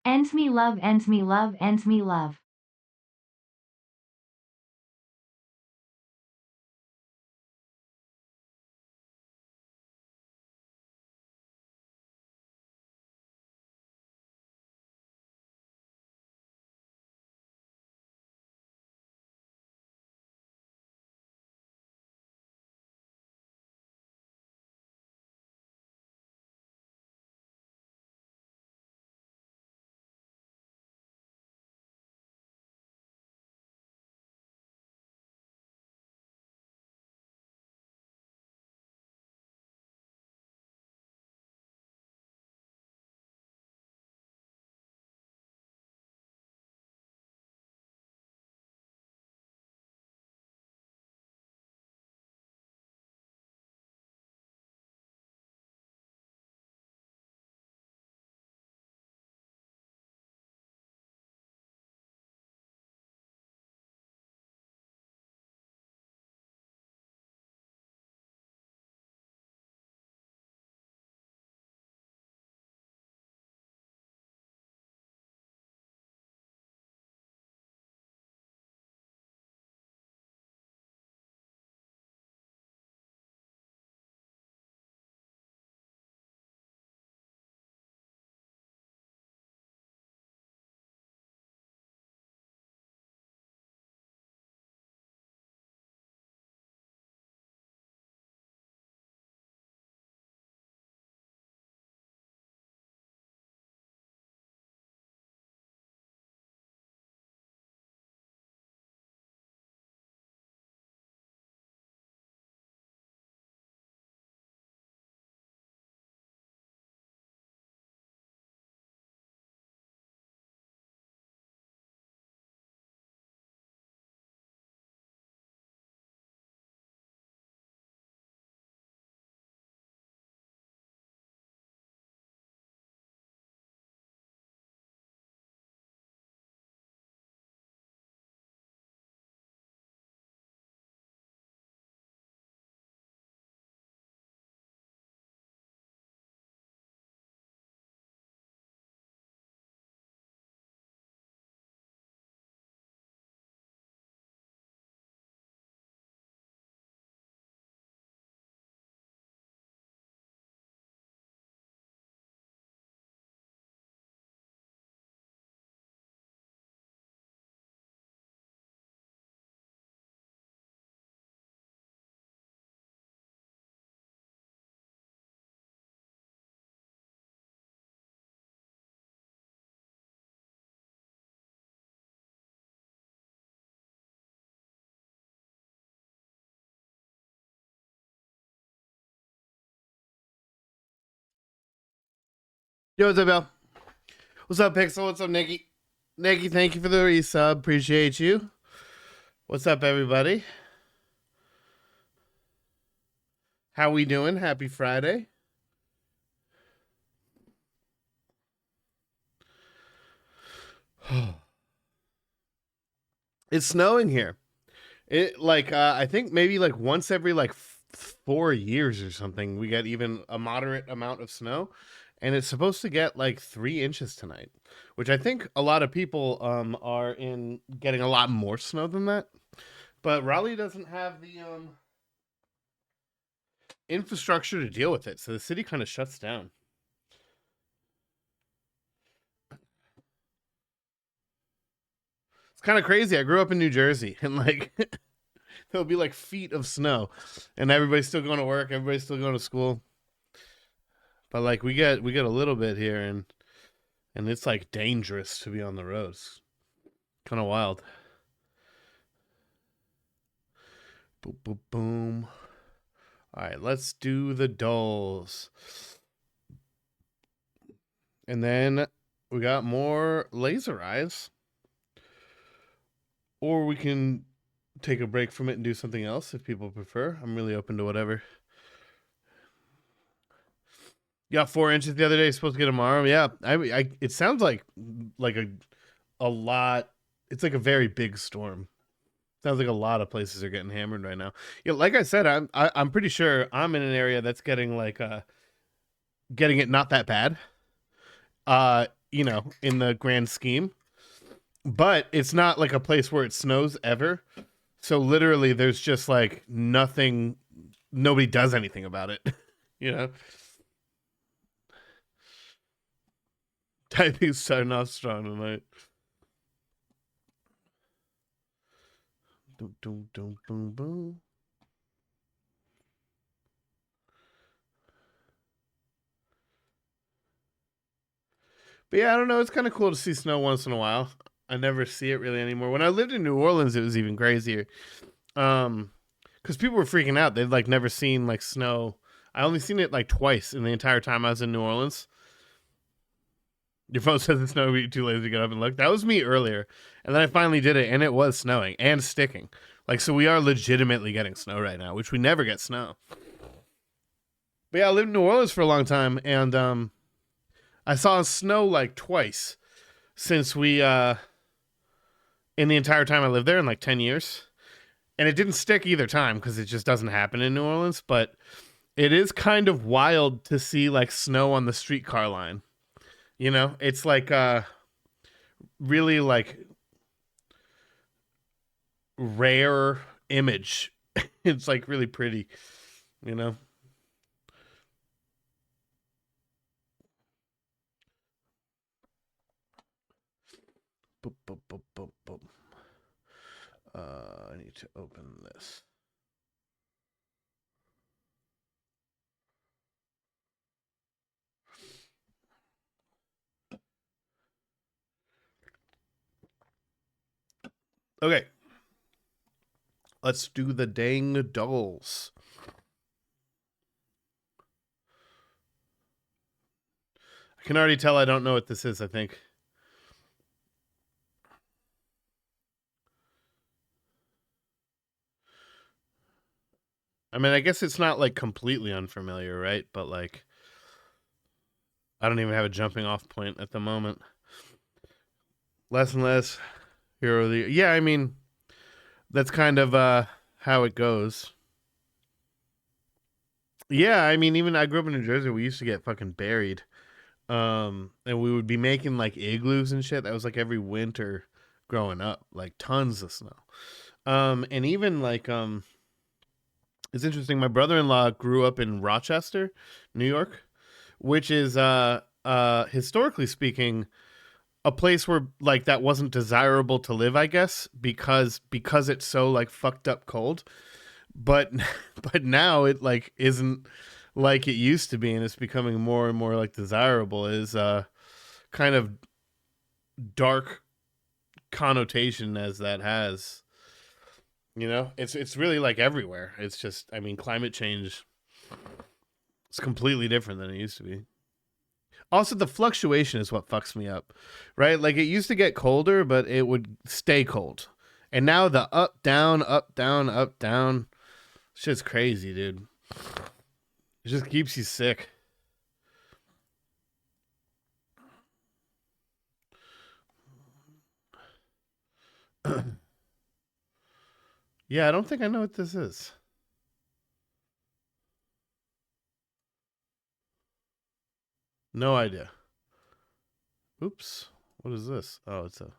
Ends me love, ends me love, ends me love. Yo, what's up, Bill? What's up, Pixel? What's up, Nikki? Nikki, thank you for the resub. Appreciate you. What's up, everybody? How we doing? Happy Friday. It's snowing here. It like I think maybe like once every like 4 years or something we get even a moderate amount of snow, and it's supposed to get like 3 inches tonight, which I think a lot of people are in getting a lot more snow than that. But Raleigh doesn't have the infrastructure to deal with it, so the city kind of shuts down. It's kind of crazy. I grew up in New Jersey, and like there'll be like feet of snow, and everybody's still going to work. Everybody's still going to school. But like we get a little bit here, and it's like dangerous to be on the roads. Kind of wild. Boom, boom, boom. All right, let's do the dolls, and then we got more laser eyes, or we can take a break from it and do something else if people prefer. I'm really open to whatever. You got 4 inches the other day. Supposed to get tomorrow. Yeah, it sounds like a lot. It's like a very big storm. Sounds like a lot of places are getting hammered right now. Yeah, like I said, I'm pretty sure I'm in an area that's getting like getting it not that bad. In the grand scheme, but it's not like a place where it snows ever. So literally, there's just like nothing. Nobody does anything about it. you know, Typing's starting off strong tonight. Boom, boom, boom, boom, boom. But yeah, I don't know. It's kind of cool to see snow once in a while. I never see it really anymore. When I lived in New Orleans, it was even crazier. Because people were freaking out. They'd like never seen like snow. I only seen it like twice in the entire time I was in New Orleans. Your phone says it's snowing, but you're too lazy to get up and look. That was me earlier, and then I finally did it, and it was snowing and sticking. Like, so we are legitimately getting snow right now, which we never get snow. But yeah, I lived in New Orleans for a long time, and I saw snow like twice since we in the entire time I lived there in like 10 years. And it didn't stick either time because it just doesn't happen in New Orleans. But it is kind of wild to see like snow on the streetcar line. It's like really like rare image. It's like really pretty, you know. Boop, boop, boop, boop, boop. I need to open this. Okay. Let's do the dang dolls. I can already tell I don't know what this is, I think. I mean, I guess it's not like completely unfamiliar, right? But like, I don't even have a jumping off point at the moment. Less and less hero of the year. Yeah, I mean, that's kind of how it goes. Yeah, I mean, even I grew up in New Jersey. We used to get fucking buried, and we would be making like igloos and shit. That was like every winter growing up, like tons of snow. And even like it's interesting. My brother-in-law grew up in Rochester, New York, which is historically speaking a place where like that wasn't desirable to live, I guess, because it's so like fucked up cold. But but now it like isn't like it used to be, and it's becoming more and more like desirable. Is kind of dark connotation as that has. It's really like everywhere. It's just, I mean, climate change is completely different than it used to be. Also, the fluctuation is what fucks me up, right? Like it used to get colder, but it would stay cold, and now the up down up down up down, shit's crazy, dude. It just keeps you sick. Yeah, I don't think I know what this is. No idea. Oops. What is this? Oh, it's a.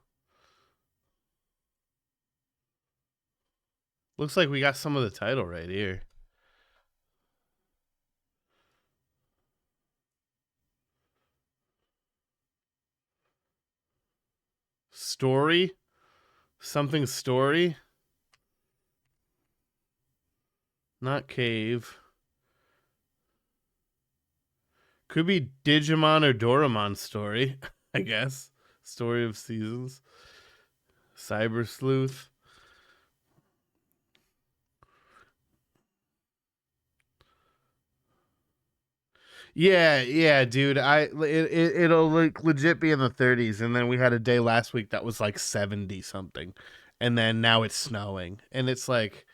Looks like we got some of the title right here. Story? Something story? Not cave. Could be Digimon or Doraemon story, I guess. Story of Seasons. Cyber Sleuth. Yeah, yeah, dude. It'll like legit be in the 30s, and then we had a day last week that was like 70 something, and then now it's snowing, and it's like,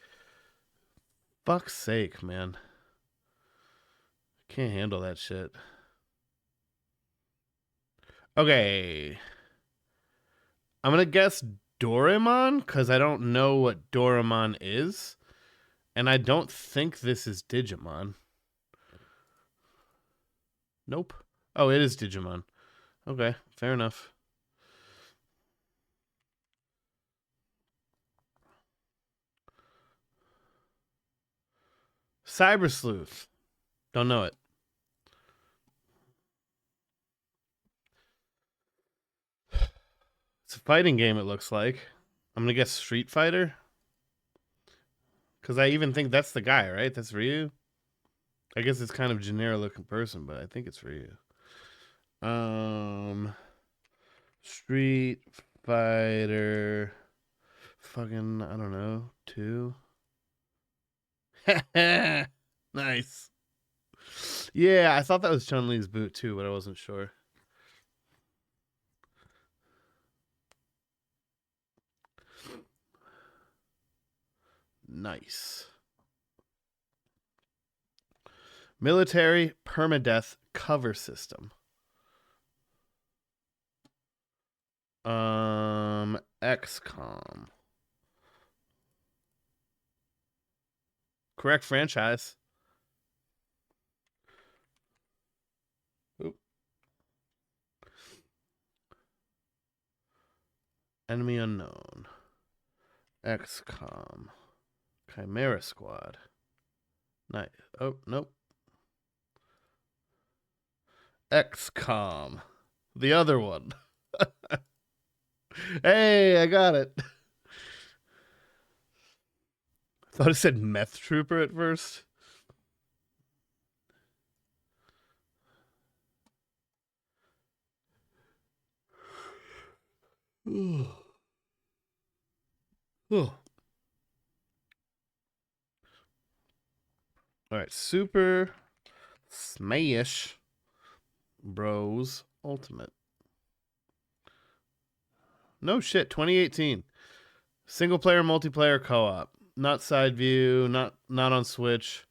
fuck's sake, man. Can't handle that shit. Okay, I'm gonna guess Doraemon because I don't know what Doraemon is, and I don't think this is Digimon. Nope. Oh, it is Digimon. Okay, fair enough. Cyber Sleuth. Don't know it. It's a fighting game, it looks like. I'm going to guess Street Fighter. Because I even think that's the guy, right? That's Ryu. I guess it's kind of generic looking person, but I think it's Ryu. Street Fighter. Fucking, I don't know. 2. Nice. Yeah, I thought that was Chun-Li's boot too, but I wasn't sure. Nice. Military permadeath cover system. XCOM. Correct franchise. Oop. Enemy unknown. XCOM. Chimera Squad. Nice. Oh, nope. XCOM. The other one. Hey, I got it. I thought it said Meth Trooper at first. Oh. All right, Super Smash Bros Ultimate. No shit, 2018. Single player, multiplayer, co-op. Not side view, not on Switch.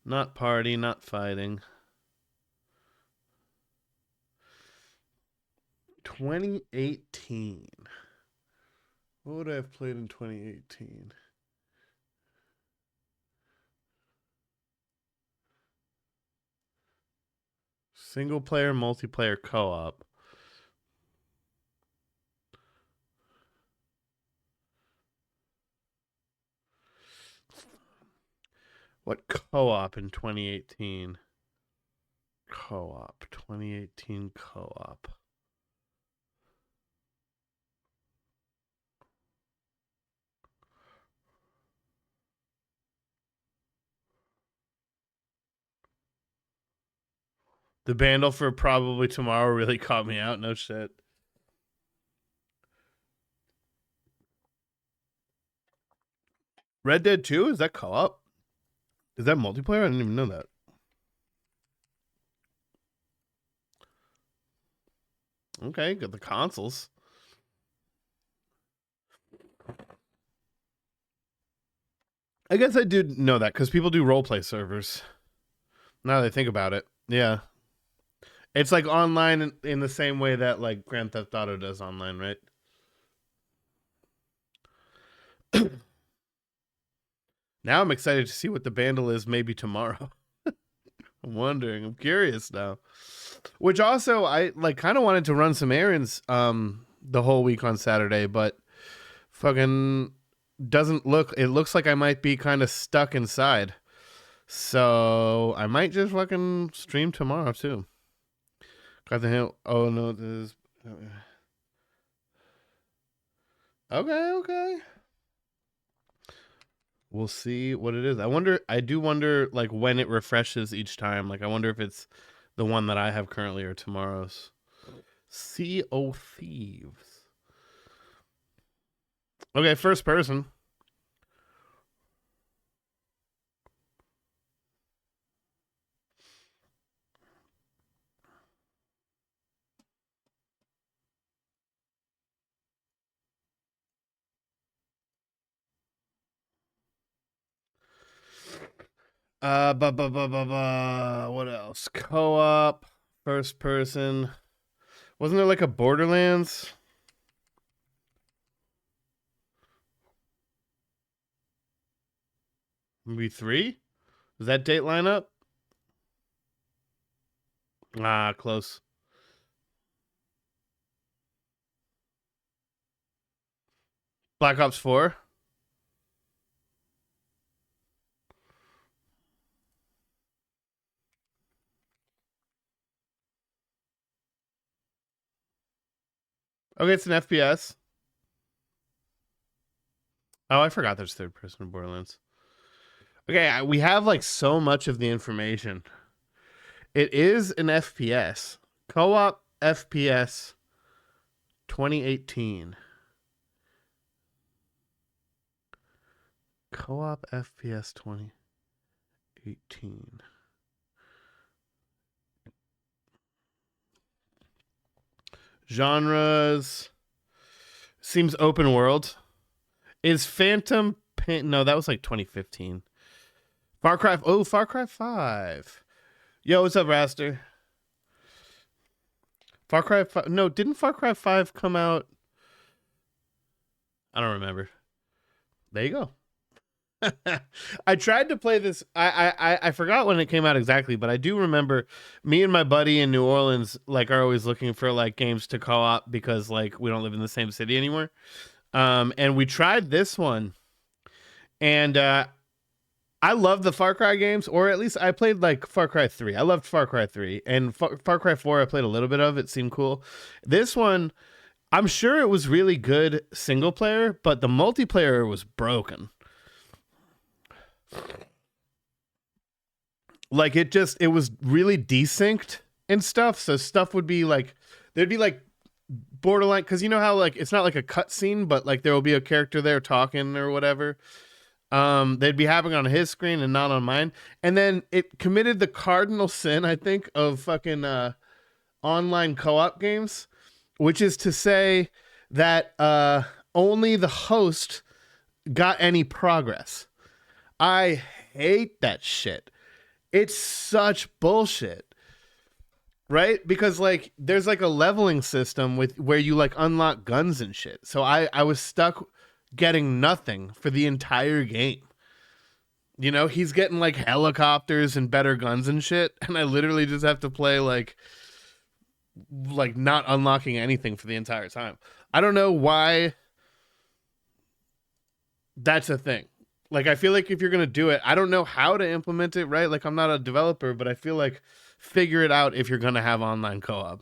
Not party, not fighting. 2018. What would I have played in 2018? Single player, multiplayer, co-op. What co-op in 2018? Co-op. 2018 co-op. The bundle for Probably Tomorrow really caught me out. No shit. Red Dead 2? Is that co-op? Is that multiplayer? I didn't even know that. Okay, got the consoles. I guess I do know that because people do roleplay servers. Now that I think about it. Yeah. It's like online in the same way that like Grand Theft Auto does online, right? Now I'm excited to see what the bundle is maybe tomorrow. I'm wondering. I'm curious now. Which also I like kind of wanted to run some errands the whole week on Saturday, but fucking doesn't look it looks like I might be kind of stuck inside. So I might just fucking stream tomorrow too. Got the hint. Oh no, this is okay. We'll see what it is. I do wonder like when it refreshes each time. Like I wonder if it's the one that I have currently or tomorrow's. Sea of Thieves. Okay, first person. What else? Co-op, first person. Wasn't there like a Borderlands? Maybe 3? Does that date line up? Ah, close. Black Ops 4? Okay, it's an FPS. Oh, I forgot there's third person Borderlands. Okay, we have like so much of the information. It is an FPS. Co-op FPS 2018. Co-op FPS 2018. Genres seems open world. Is Phantom Pain? No, that was like 2015. Far Cry. Oh, Far Cry 5. Yo, what's up, Raster? Far Cry 5. No, didn't Far Cry 5 come out? I don't remember. There you go. I tried to play this. I forgot when it came out exactly, but I do remember me and my buddy in New Orleans like are always looking for like games to co-op because like we don't live in the same city anymore. And we tried this one, and I love the Far Cry games, or at least I played like Far Cry 3. I loved Far Cry 3, and Far Cry 4 I played a little bit of. It seemed cool. This one, I'm sure it was really good single player, but the multiplayer was broken. Like it was really desynced and stuff. So stuff would be like, there'd be like borderline, because you know how like it's not like a cutscene, but like there will be a character there talking or whatever. They'd be happening on his screen and not on mine. And then it committed the cardinal sin, I think, of fucking online co-op games, which is to say that only the host got any progress. I hate that shit. It's such bullshit. Right? Because like there's like a leveling system with where you like unlock guns and shit. So I was stuck getting nothing for the entire game. You know, he's getting like helicopters and better guns and shit, and I literally just have to play like not unlocking anything for the entire time. I don't know why that's a thing. Like I feel like if you're going to do it, I don't know how to implement it, right? Like I'm not a developer, but I feel like figure it out if you're going to have online co-op.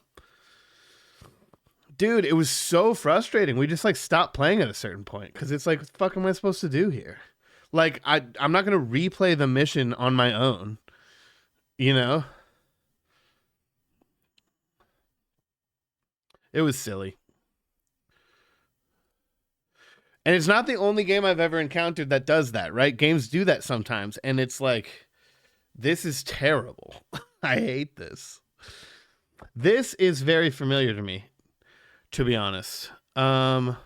Dude, it was so frustrating. We just like stopped playing at a certain point cuz it's like what the fuck am I supposed to do here? Like I'm not going to replay the mission on my own, you know? It was silly. And it's not the only game I've ever encountered that does that, right? Games do that sometimes, and it's like, this is terrible. I hate this. This is very familiar to me, to be honest. Okay,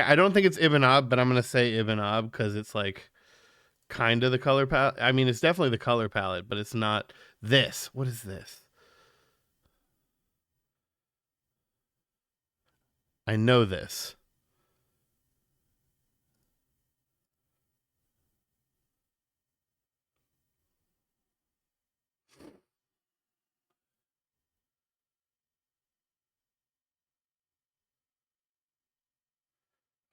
I don't think it's Ibn Ab, but I'm gonna say Ibn Ab because it's like kind of the color palette. I mean, it's definitely the color palette, but it's not this. What is this? I know this.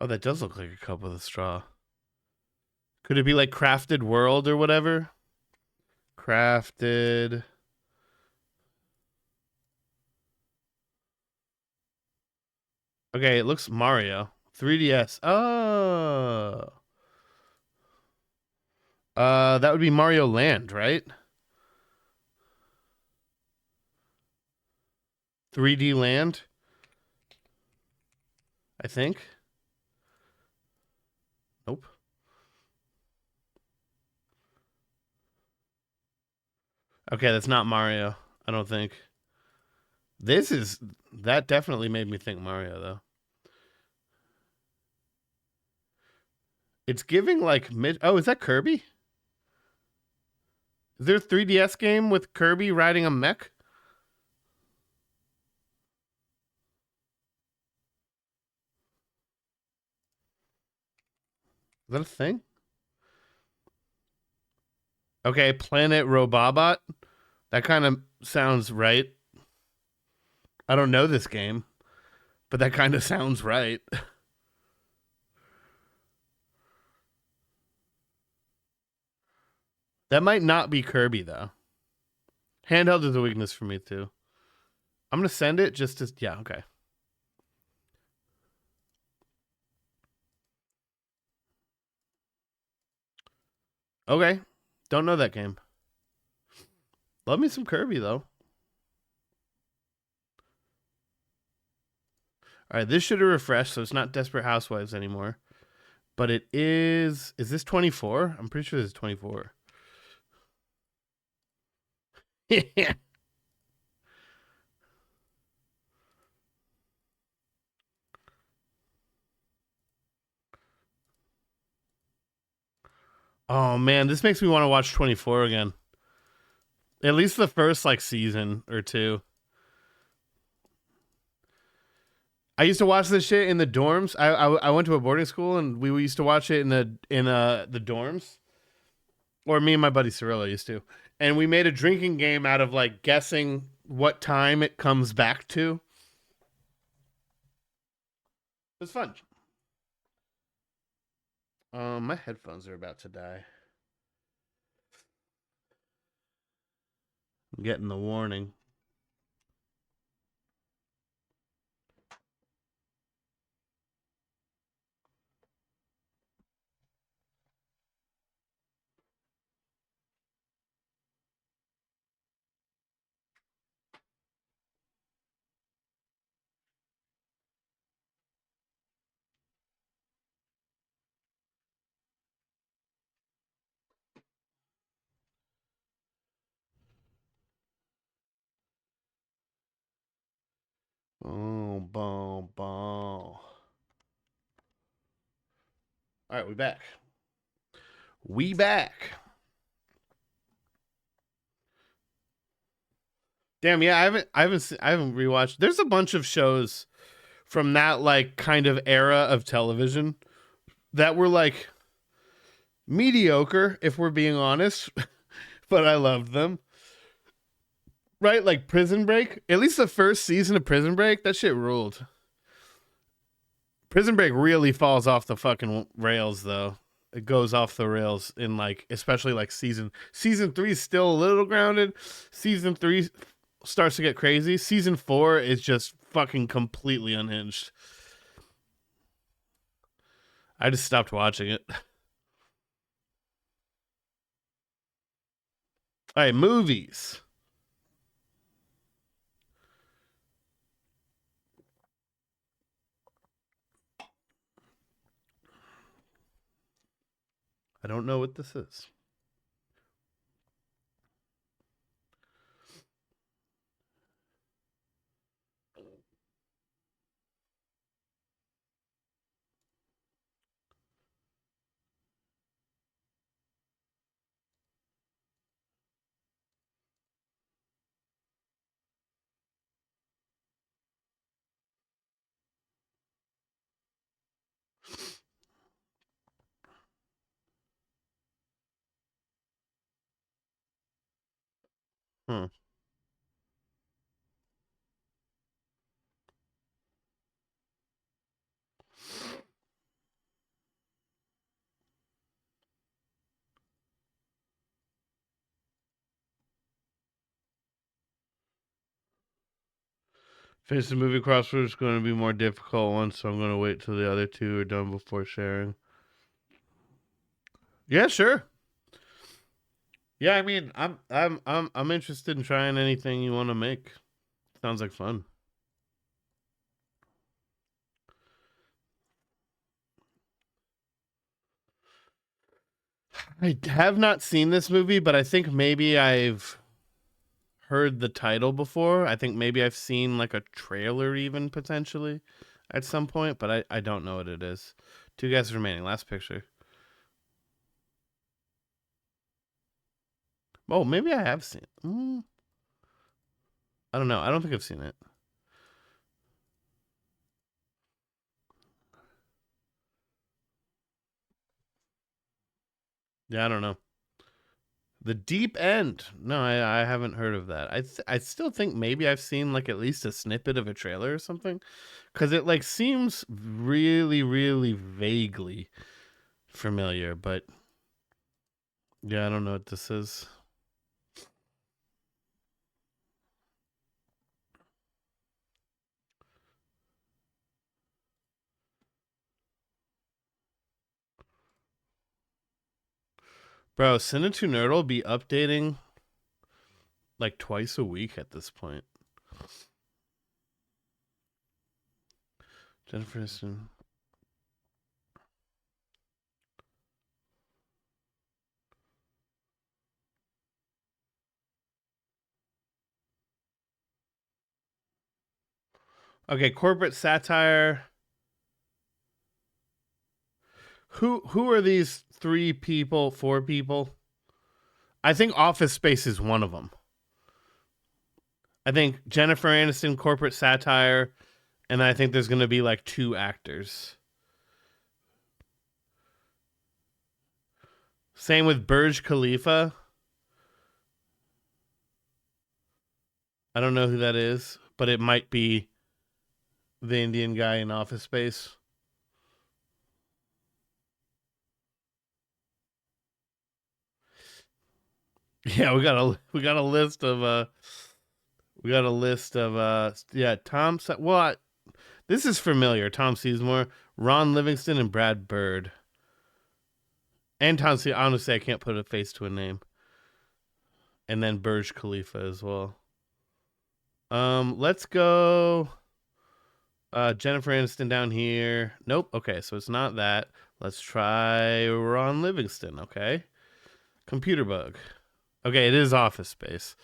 Oh, that does look like a cup with a straw. Could it be like Crafted World or whatever? Crafted. Okay, it looks Mario. 3DS. Oh. That would be Mario Land, right? 3D Land, I think. Nope. Okay, that's not Mario. I don't think. This is that definitely made me think Mario though. It's giving like mid. Oh, is that Kirby? Is there a 3DS game with Kirby riding a mech? Is that a thing? Okay, Planet Robobot. That kind of sounds right. I don't know this game, but that kind of sounds right. That might not be Kirby though. Handheld is a weakness for me too. I'm gonna send it just to yeah, okay. Okay. Don't know that game. Love me some Kirby though. Alright, this should have refreshed, so it's not Desperate Housewives anymore. But it is this 24? I'm pretty sure this is 24. Yeah. Oh man, this makes me want to watch 24 again. At least the first like season or two. I used to watch this shit in the dorms. I went to a boarding school and we used to watch it in the dorms. Or me and my buddy Cirillo used to. And we made a drinking game out of like guessing what time it comes back to. It was fun. My headphones are about to die. I'm getting the warning. Oh, boom, boom. All right, we back. We back. Damn, yeah, I haven't rewatched. There's a bunch of shows from that like kind of era of television that were like mediocre, if we're being honest, but I loved them. Right, like Prison Break. At least the first season of Prison Break, that shit ruled. Prison Break really falls off the fucking rails though. It goes off the rails in like especially like season 3 is still a little grounded. Season 3 starts to get crazy. Season 4 is just fucking completely unhinged. I just stopped watching it. All right, movies. I don't know what this is. Hmm. Finish the movie crossword is going to be more difficult one, so I'm going to wait till the other two are done before sharing. Yeah, sure. Yeah, I mean, I'm interested in trying anything you want to make. Sounds like fun. I have not seen this movie, but I think maybe I've heard the title before. I think maybe I've seen like a trailer even potentially at some point, but I don't know what it is. Two guesses remaining. Last picture. Oh, maybe I have seen it. I don't know. I don't think I've seen it. Yeah, I don't know. The Deep End. No, I haven't heard of that. I still think maybe I've seen like at least a snippet of a trailer or something, because it like seems really, really vaguely familiar. But yeah, I don't know what this is. Bro, Cinetune Nerd will be updating like twice a week at this point. Jennifer Aniston. Okay, corporate satire. Who are these three people, four people? I think Office Space is one of them. I think Jennifer Aniston, corporate satire, and I think there's going to be like two actors. Same with Burj Khalifa. I don't know who that is, but it might be the Indian guy in Office Space. Yeah, we got a list of yeah, this is familiar. Tom Sizemore, Ron Livingston, and Brad Bird. And Tom C. Honestly, I can't put a face to a name. And then Burj Khalifa as well. Let's go. Jennifer Aniston down here. Nope. Okay, so it's not that. Let's try Ron Livingston. Okay. Computer bug. Okay, it is Office Space.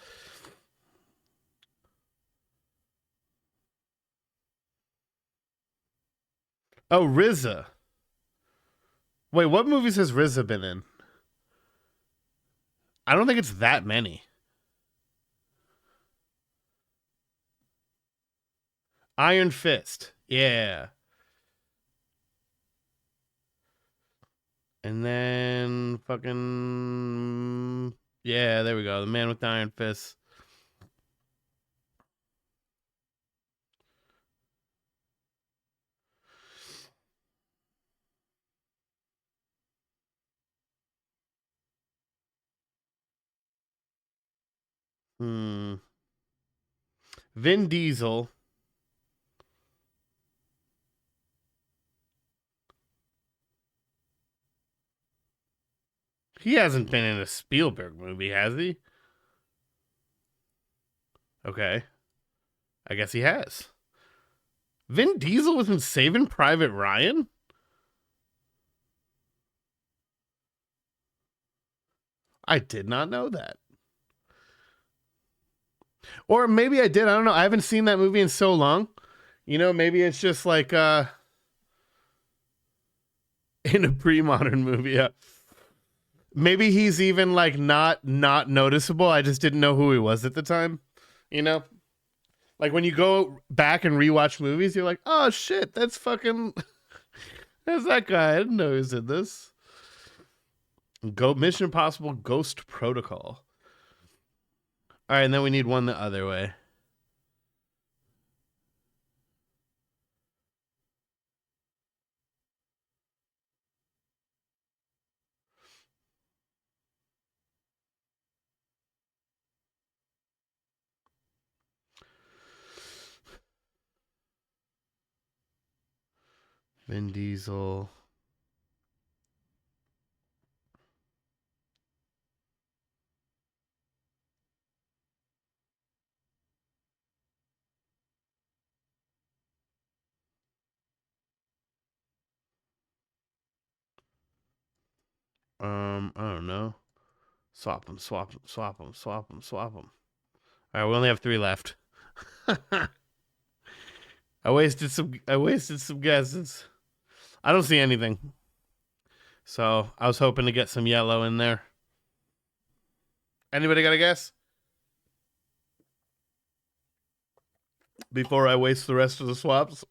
Oh, RZA. Wait, what movies has RZA been in? I don't think it's that many. Iron Fist. Yeah. And then fucking yeah, there we go. The Man with the Iron Fist. Hmm. Vin Diesel. He hasn't been in a Spielberg movie, has he? Okay. I guess he has. Vin Diesel was in Saving Private Ryan? I did not know that. Or maybe I did. I don't know. I haven't seen that movie in so long. Maybe it's just like in a pre-modern movie. Maybe he's even like not noticeable. I just didn't know who he was at the time. You know? Like when you go back and rewatch movies, you're like, "Oh shit, that's fucking that's that guy. I didn't know he was in this." Go Mission Impossible Ghost Protocol. All right, and then we need one the other way. Vin Diesel. I don't know. Swap them, swap them, swap them, swap them, swap them. All right, we only have three left. I wasted some guesses. I don't see anything. So I was hoping to get some yellow in there. Anybody got a guess? Before I waste the rest of the swaps?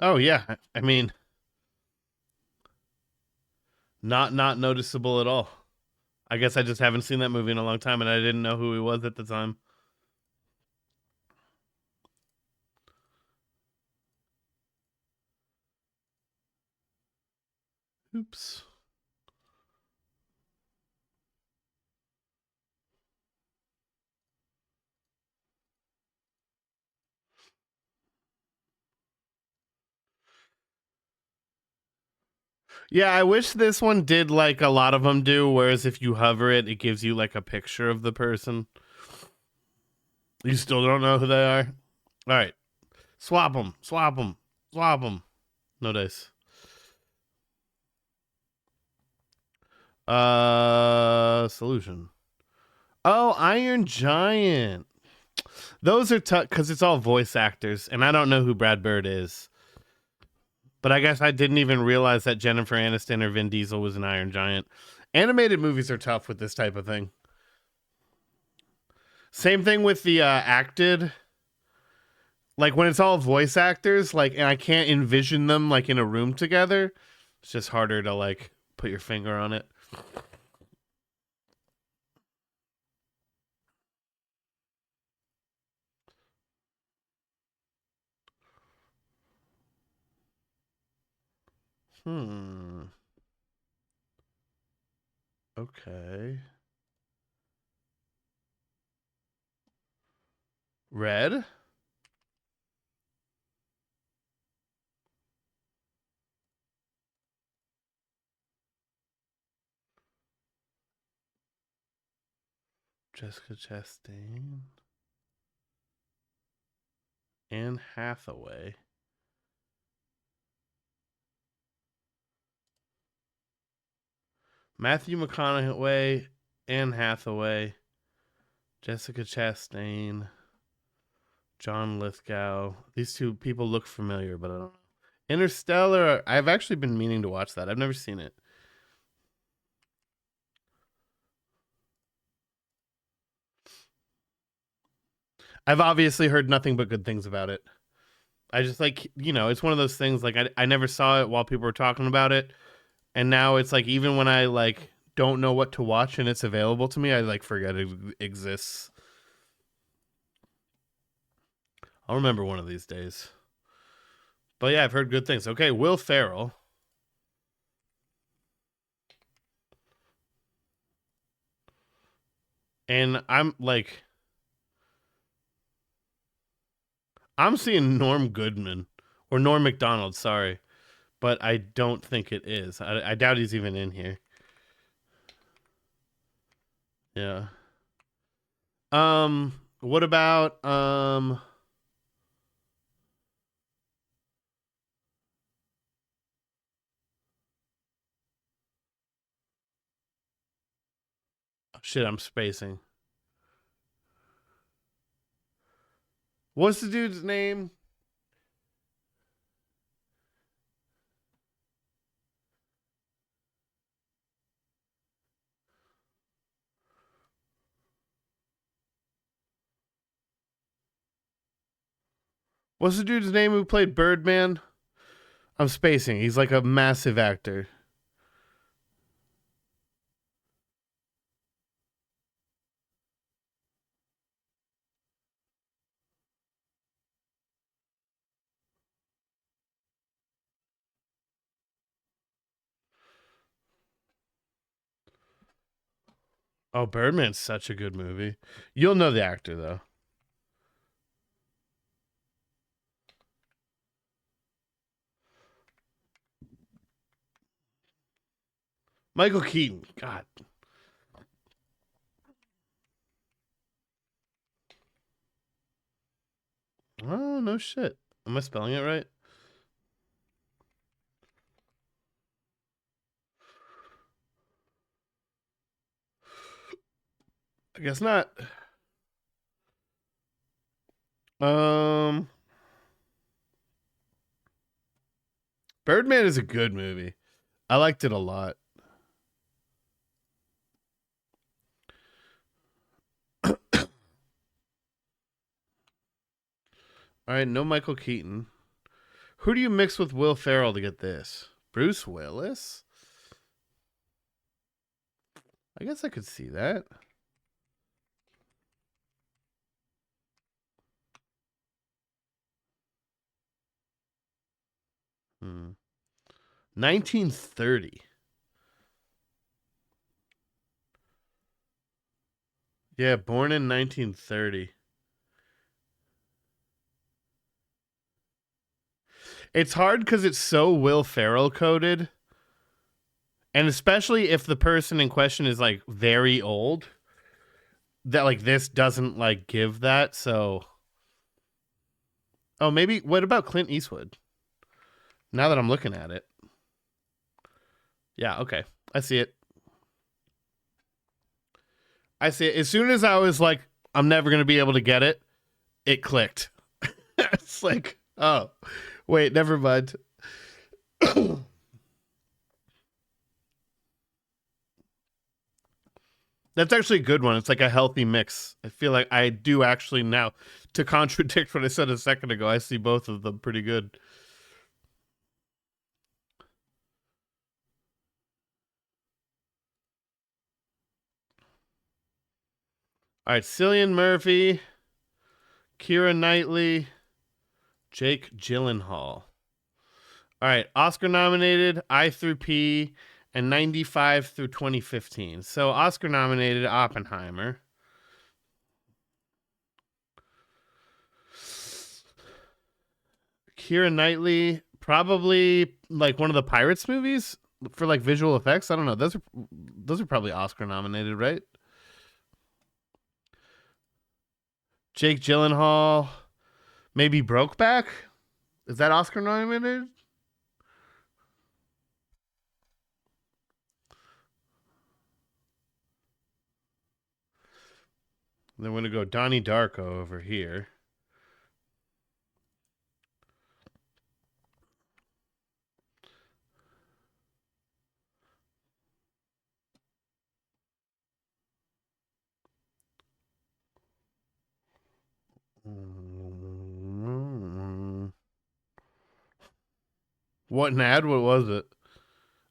Oh yeah, I mean, not noticeable at all. I guess I just haven't seen that movie in a long time, and I didn't know who he was at the time. Oops. Yeah, I wish this one did like a lot of them do, whereas if you hover it, it gives you like a picture of the person. You still don't know who they are? All right. Swap them. Swap them. Swap them. No dice. Solution. Oh, Iron Giant. Those are tough because it's all voice actors, and I don't know who Brad Bird is. But I guess I didn't even realize that Jennifer Aniston or Vin Diesel was an Iron Giant. Animated movies are tough with this type of thing. Same thing with the acted. Like when it's all voice actors, like, and I can't envision them like in a room together. It's just harder to like put your finger on it. Hmm. Okay. Red. Jessica Chastain. Anne Hathaway. Matthew McConaughey. Anne Hathaway. Jessica Chastain. John Lithgow. These two people look familiar, but I don't know. Interstellar. I've actually been meaning to watch that. I've never seen it. I've obviously heard nothing but good things about it. I just like, it's one of those things like I never saw it while people were talking about it. And now it's like even when I like don't know what to watch and it's available to me, I like forget it exists. I'll remember one of these days. But yeah, I've heard good things. Okay, Will Ferrell. And I'm seeing Norm Goodman or Norm McDonald, sorry. But I don't think it is. I doubt he's even in here. Yeah. What about shit, I'm spacing. What's the dude's name? What's the dude's name who played Birdman? I'm spacing. He's like a massive actor. Oh, Birdman's such a good movie. You'll know the actor though. Michael Keaton. God. Oh, no shit. Am I spelling it right? I guess not. Um Birdman is a good movie. I liked it a lot. All right, no Michael Keaton. Who do you mix with Will Ferrell to get this? Bruce Willis? I guess I could see that. Hmm. 1930. Yeah, born in 1930. It's hard because it's so Will Ferrell coded. And especially if the person in question is like very old, that like this doesn't like give that. So, oh, maybe what about Clint Eastwood? Now that I'm looking at it. Yeah, okay. I see it. I see it. As soon as I was like, I'm never going to be able to get it, it clicked. It's like, oh, wait, never mind. That's actually a good one. It's like a healthy mix. I feel like I do actually now, to contradict what I said a second ago, I see both of them pretty good. All right, Cillian Murphy, Keira Knightley, Jake Gyllenhaal. All right, Oscar nominated, I through P, and 95 through 2015. So Oscar nominated Oppenheimer. Keira Knightley, probably like one of the Pirates movies for like visual effects. I don't know. Those are probably Oscar nominated, right? Jake Gyllenhaal, maybe Brokeback. Is that Oscar nominated? Then we're gonna go Donnie Darko over here. What an ad? What was it?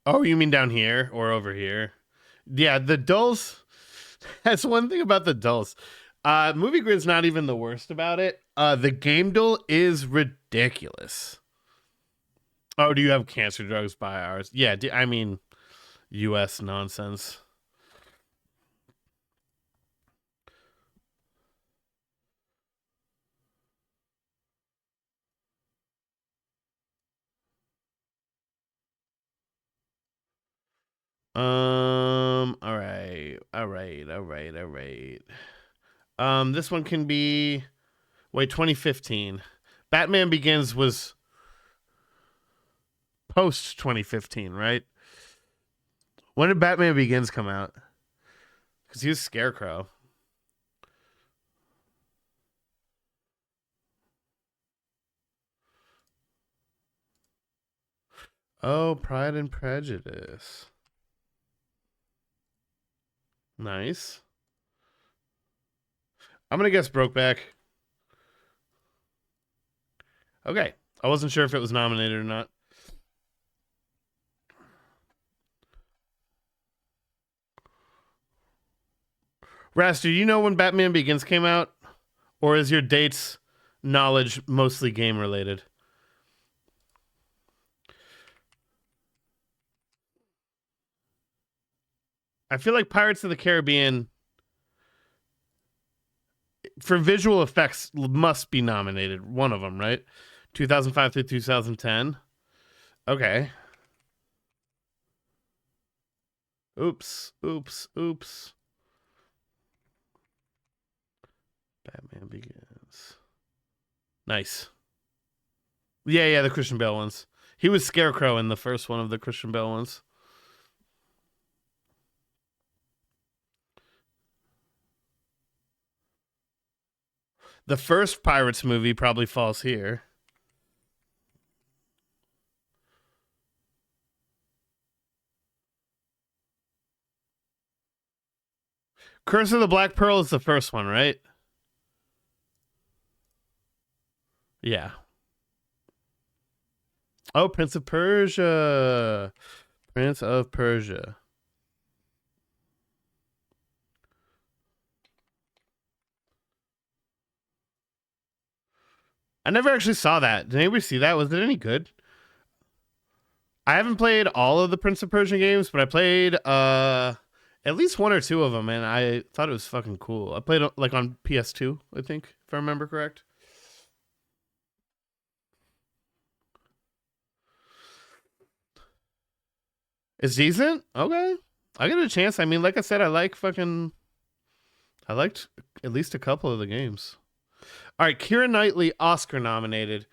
Oh, you mean down here or over here? Yeah, the dulls. That's one thing about the dulls. Movie Grid's not even the worst about it. The game duel is ridiculous. Oh, do you have cancer drugs by ours? Yeah, I mean, U.S. nonsense. All right, all right, all right, all right. This one can be. Wait, 2015. Batman Begins was post 2015, right? When did Batman Begins come out? Because he was Scarecrow. Oh, Pride and Prejudice. Nice. I'm gonna guess Brokeback. Okay. I wasn't sure if it was nominated or not. Ras, do you know when Batman Begins came out? Or is your dates knowledge mostly game related? I feel like Pirates of the Caribbean, for visual effects, must be nominated. One of them, right? 2005 through 2010. Okay. Oops. Oops. Oops. Batman Begins. Nice. Yeah, yeah, the Christian Bale ones. He was Scarecrow in the first one of the Christian Bale ones. The first Pirates movie probably falls here. Curse of the Black Pearl is the first one, right? Yeah. Oh, Prince of Persia. Prince of Persia. I never actually saw that. Did anybody see that? Was it any good? I haven't played all of the Prince of Persia games, but I played at least one or two of them, and I thought it was fucking cool. I played like on PS2, I think, if I remember correct. It's decent. Okay, I get a chance. I mean, like I said, I liked at least a couple of the games. All right, Keira Knightley Oscar nominated.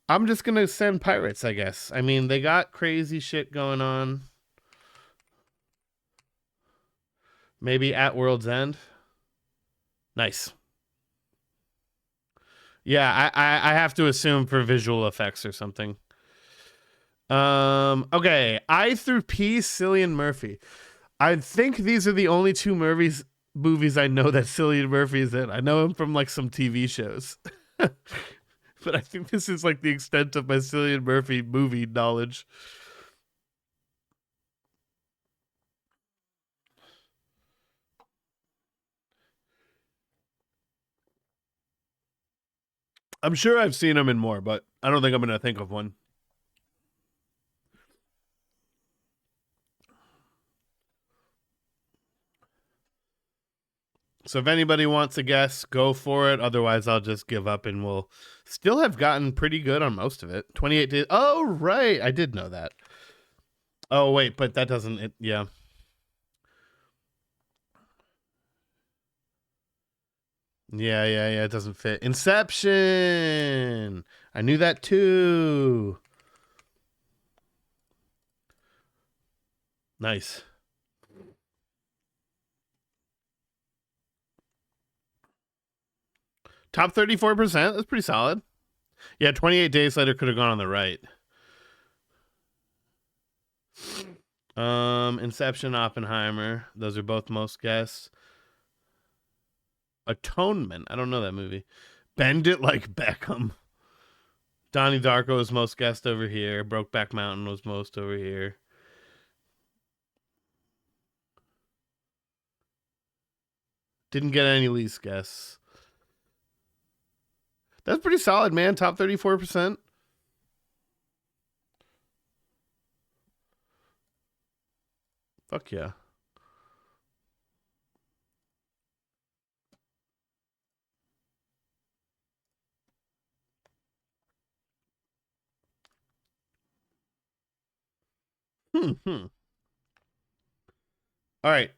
I'm just gonna send Pirates, I guess. I mean, they got crazy shit going on. Maybe at World's End. Nice. Yeah, I have to assume for visual effects or something. Okay. I through P, Cillian Murphy. I think these are the only two movies I know that Cillian Murphy is in. I know him from like some TV shows. But I think this is like the extent of my Cillian Murphy movie knowledge. I'm sure I've seen him in more, but I don't think I'm gonna think of one. So if anybody wants a guess, go for it. Otherwise, I'll just give up and we'll still have gotten pretty good on most of it. 28 days. Oh, right. I did know that. Oh, wait, but that doesn't. Yeah. Yeah. It doesn't fit. Inception. I knew that too. Nice. Top 34%. That's pretty solid. Yeah, 28 days later could have gone on the right. Inception, Oppenheimer. Those are both most guests. Atonement. I don't know that movie. Bend It Like Beckham. Donnie Darko was most guest over here. Brokeback Mountain was most over here. Didn't get any least guests. That's pretty solid, man. Top 34%. Fuck yeah. Hmm. All right.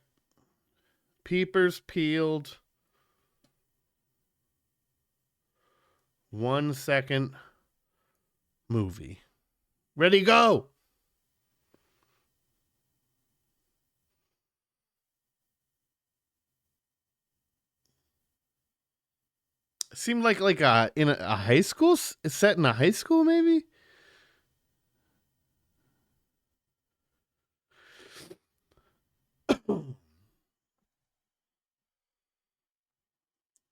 Peepers peeled. 1 second movie. Ready, go. It seemed like in a high school, set in a high school maybe.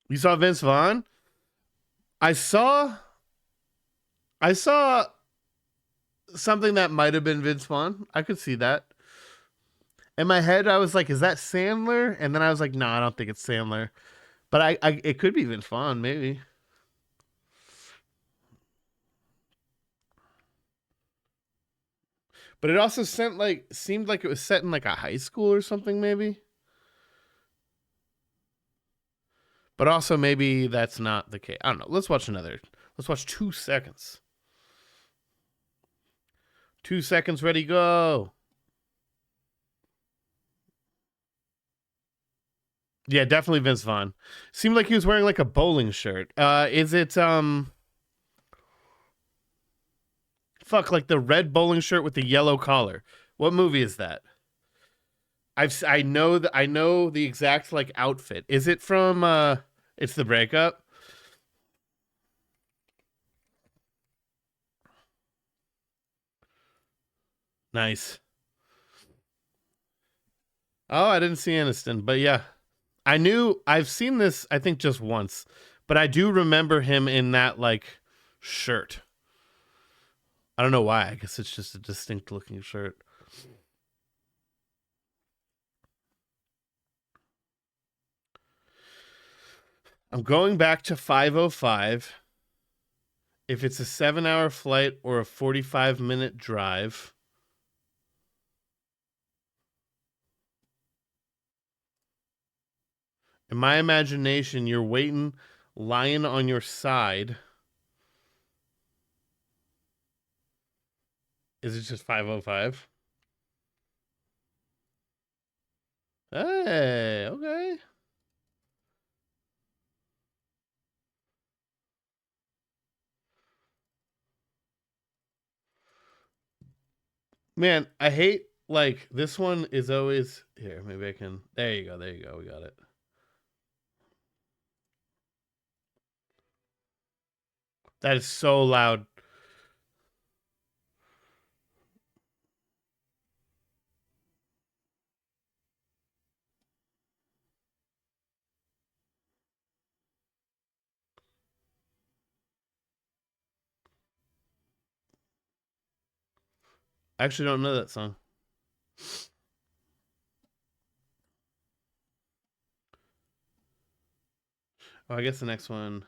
You saw Vince Vaughn? I saw I saw something that might have been Vince Vaughn. I could see that. In my head, I was like, "Is that Sandler?" And then I was like, "No, I don't think it's Sandler." But I it could be Vince Vaughn, maybe. But it also seemed like it was set in like a high school or something, maybe. But also maybe that's not the case. I don't know. Let's watch another. Let's watch 2 seconds. 2 seconds, ready, go. Yeah, definitely Vince Vaughn. Seemed like he was wearing like a bowling shirt. Is it fuck like the red bowling shirt with the yellow collar? What movie is that? I know the exact like outfit. Is it from it's the breakup? Nice. Oh, I didn't see Aniston, but yeah. I've seen this I think just once, but I do remember him in that like shirt. I don't know why. I guess it's just a distinct looking shirt. I'm going back to 5:05. If it's a 7-hour flight or a 45-minute drive. In my imagination, you're waiting, lying on your side. Is it just 5:05? Hey, okay. Man, I hate like this one is always here. Maybe I can. There you go. There you go. We got it. That is so loud. I actually don't know that song. Oh, I guess the next one.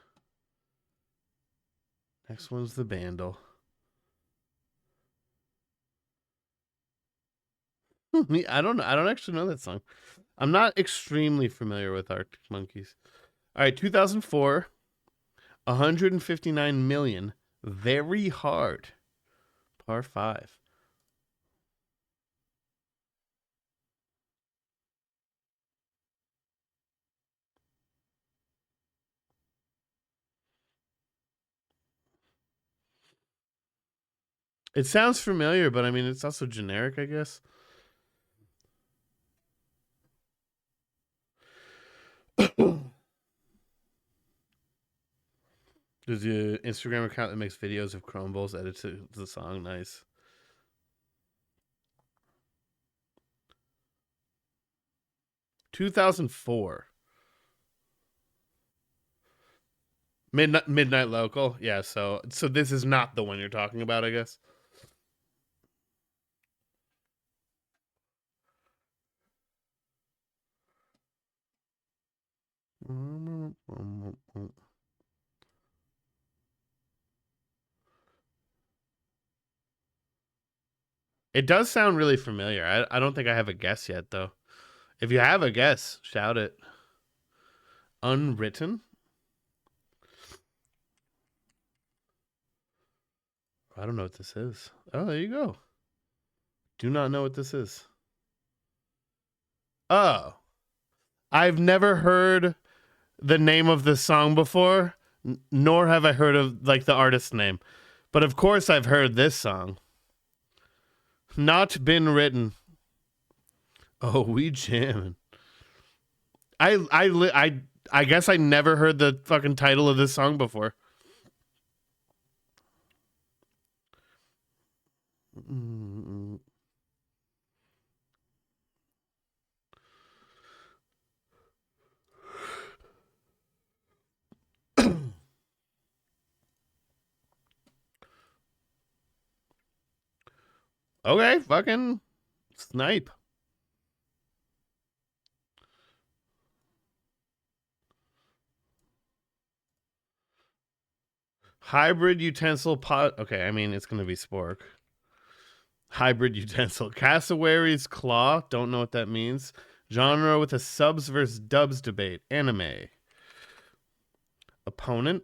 Next one's the Bandle. I don't know. I don't actually know that song. I'm not extremely familiar with Arctic Monkeys. All right, 2004, 159 million. Very hard. Par 5. It sounds familiar, but I mean, it's also generic, I guess. There's an Instagram account that makes videos of Chrome Bowls edit to the song. Nice. 2004. Midnight Local. Yeah, so this is not the one you're talking about, I guess. It does sound really familiar. I don't think I have a guess yet, though. If you have a guess, shout it. Unwritten? I don't know what this is. Oh, there you go. Do not know what this is. Oh, I've never heard the name of this song before, nor have I heard of like the artist name. But of course, I've heard this song. Not been written. Oh, we jamming. I guess I never heard the fucking title of this song before. Okay, fucking snipe. Hybrid utensil pot. Okay, I mean it's gonna be spork. Hybrid utensil. Cassowary's claw. Don't know what that means. Genre with a subs versus dubs debate. Anime. Opponent.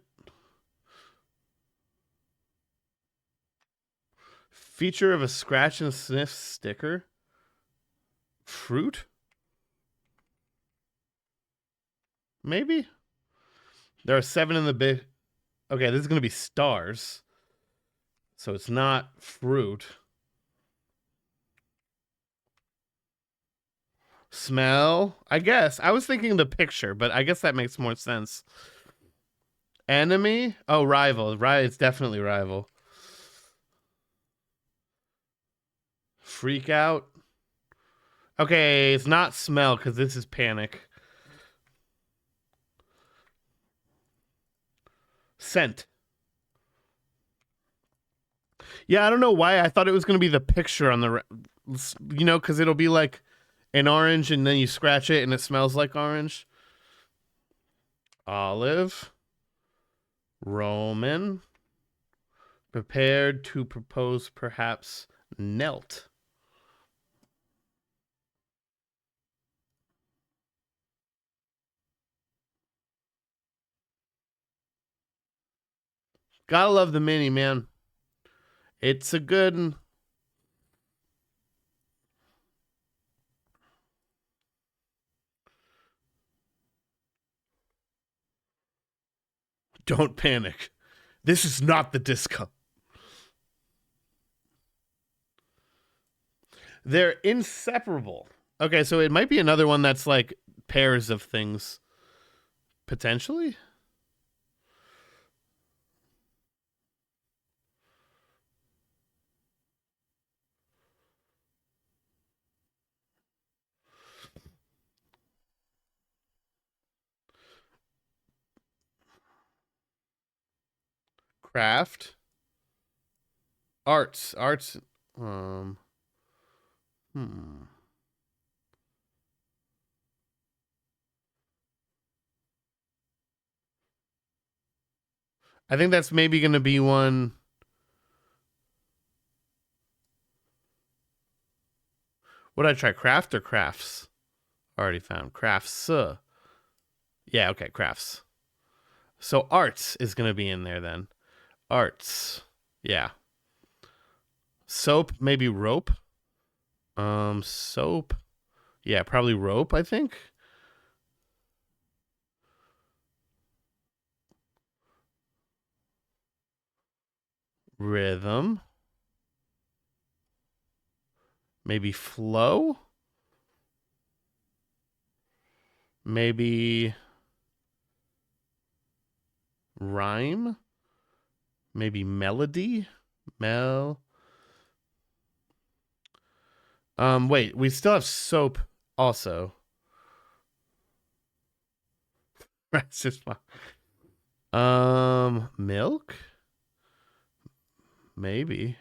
Feature of a scratch and sniff sticker. Fruit. Maybe. There are 7 in the big. Okay, this is gonna be stars. So it's not fruit. Smell. I guess. I was thinking the picture, but I guess that makes more sense. Enemy? Oh, rival. Right, it's definitely rival. Freak out. Okay, it's not smell because this is panic. Scent. Yeah, I don't know why I thought it was going to be the picture on the, because it'll be like an orange and then you scratch it and it smells like orange. Olive, Roman, prepared to propose, perhaps knelt. Gotta love the mini, man. It's a good. Don't panic. This is not the disco. They're inseparable. Okay, so it might be another one that's like pairs of things, potentially. Craft, arts. Um, hmm. I think that's maybe going to be one. What did I try? Craft or crafts? Already found crafts. Yeah, okay, crafts. So arts is going to be in there then. Arts. Yeah. Soap, maybe rope. Soap. Yeah, probably rope, I think. Rhythm. Maybe flow. Maybe rhyme. Maybe melody. Mel. Wait, we still have soap also. That's just fine. Milk? Maybe.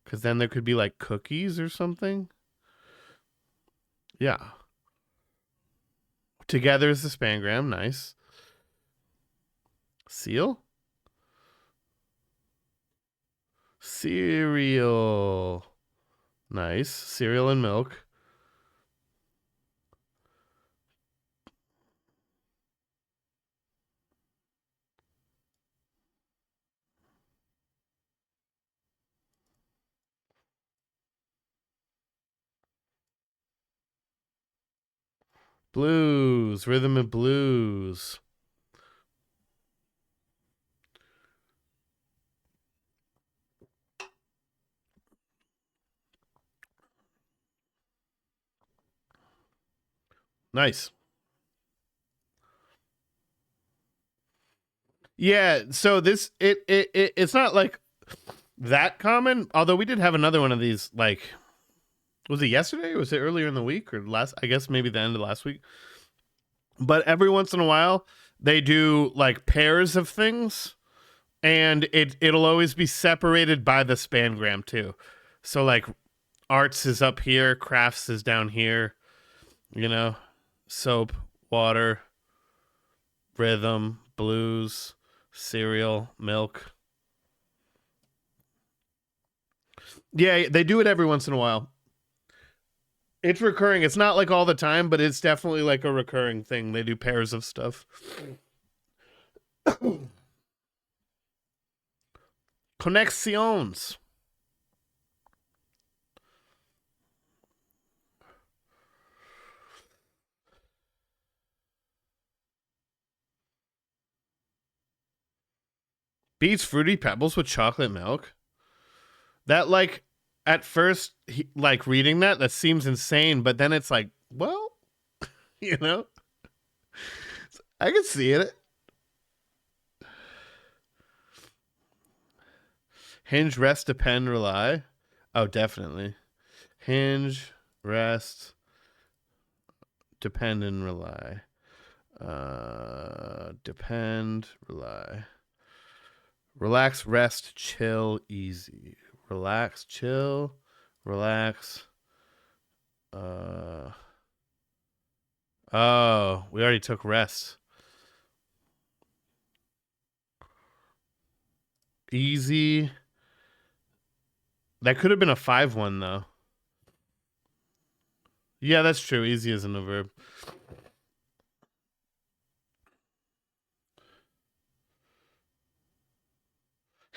Because then there could be like cookies or something. Yeah. Together is the spangram. Nice. Seal? Cereal. Nice. Cereal and milk. Blues. Rhythm and blues. Nice. Yeah, so it's not like that common, although we did have another one of these like was it yesterday or was it earlier in the week or last I guess maybe the end of last week. But every once in a while they do like pairs of things and it'll always be separated by the spangram too. So like arts is up here, crafts is down here, you know, soap, water, rhythm, blues, cereal, milk. Yeah, they do it every once in a while. It's recurring. It's not like all the time, but it's definitely like a recurring thing. They do pairs of stuff. Connexions. Beats fruity pebbles with chocolate milk. That like at first like reading that seems insane, but then it's like, well, you know, I can see it. Hinge, rest, depend, rely. Oh, definitely. Hinge, rest, depend, and rely. Depend, rely. Relax, rest, chill, easy. Relax, chill, relax. Uh oh, we already took rest. Easy. That could have been a 5-1 though. Yeah, that's true. Easy isn't a verb.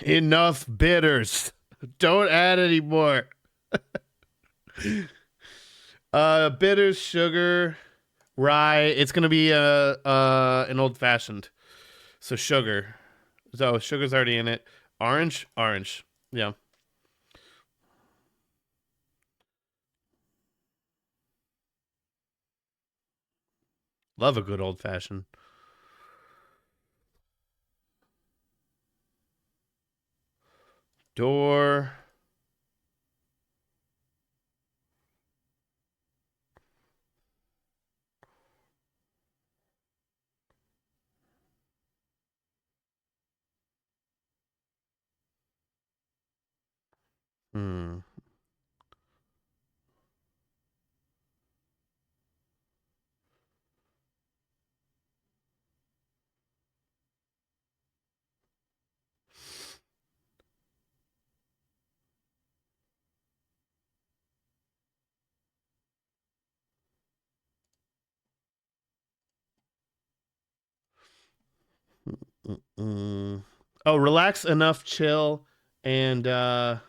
Enough bitters. Don't add any more. Bitters, sugar, rye. It's gonna be an old fashioned. So sugar. So sugar's already in it. Orange, orange. Yeah. Love a good old fashioned. Door. Hmm. Mm-mm. Oh, relax enough, chill, and what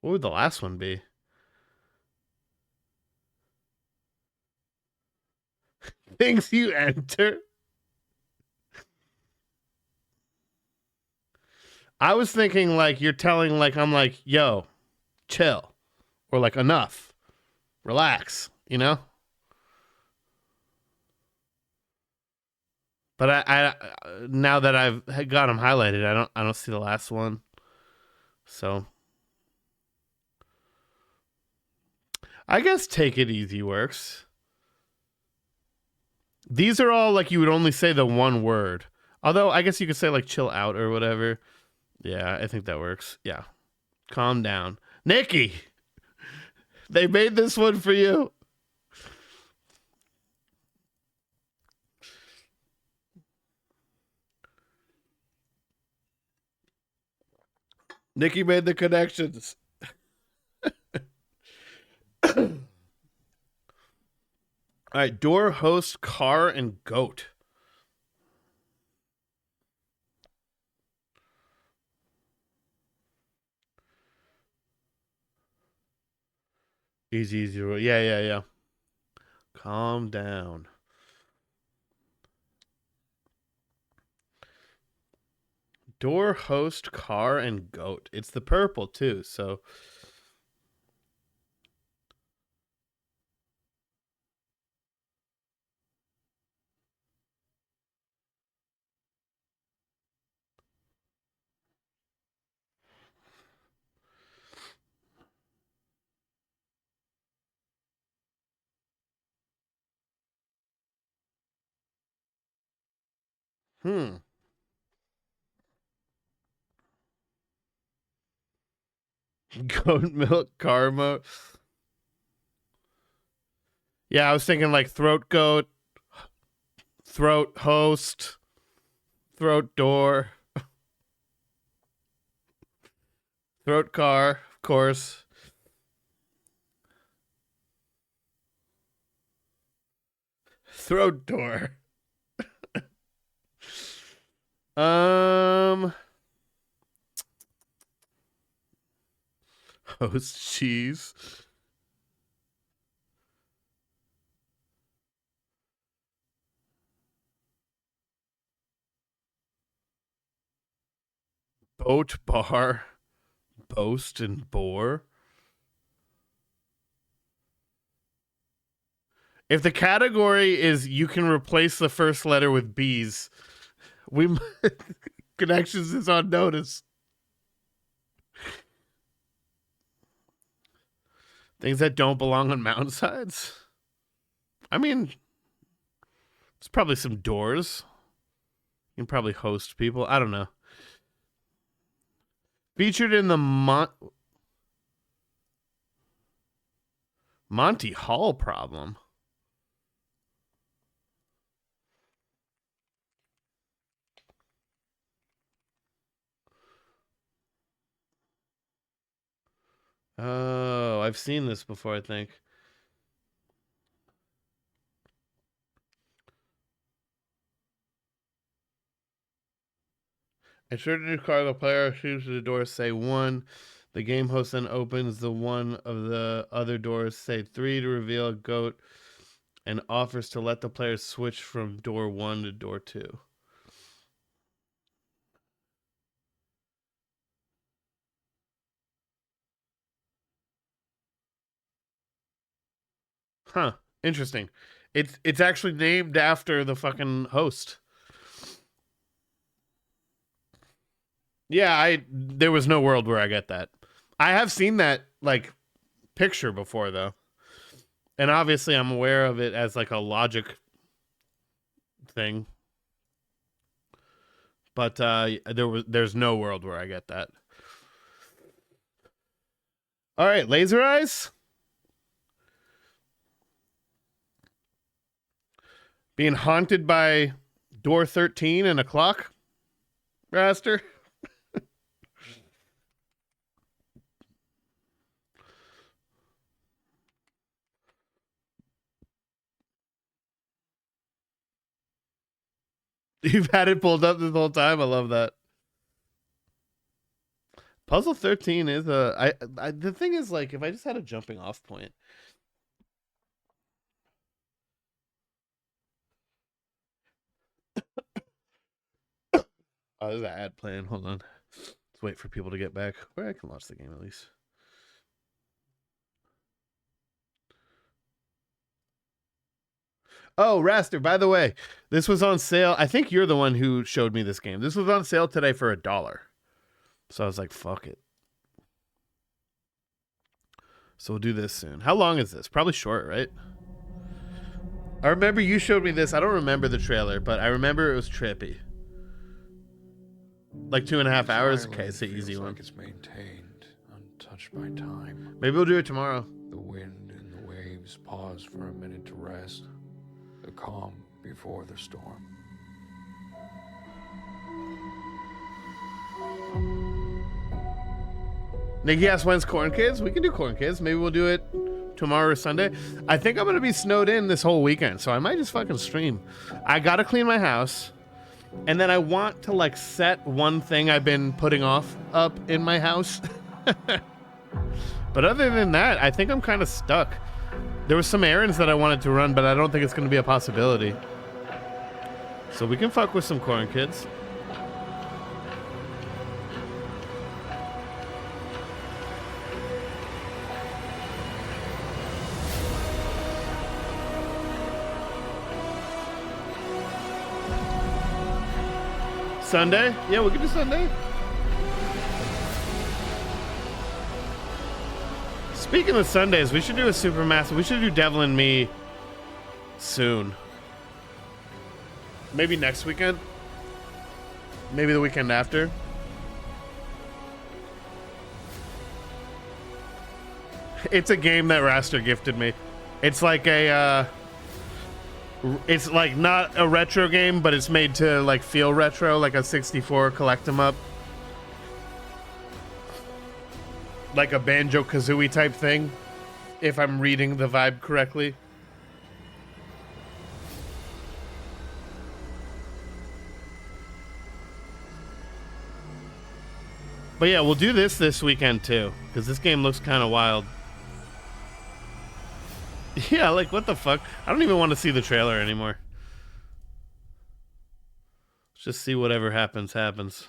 would the last one be? Things you enter. I was thinking like you're telling like I'm like, yo, chill. Or like enough. Relax, you know? But I now that I've got them highlighted, I don't see the last one. So I guess take it easy works. These are all like you would only say the one word. Although I guess you could say like chill out or whatever. Yeah, I think that works. Yeah. Calm down. Nikki, they made this one for you. Nikki made the connections. All right, door, host, car, and goat. Easy, easy. Yeah, yeah, yeah. Calm down. Door, host, car, and goat. It's the purple too, so hmm. Goat milk, car mode. Yeah, I was thinking like throat goat, throat host, throat door, throat car, of course. Throat door. Um, host cheese, boat bar, boast and bore. If the category is you can replace the first letter with B's, we connections is on notice. Things that don't belong on mountainsides. I mean, It's probably some doors. You can probably host people. I don't know. Featured in the Monty Hall problem. Oh, I've seen this before, I think. A certain new card, the player shoots the door, say 1. The game host then opens the one of the other doors, say 3 to reveal a goat, and offers to let the player switch from door 1 to door 2. Huh. Interesting. It's actually named after the fucking host. Yeah, there was no world where I get that. I have seen that like picture before though. And obviously I'm aware of it as like a logic thing. But there's no world where I get that. All right, Laser Eyes. Being haunted by door 13 and a clock. Raster. You've had it pulled up this whole time. I love that. Puzzle 13 is the thing is like if I just had a jumping off point. Oh, there's an ad playing. Hold on. Let's wait for people to get back. Where I can watch the game at least. Oh, Raster, by the way, this was on sale. I think you're the one who showed me this game. This was on sale today for $1. So I was like, fuck it. So we'll do this soon. How long is this? Probably short, right? I remember you showed me this. I don't remember the trailer, but I remember it was trippy. Like 2.5 hours? Okay, it's the easy one. Like it's maintained, untouched by time. Maybe we'll do it tomorrow. The wind and the waves pause for a minute to rest. The calm before the storm. Nikki asked when's Corn Kids? We can do Corn Kids. Maybe we'll do it tomorrow or Sunday. I think I'm going to be snowed in this whole weekend, so I might just fucking stream. I got to clean my house, and then I want to like set one thing I've been putting off up in my house. But other than that, I think I'm kind of stuck. There were some errands that I wanted to run, but I don't think it's going to be a possibility. So we can fuck with some Corn Kids. Sunday? Yeah, we can do Sunday. Speaking of Sundays, we should do a Supermassive. We should do Devil and Me soon. Maybe next weekend. Maybe the weekend after. It's a game that Raster gifted me. It's like a it's like not a retro game, but it's made to like feel retro, like a 64 collect 'em up. Like a Banjo-Kazooie type thing, if I'm reading the vibe correctly. But yeah, we'll do this weekend too, because this game looks kind of wild. Yeah, like what the fuck? I don't even want to see the trailer anymore. Let's just see whatever happens, happens.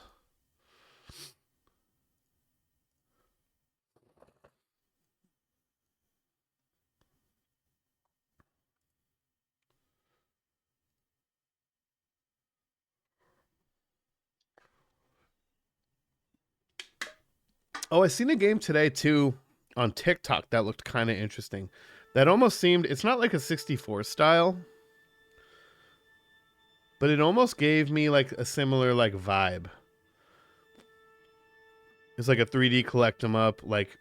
Oh, I seen a game today too on TikTok that looked kind of interesting. That almost seemed, it's not like a 64 style, but it almost gave me like a similar like vibe. It's like a 3D collect 'em up, like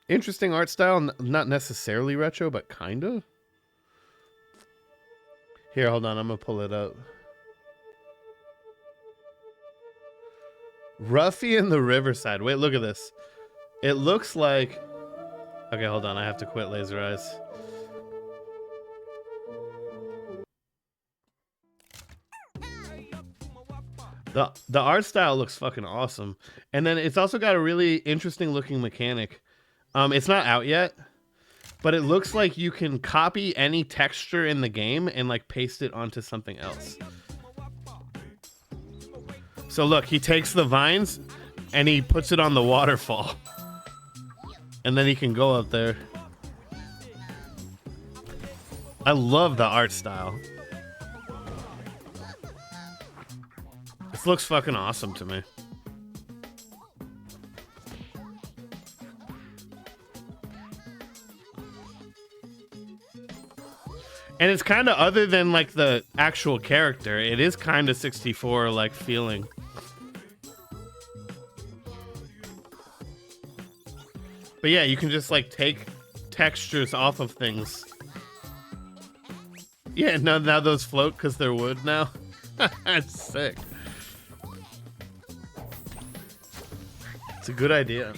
interesting art style, not necessarily retro, but kind of. Here, hold on, I'm gonna pull it up. Ruffy in the Riverside. Wait, look at this. It looks like... Okay, hold on, I have to quit Laser Eyes. The art style looks fucking awesome. And then it's also got a really interesting looking mechanic. It's not out yet, but it looks like you can copy any texture in the game and like paste it onto something else. So look, he takes the vines and he puts it on the waterfall. And then he can go up there. I love the art style. This looks fucking awesome to me. And it's kind of, other than like the actual character, it is kind of 64 like feeling. But yeah, you can just like take textures off of things. Yeah, now those float because they're wood now. That's sick. It's a good idea.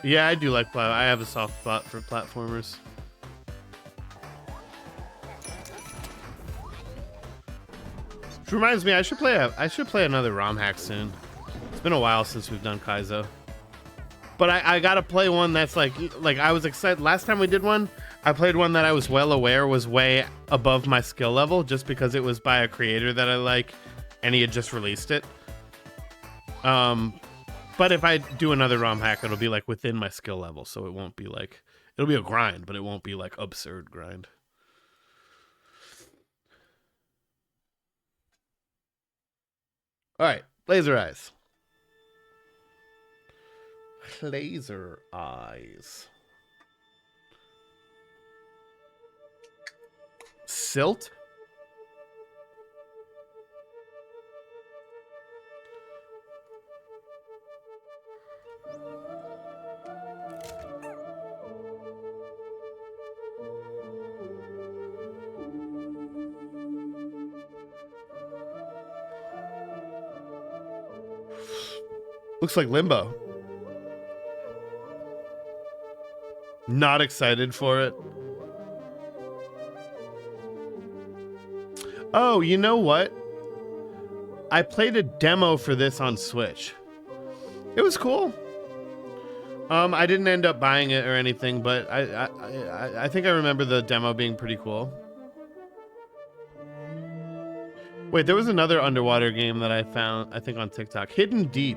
Yeah, I do like I have a soft spot for platformers. Which reminds me, I should play another ROM hack soon. It's been a while since we've done Kaizo. But I gotta play one that's like I was excited. Last time we did one, I played one that I was well aware was way above my skill level just because it was by a creator that I like and he had just released it. But if I do another ROM hack, it'll be like within my skill level, so it won't be like, it'll be a grind, but it won't be like absurd grind. All right, Laser Eyes. Laser Eyes. Silt? Looks like Limbo. Not excited for it. Oh, you know what? I played a demo for this on Switch. It was cool. I didn't end up buying it or anything, but I think I remember the demo being pretty cool. Wait, there was another underwater game that I found, I think on TikTok. Hidden Deep.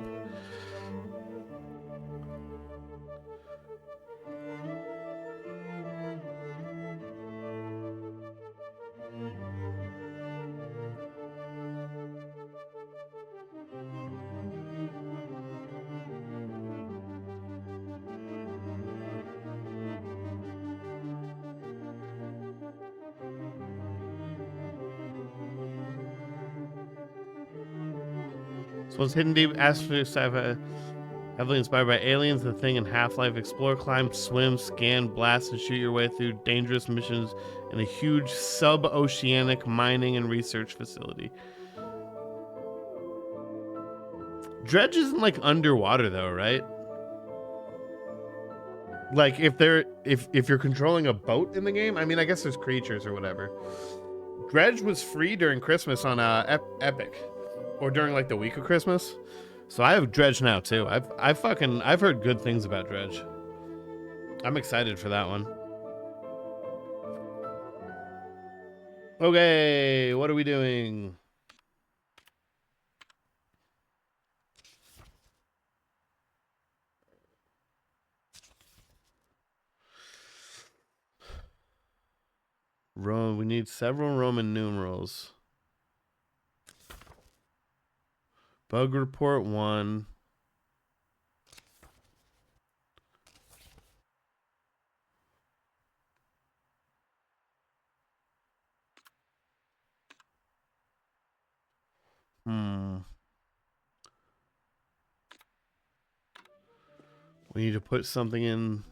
So it's Hidden Deep, Astro sci-fi, heavily inspired by Aliens, The Thing, and Half-Life. Explore, climb, swim, scan, blast, and shoot your way through dangerous missions in a huge sub-oceanic mining and research facility. Dredge isn't like underwater though, right? Like if you're controlling a boat in the game, I mean, I guess there's creatures or whatever. Dredge was free during Christmas on Epic. Or during like the week of Christmas. So I have Dredge now too. I've heard good things about Dredge. I'm excited for that one. Okay, what are we doing? We need several Roman numerals. Bug report 1. We need to put something in.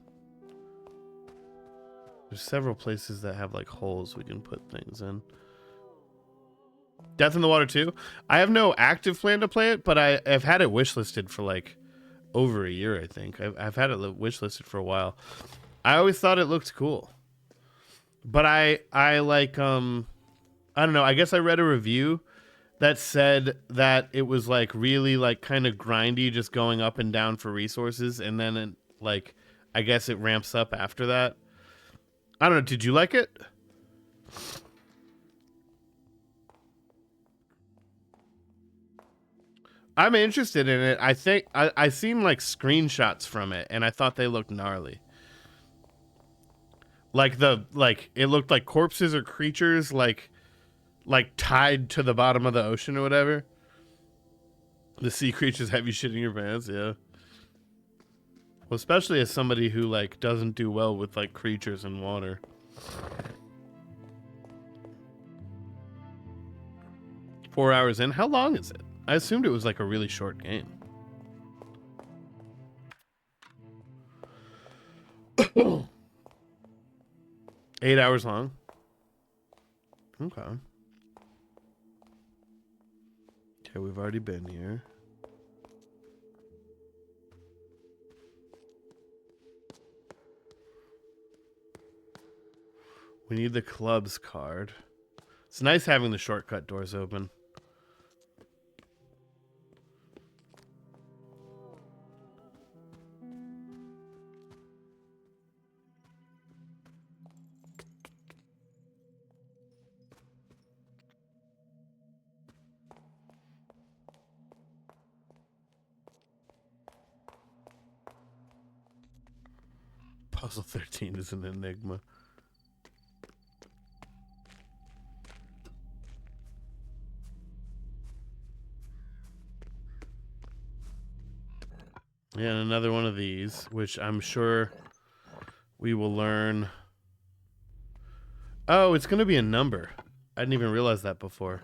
There's several places that have like holes we can put things in. Death in the Water 2. I have no active plan to play it, but I've had it wishlisted for like over a year, I think. I've had it wishlisted for a while. I always thought it looked cool. But I like, I don't know. I guess I read a review that said that it was like really like kind of grindy, just going up and down for resources. And then it, like, I guess it ramps up after that. I don't know. Did you like it? I'm interested in it. I think I seen like screenshots from it, and I thought they looked gnarly. Like it looked like corpses or creatures like tied to the bottom of the ocean or whatever. The sea creatures have you shitting your pants, yeah. Well, especially as somebody who like doesn't do well with like creatures in water. Four hours in. How long is it? I assumed it was like a really short game. Eight hours long. Okay. Okay, we've already been here. We need the club's card. It's nice having the shortcut doors open. Puzzle 13 is an enigma. Yeah, and another one of these, which I'm sure we will learn. Oh, it's going to be a number. I didn't even realize that before.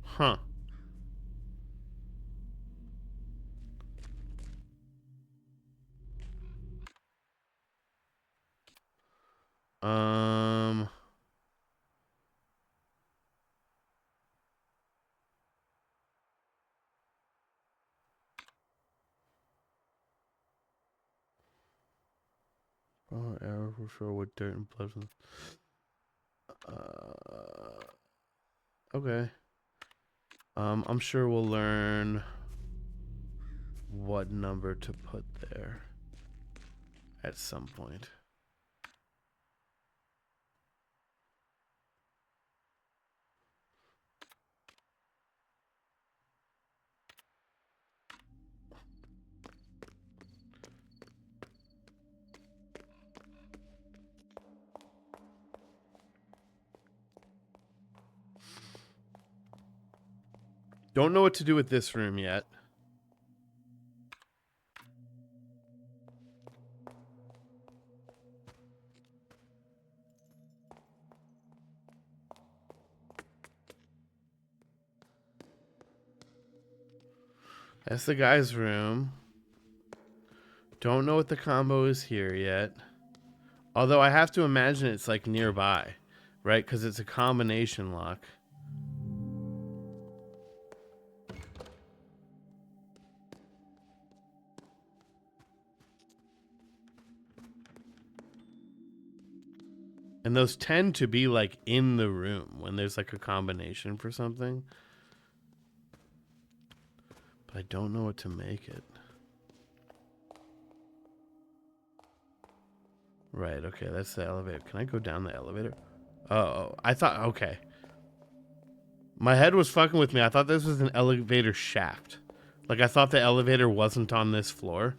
Huh. Oh, arrow for sure with dirt and blood. Okay. I'm sure we'll learn what number to put there at some point. Don't know what to do with this room yet. That's the guy's room. Don't know what the combo is here yet. Although I have to imagine it's like nearby, right? Because it's a combination lock. And those tend to be like in the room when there's like a combination for something. But I don't know what to make it. Right, okay, that's the elevator. Can I go down the elevator? Oh, I thought, okay. My head was fucking with me. I thought this was an elevator shaft. Like, I thought the elevator wasn't on this floor.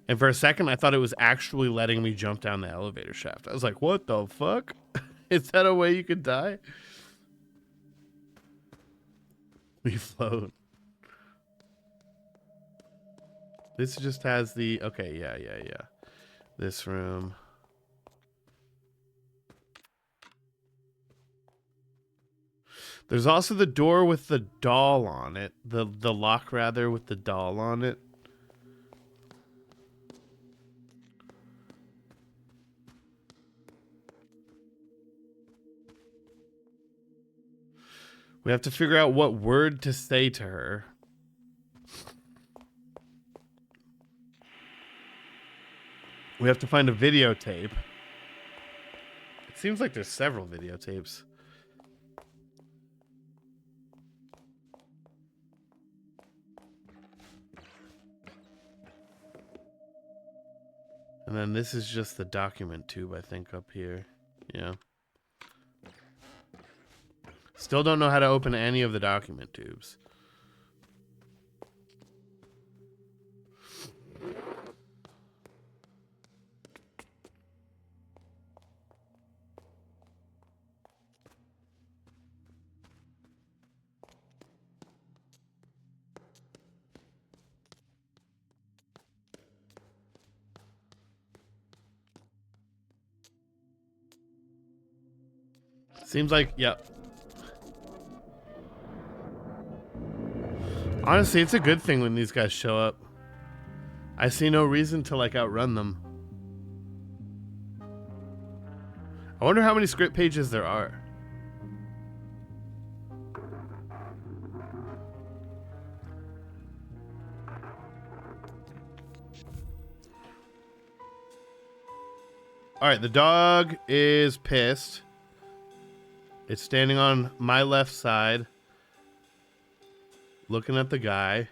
And for a second, I thought it was actually letting me jump down the elevator shaft. I was like, what the fuck? Is that a way you could die? We float. This just has the... Okay, yeah. This room. There's also the door with the doll on it. The lock, rather, with the doll on it. We have to figure out what word to say to her. We have to find a videotape. It seems like there's several videotapes. And then this is just the document tube, I think, up here. Yeah. Still don't know how to open any of the document tubes. Seems like, yep. Honestly, it's a good thing when these guys show up. I see no reason to, like, outrun them. I wonder how many script pages there are. Alright, the dog is pissed. It's standing on my left side, looking at the guy.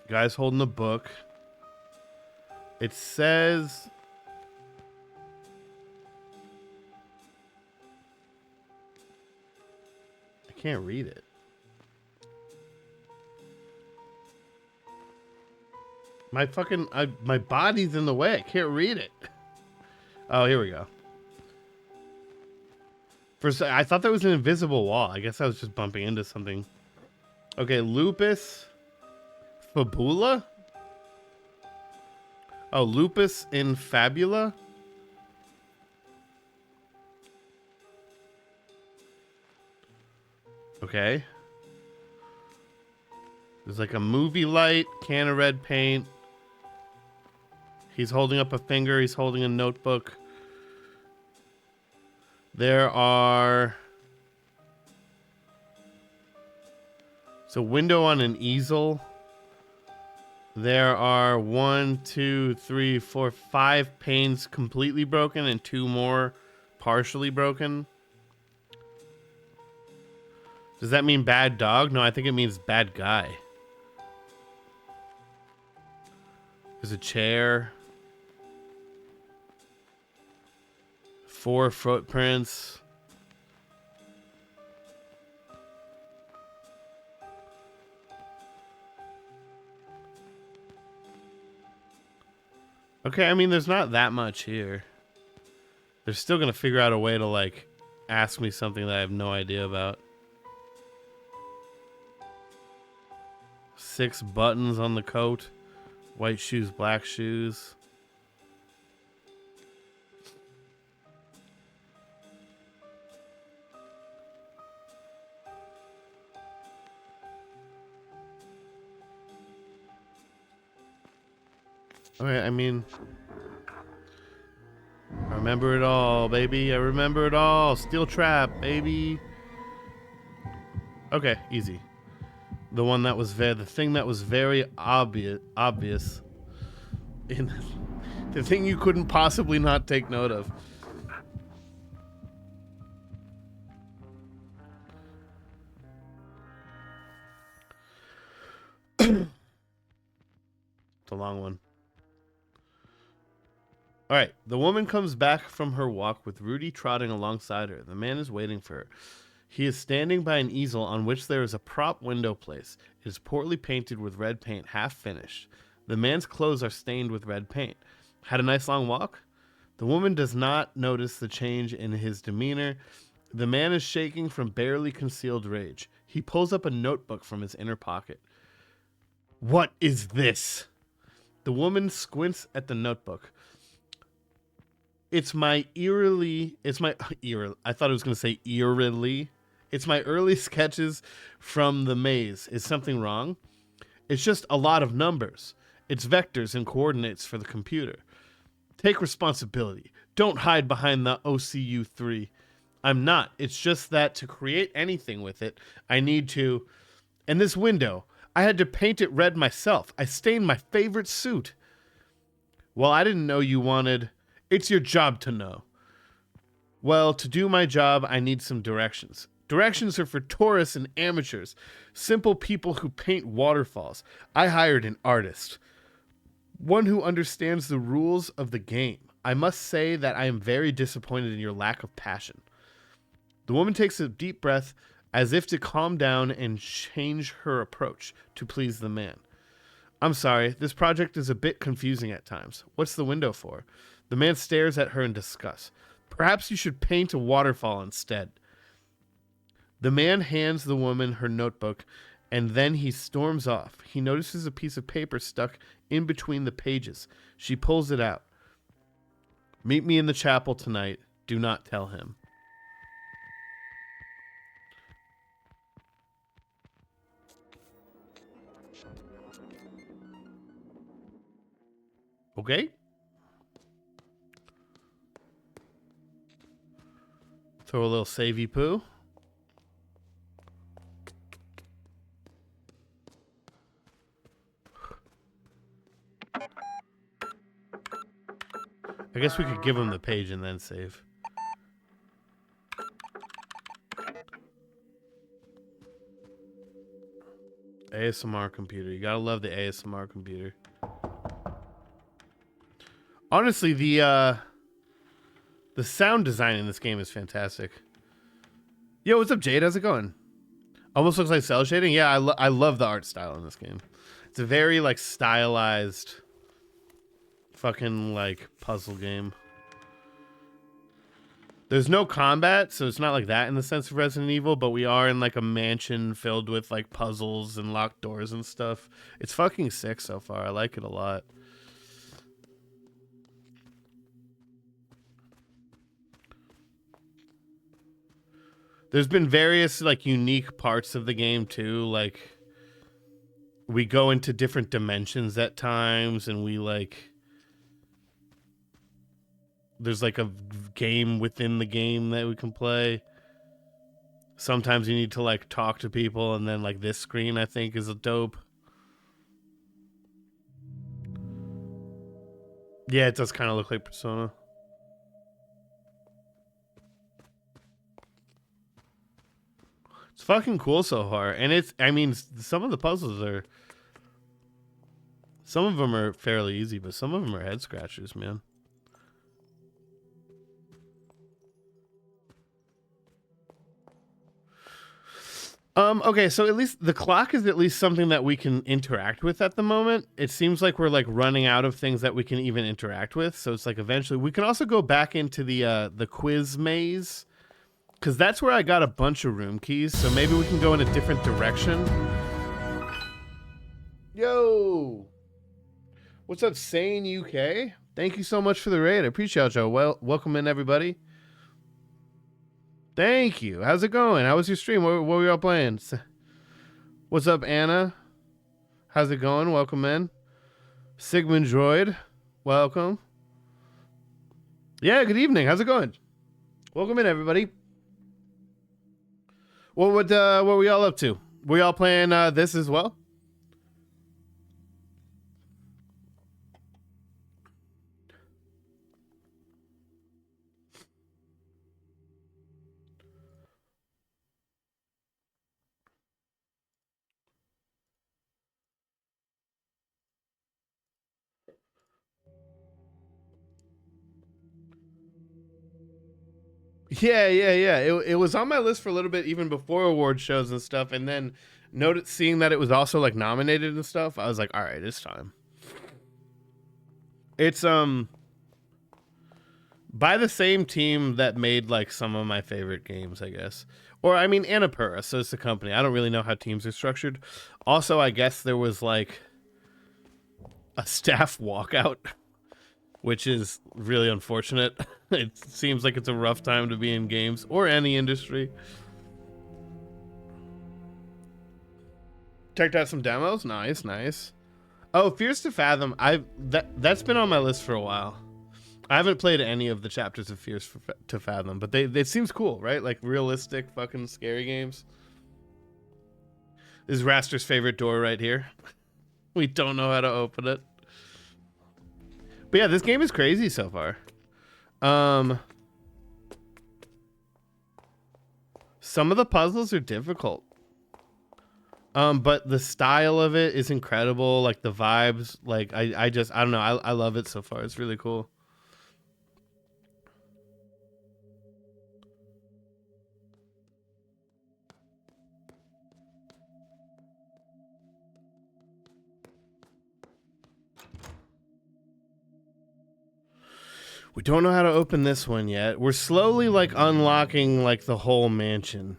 Guy's holding a book. It says... I can't read it. My fucking... my body's in the way. I can't read it. Oh, here we go. First, I thought that was an invisible wall. I guess I was just bumping into something. Okay, lupus fabula? Oh, lupus infabula? Okay. There's like a movie light, can of red paint. He's holding up a finger. He's holding a notebook. There are... It's a window on an easel. There are 1, 2, 3, 4, 5 panes completely broken and 2 more partially broken. Does that mean bad dog? No, I think it means bad guy. There's a chair. 4 footprints. Okay, I mean, there's not that much here. They're still gonna figure out a way to, like, ask me something that I have no idea about. 6 buttons on the coat. White shoes, black shoes. Okay, I mean, I remember it all, baby. I remember it all. Steel trap, baby. Okay, easy. The one that was the thing that was very obvious. In the thing you couldn't possibly not take note of. It's a long one. All right, the woman comes back from her walk with Rudy trotting alongside her. The man is waiting for her. He is standing by an easel on which there is a prop window place. It is poorly painted with red paint, half finished. The man's clothes are stained with red paint. Had a nice long walk? The woman does not notice the change in his demeanor. The man is shaking from barely concealed rage. He pulls up a notebook from his inner pocket. What is this? The woman squints at the notebook. It's my eerily. I thought I was going to say eerily. It's my early sketches from the maze. Is something wrong? It's just a lot of numbers. It's vectors and coordinates for the computer. Take responsibility. Don't hide behind the OCU3. I'm not. It's just that to create anything with it, I need to. And this window, I had to paint it red myself. I stained my favorite suit. Well, I didn't know you wanted. It's your job to know. Well, to do my job, I need some directions. Directions are for tourists and amateurs, simple people who paint waterfalls. I hired an artist, one who understands the rules of the game. I must say that I am very disappointed in your lack of passion. The woman takes a deep breath as if to calm down and change her approach to please the man. I'm sorry, this project is a bit confusing at times. What's the window for? The man stares at her in disgust. Perhaps you should paint a waterfall instead. The man hands the woman her notebook, and then he storms off. He notices a piece of paper stuck in between the pages. She pulls it out. Meet me in the chapel tonight. Do not tell him. Okay. Throw a little savey poo. I guess we could give him the page and then save. ASMR computer. You gotta love the ASMR computer. Honestly, the sound design in this game is fantastic. Yo, what's up, Jade? How's it going? Almost looks like cell shading. Yeah, I love the art style in this game. It's a very like stylized fucking like puzzle game. There's no combat, so it's not like that in the sense of Resident Evil, but we are in like a mansion filled with like puzzles and locked doors and stuff. It's fucking sick so far. I like it a lot. There's been various like unique parts of the game too, like we go into different dimensions at times, and we like there's like a game within the game that we can play. Sometimes you need to like talk to people, and then like this screen I think is a dope. Yeah, it does kind of look like Persona. It's fucking cool so far, and I mean, some of the puzzles are, some of them are fairly easy, but some of them are head scratchers, man. Okay, so at least the clock is at least something that we can interact with at the moment. It seems like we're like running out of things that we can even interact with. So it's like eventually we can also go back into the quiz maze, because that's where I got a bunch of room keys. So maybe we can go in a different direction. Yo, what's up, Sane UK? Thank you so much for the raid. I appreciate y'all. Well, welcome in everybody. Thank you. How's it going? How was your stream? What were y'all playing? What's up, Anna? How's it going? Welcome in. Sigmund Droid, welcome. Yeah, good evening. How's it going? Welcome in, everybody. What were y'all up to? Were y'all playing this as well? Yeah. It was on my list for a little bit, even before award shows and stuff. And then seeing that it was also like nominated and stuff, I was like, all right, it's time. It's by the same team that made like some of my favorite games, I guess. Or I mean Annapurna, so it's the company. I don't really know how teams are structured. Also, I guess there was like a staff walkout, which is really unfortunate. It seems like it's a rough time to be in games or any industry. Checked out some demos. Nice. Oh, Fears to Fathom. That's been on my list for a while. I haven't played any of the chapters of Fears to Fathom, but it seems cool, right? Like realistic, fucking scary games. This is Raster's favorite door right here. We don't know how to open it. But yeah, this game is crazy so far. Some of the puzzles are difficult. But the style of it is incredible. Like the vibes, like I don't know. I love it so far. It's really cool. We don't know how to open this one yet. We're slowly like unlocking like the whole mansion.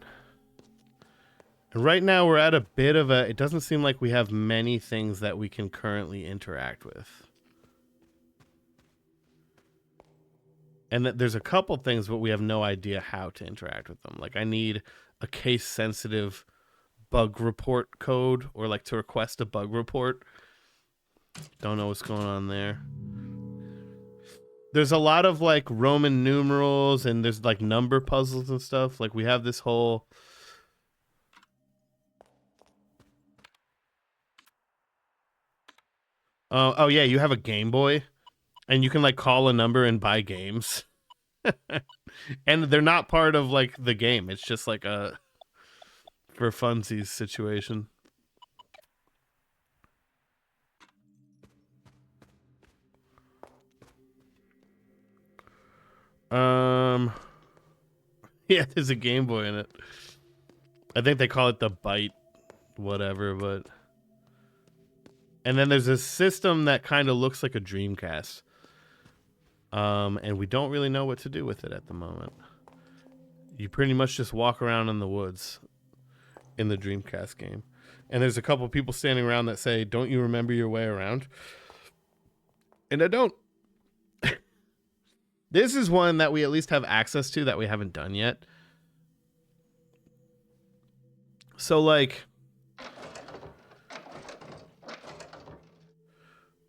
And right now we're at a bit of a, it doesn't seem like we have many things that we can currently interact with. And that there's a couple things, but we have no idea how to interact with them. Like I need a case sensitive bug report code or like to request a bug report. Don't know what's going on there. There's a lot of like Roman numerals and there's like number puzzles and stuff. Like we have this whole oh yeah, you have a Game Boy and you can like call a number and buy games. And they're not part of like the game. It's just like a for funsies situation. Yeah, there's a Game Boy in it. I think they call it the Byte whatever, but and then there's a system that kind of looks like a Dreamcast. And we don't really know what to do with it at the moment. You pretty much just walk around in the woods in the Dreamcast game. And there's a couple people standing around that say, "Don't you remember your way around?" And I don't. This is one that we at least have access to that we haven't done yet. So, like,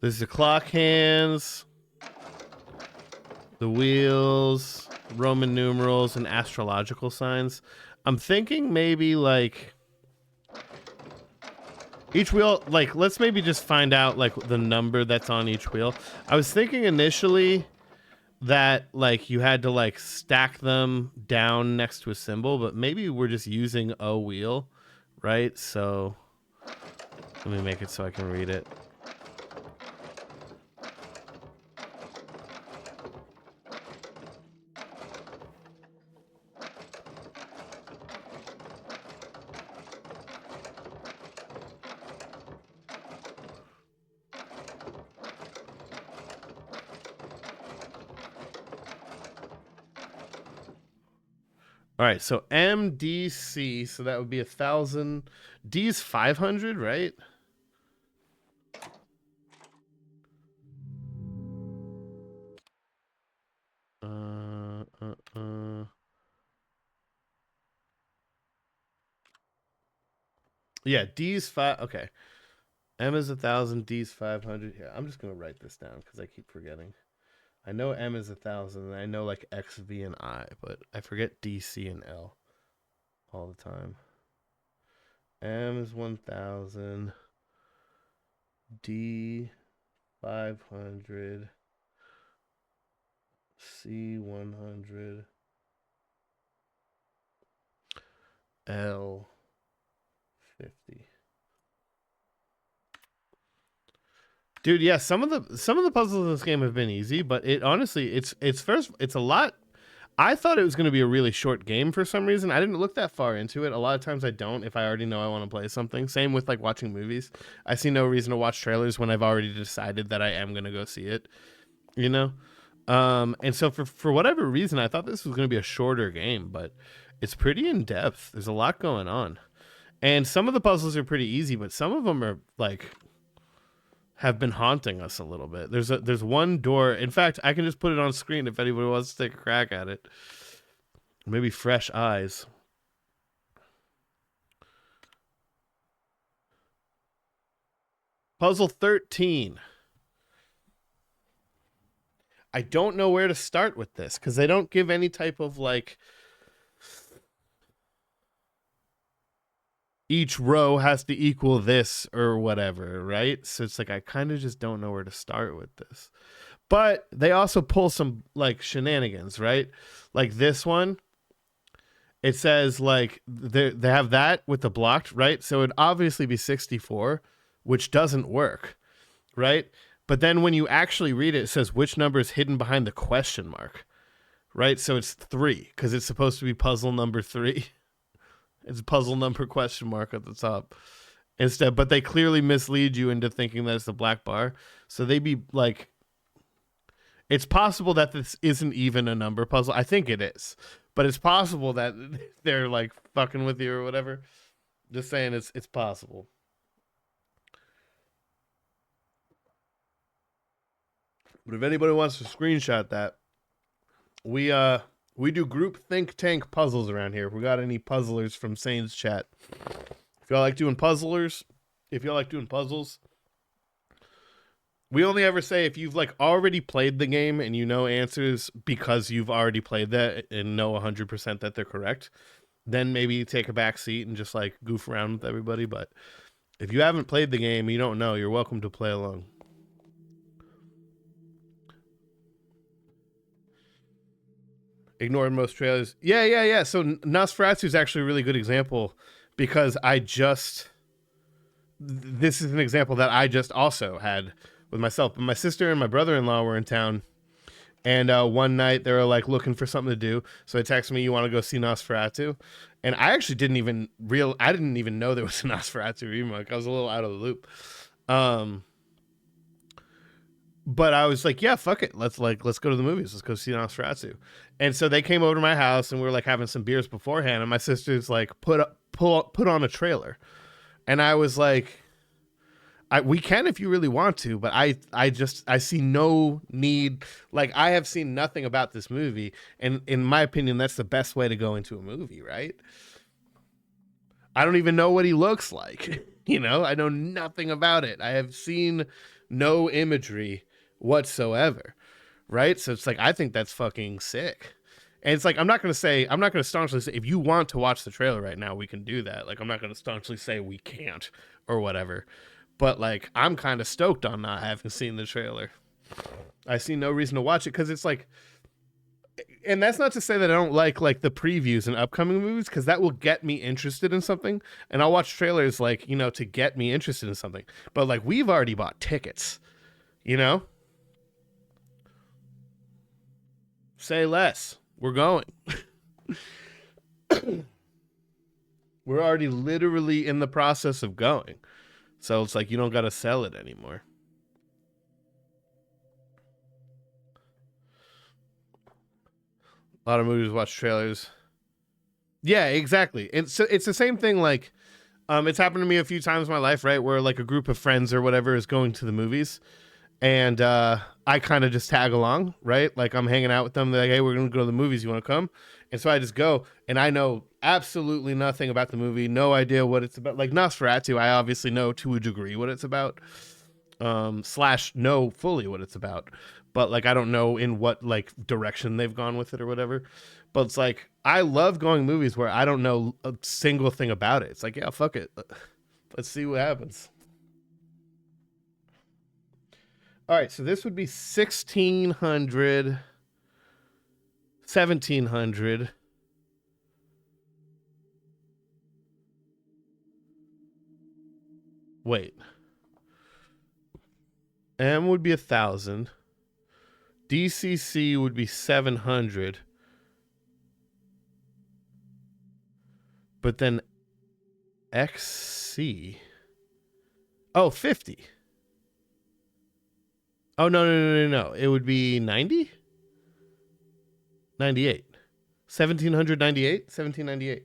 there's the clock hands, the wheels, Roman numerals, and astrological signs. I'm thinking maybe, like, each wheel, like, let's maybe just find out, like, the number that's on each wheel. I was thinking initially that like you had to like stack them down next to a symbol, but maybe we're just using a wheel, right? So let me make it so I can read it. All right, so MDC, so that would be 1,000. D's 500, right? Yeah, D's 5. Okay, M is 1,000, D's 500. Yeah, I'm just gonna write this down because I keep forgetting. I know M is 1,000, and I know like X, V, and I, but I forget D, C, and L all the time. M is 1,000, D 500, C 100, L 50. Dude, yeah, some of the puzzles in this game have been easy, but it honestly it's a lot. I thought it was going to be a really short game for some reason. I didn't look that far into it. A lot of times I don't if I already know I want to play something. Same with like watching movies. I see no reason to watch trailers when I've already decided that I am going to go see it. you know? And so for whatever reason, I thought this was going to be a shorter game, but it's pretty in depth. There's a lot going on. And some of the puzzles are pretty easy, but some of them are like have been haunting us a little bit. There's one door. In fact, I can just put it on screen if anybody wants to take a crack at it. Maybe fresh eyes. Puzzle 13. I don't know where to start with this because they don't give any type of like each row has to equal this or whatever, right? So it's like I kind of just don't know where to start with this. But they also pull some like shenanigans, right? Like this one, it says like they have that with the blocked, right? So it'd obviously be 64, which doesn't work, right? But then when you actually read it, it says which number is hidden behind the question mark, right? So it's 3 because it's supposed to be puzzle number 3. It's puzzle number question mark at the top instead, but they clearly mislead you into thinking that it's the black bar. So they be like, it's possible that this isn't even a number puzzle. I think it is, but it's possible that they're like fucking with you or whatever. Just saying, it's possible. But if anybody wants to screenshot that, we do group think tank puzzles around here. If we got any puzzlers from Sane's chat, if y'all like doing puzzlers, if y'all like doing puzzles, we only ever say if you've like already played the game and you know answers because you've already played that and know 100% that they're correct, then maybe take a back seat and just like goof around with everybody. But if you haven't played the game, you don't know, you're welcome to play along. Ignored most trailers. Yeah. So Nosferatu is actually a really good example because this is an example that I just also had with myself. But my sister and my brother-in-law were in town, and one night they were like looking for something to do. So they texted me, "You want to go see Nosferatu?" And I actually didn't even know there was a Nosferatu remake. I was a little out of the loop. But I was like, yeah, fuck it. Let's go to the movies. Let's go see Nosferatu. And so they came over to my house and we were like having some beers beforehand. And my sister's like, put on a trailer. And I was like, we can if you really want to, but I see no need. Like, I have seen nothing about this movie. And in my opinion, that's the best way to go into a movie, right? I don't even know what he looks like. I know nothing about it. I have seen no imagery whatsoever, right? So it's like, I think that's fucking sick. And it's like, I'm not going to staunchly say, if you want to watch the trailer right now, we can do that. Like, I'm not going to staunchly say we can't or whatever. But like, I'm kind of stoked on not having seen the trailer. I see no reason to watch it because it's like, and that's not to say that I don't like the previews and upcoming movies, because that will get me interested in something. And I'll watch trailers like, to get me interested in something. But like, we've already bought tickets, Say less. We're going. We're already literally in the process of going. So it's like, you don't got to sell it anymore. A lot of movies watch trailers. Yeah, exactly. And so it's the same thing. Like, it's happened to me a few times in my life, right? Where like a group of friends or whatever is going to the movies, and I kind of just tag along, right? Like, I'm hanging out with them. They're like, hey, we're going to go to the movies. You want to come? And so I just go, and I know absolutely nothing about the movie. No idea what it's about. Like Nosferatu, I obviously know to a degree what it's about, / know fully what it's about. But like, I don't know in what like direction they've gone with it or whatever. But it's like, I love going movies where I don't know a single thing about it. It's like, yeah, fuck it. Let's see what happens. All right, so this would be 1600, 1700. Wait. M would be 1,000. DCC would be 700. But then XC. Oh, 50. Oh, no, no, no, no, no. It would be 90? 98. 1798? 1798.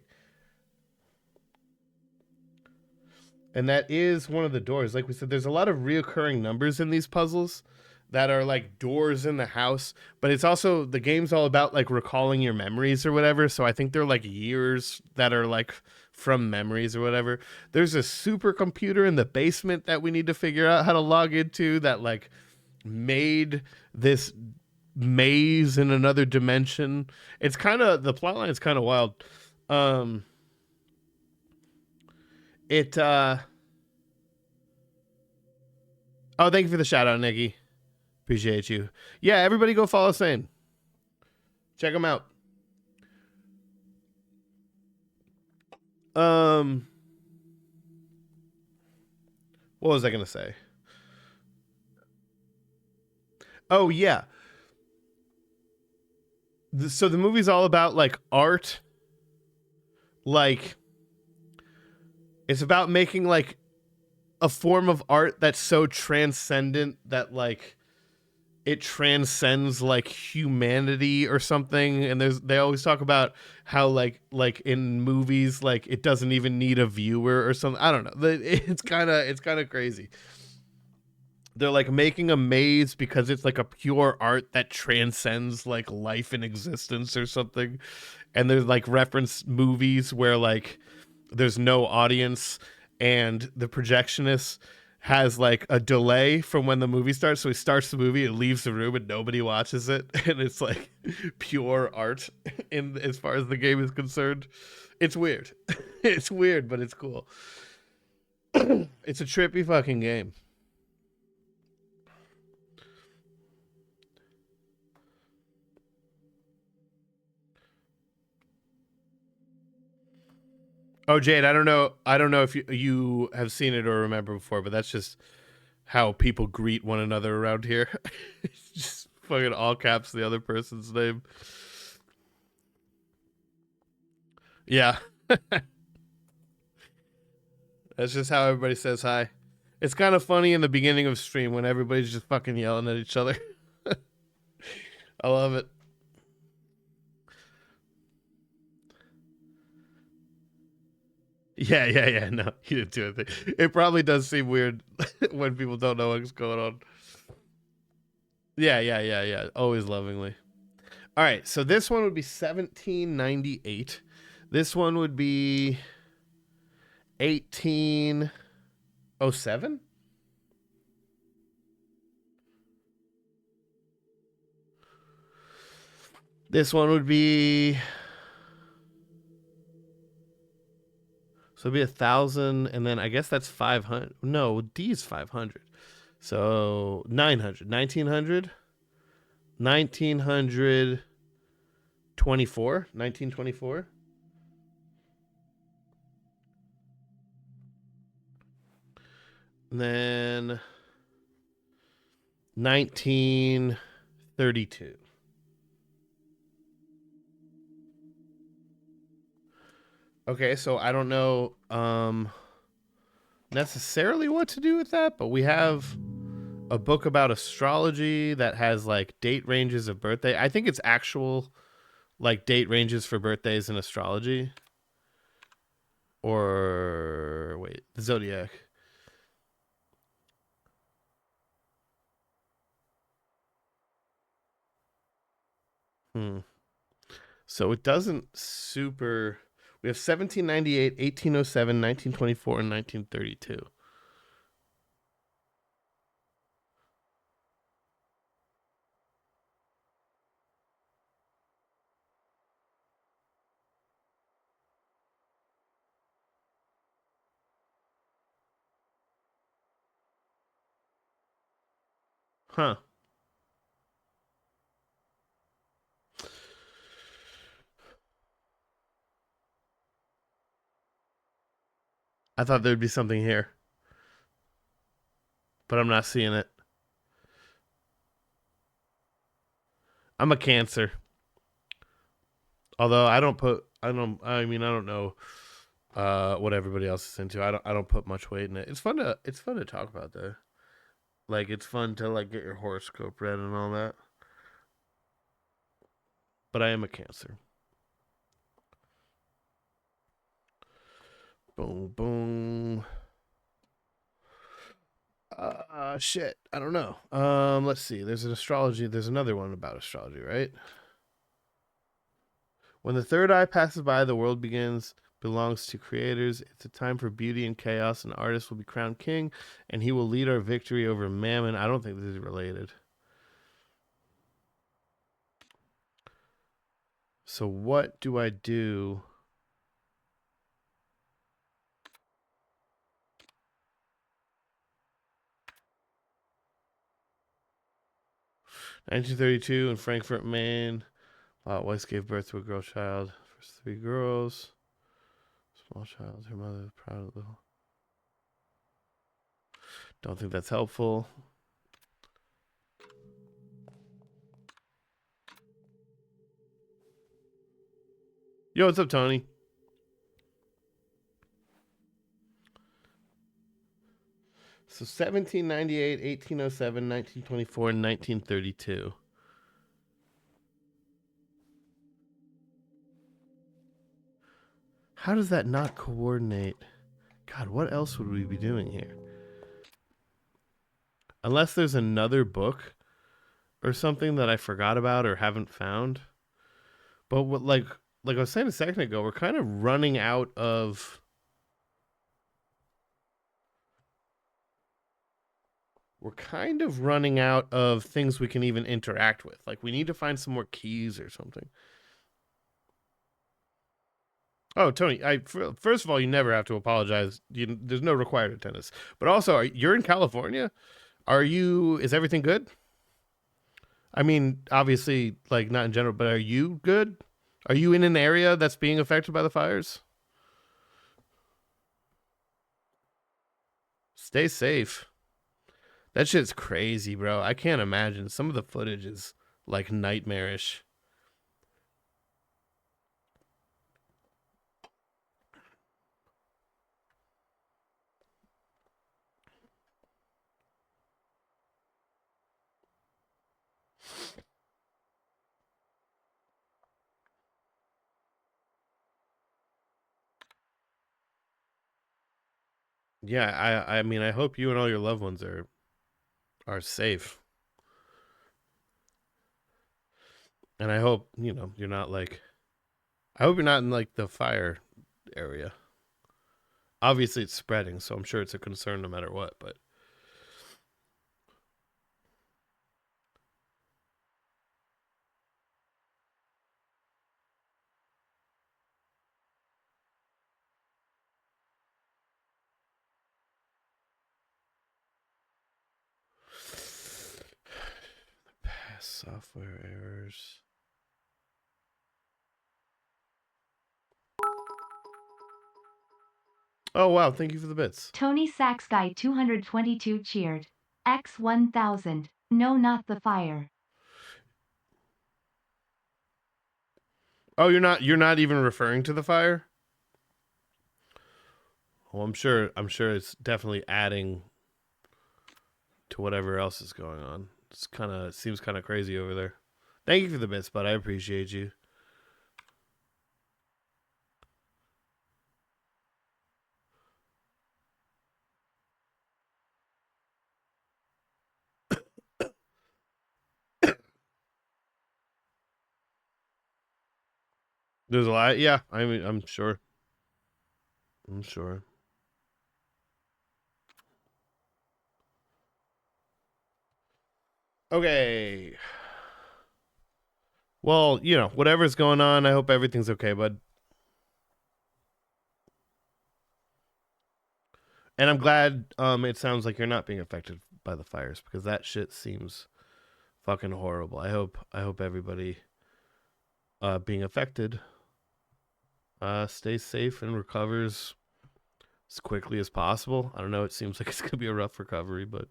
And that is one of the doors. Like we said, there's a lot of reoccurring numbers in these puzzles that are like doors in the house, but it's also the game's all about like recalling your memories or whatever. So I think they're like years that are like from memories or whatever. There's a supercomputer in the basement that we need to figure out how to log into that like made this maze in another dimension. It's kind of the plot line is kind of wild. Um it Oh, thank you for the shout out, Nikki. Appreciate you. Yeah, everybody go follow Sane. Check him out. Um, what was I gonna say? Oh yeah. So the movie's all about like art. Like it's about making like a form of art that's so transcendent that like it transcends like humanity or something. And they always talk about how like in movies like it doesn't even need a viewer or something. I don't know. It's kind of crazy. They're like making a maze because it's like a pure art that transcends like life and existence or something. And there's like reference movies where like there's no audience and the projectionist has like a delay from when the movie starts. So he starts the movie and leaves the room and nobody watches it. And it's like pure art in as far as the game is concerned. It's weird. It's weird, but it's cool. It's a trippy fucking game. Oh, Jade, I don't know if you have seen it or remember before, but that's just how people greet one another around here. It's just fucking all caps the other person's name. Yeah. That's just how everybody says hi. It's kind of funny in the beginning of stream when everybody's just fucking yelling at each other. I love it. Yeah, yeah, yeah. No, you didn't do anything. It probably does seem weird when people don't know what's going on. Yeah, yeah, yeah, yeah. Always lovingly. All right, so this one would be 1798. This one would be 1807. This one would be so it'd be 1,000, and then I guess that's 500. No, D is 500. So 900, 1900, 1924, 1924. And then 1932. Okay, so I don't know necessarily what to do with that, but we have a book about astrology that has like date ranges of birthday. I think it's actual like date ranges for birthdays in astrology. Or wait, the zodiac. Hmm. So it doesn't super. We have 1798, 1807, 1924, and 1932. Huh. I thought there'd be something here, but I'm not seeing it. I'm a Cancer. Although I don't know what everybody else is into. I don't put much weight in it. It's fun to talk about though. Like it's fun to like get your horoscope read and all that. But I am a Cancer. Boom, boom. Shit. I don't know. Let's see. There's an astrology. There's another one about astrology, right? When the third eye passes by, the world belongs to creators. It's a time for beauty and chaos. An artist will be crowned king, and he will lead our victory over Mammon. I don't think this is related. So what do I do? (1932) in Frankfurt, Maine. Weiss gave birth to a girl child. First 3 girls. Small child. Her mother was proud of the. Don't think that's helpful. Yo, what's up, Tony? So 1798, 1807, 1924, and 1932. How does that not coordinate? God, what else would we be doing here? Unless there's another book or something that I forgot about or haven't found. But what, like I was saying a second ago, we're kind of running out of. We're kind of running out of things we can even interact with. Like we need to find some more keys or something. Oh, Tony, first of all, you never have to apologize. There's no required attendance. But also, you're in California. Is everything good? I mean, obviously, like not in general, but are you good? Are you in an area that's being affected by the fires? Stay safe. That shit's crazy, bro. I can't imagine. Some of the footage is like nightmarish. Yeah, I mean, I hope you and all your loved ones are safe. And I hope, you're not like I hope you're not in like the fire area. Obviously it's spreading, so I'm sure it's a concern no matter what, but past software errors. Oh wow, thank you for the bits. Tony Sachs Guy 222 cheered. X 1000. No, not the fire. Oh, you're not even referring to the fire? Well, I'm sure it's definitely adding to whatever else is going on. Seems kind of crazy over there. Thank you for the bits, bud. I appreciate you. There's a lot. Yeah, I mean, I'm sure. I'm sure. Okay. Well, whatever's going on, I hope everything's okay, bud. And I'm glad it sounds like you're not being affected by the fires because that shit seems fucking horrible. I hope everybody being affected stays safe and recovers as quickly as possible. I don't know, it seems like it's going to be a rough recovery, but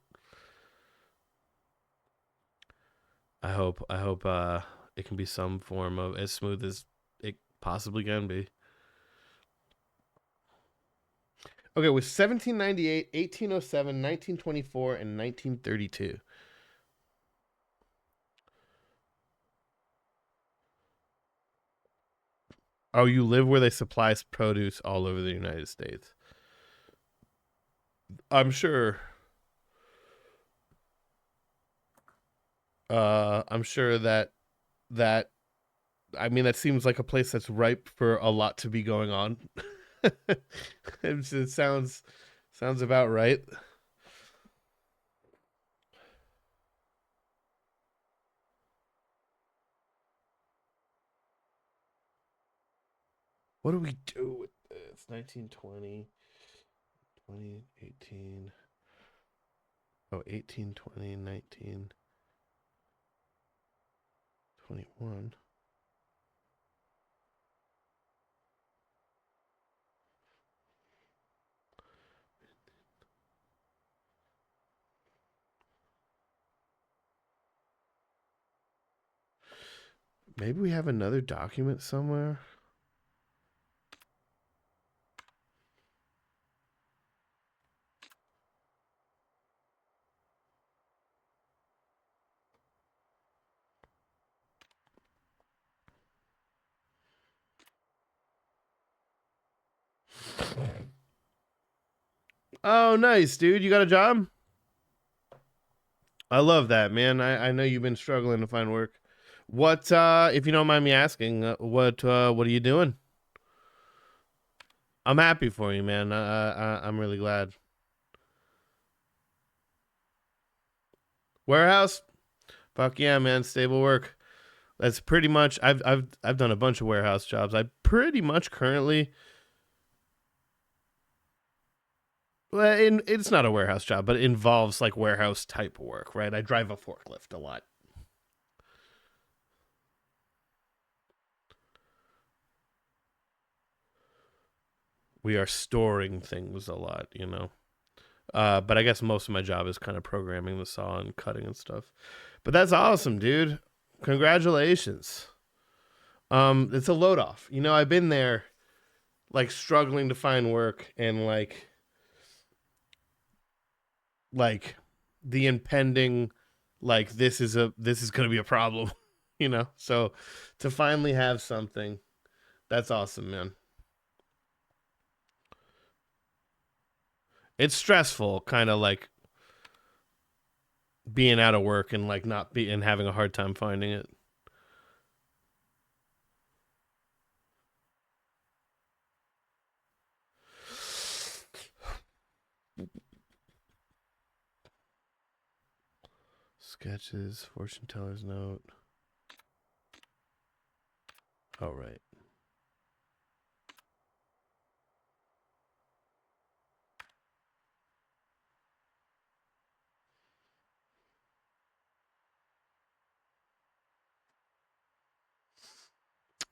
I hope it can be some form of as smooth as it possibly can be. Okay, with 1798, 1807, 1924, and 1932. Oh, you live where they supply produce all over the United States. I'm sure. I'm sure that I mean that seems like a place that's ripe for a lot to be going on. It sounds about right. What do we do with this? 1920, 2018. Oh, 18, 20, 19, 21. Maybe we have another document somewhere. Oh, nice, dude. You got a job? I love that, man. I know you've been struggling to find work. What if you don't mind me asking, what are you doing? I'm happy for you, man. I'm really glad. Warehouse? Fuck yeah, man. Stable work. That's pretty much I've done a bunch of warehouse jobs. I pretty much currently well, it's not a warehouse job, but it involves like warehouse type work, right? I drive a forklift a lot. We are storing things a lot, you know. But I guess most of my job is kind of programming the saw and cutting and stuff. But that's awesome, dude. Congratulations. It's a load off. You know, I've been there like struggling to find work and like the impending like this is going to be a problem, you know. So to finally have something, that's awesome, man. It's stressful kind of like being out of work and like not be and having a hard time finding it. Sketches, fortune teller's note. Oh, right.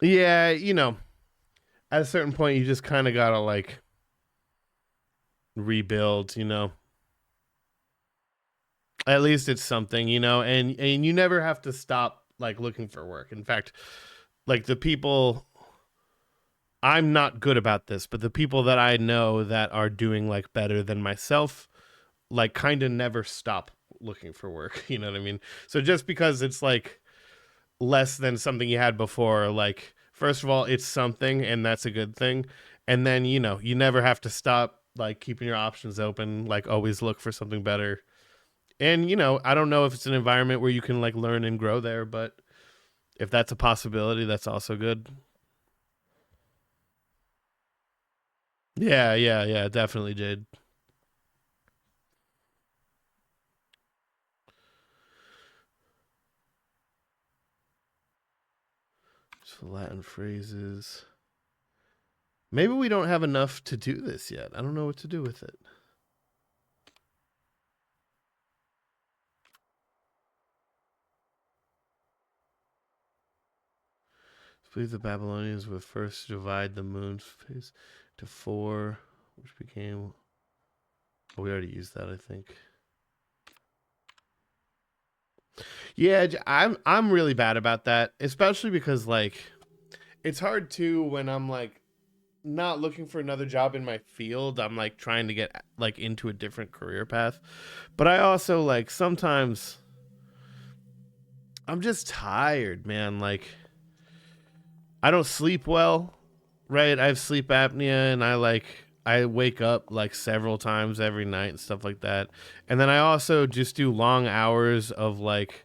Yeah, you know, at a certain point, you just kind of gotta like rebuild. You know, at least it's something. You know, and you never have to stop like looking for work. In fact, like the people, I'm not good about this, but the people that I know that are doing like better than myself, like kind of never stop looking for work. You know what I mean? So just because it's like less than something you had before, like first of all it's something and that's a good thing, and then you know you never have to stop like keeping your options open, like always look for something better. And you know I don't know if it's an environment where you can like learn and grow there, but if that's a possibility that's also good. Yeah, definitely, Jade. Just Latin phrases. Maybe we don't have enough to do this yet. I don't know what to do with it. Believe the Babylonians would first divide the moon's phase to four, which became. Oh, we already used that, I think. Yeah, I'm really bad about that, especially because like it's hard to when I'm like not looking for another job in my field. I'm like trying to get like into a different career path. But I also like sometimes I'm just tired, man. Like I don't sleep well, right? I have sleep apnea and I wake up like several times every night and stuff like that. And then I also just do long hours of like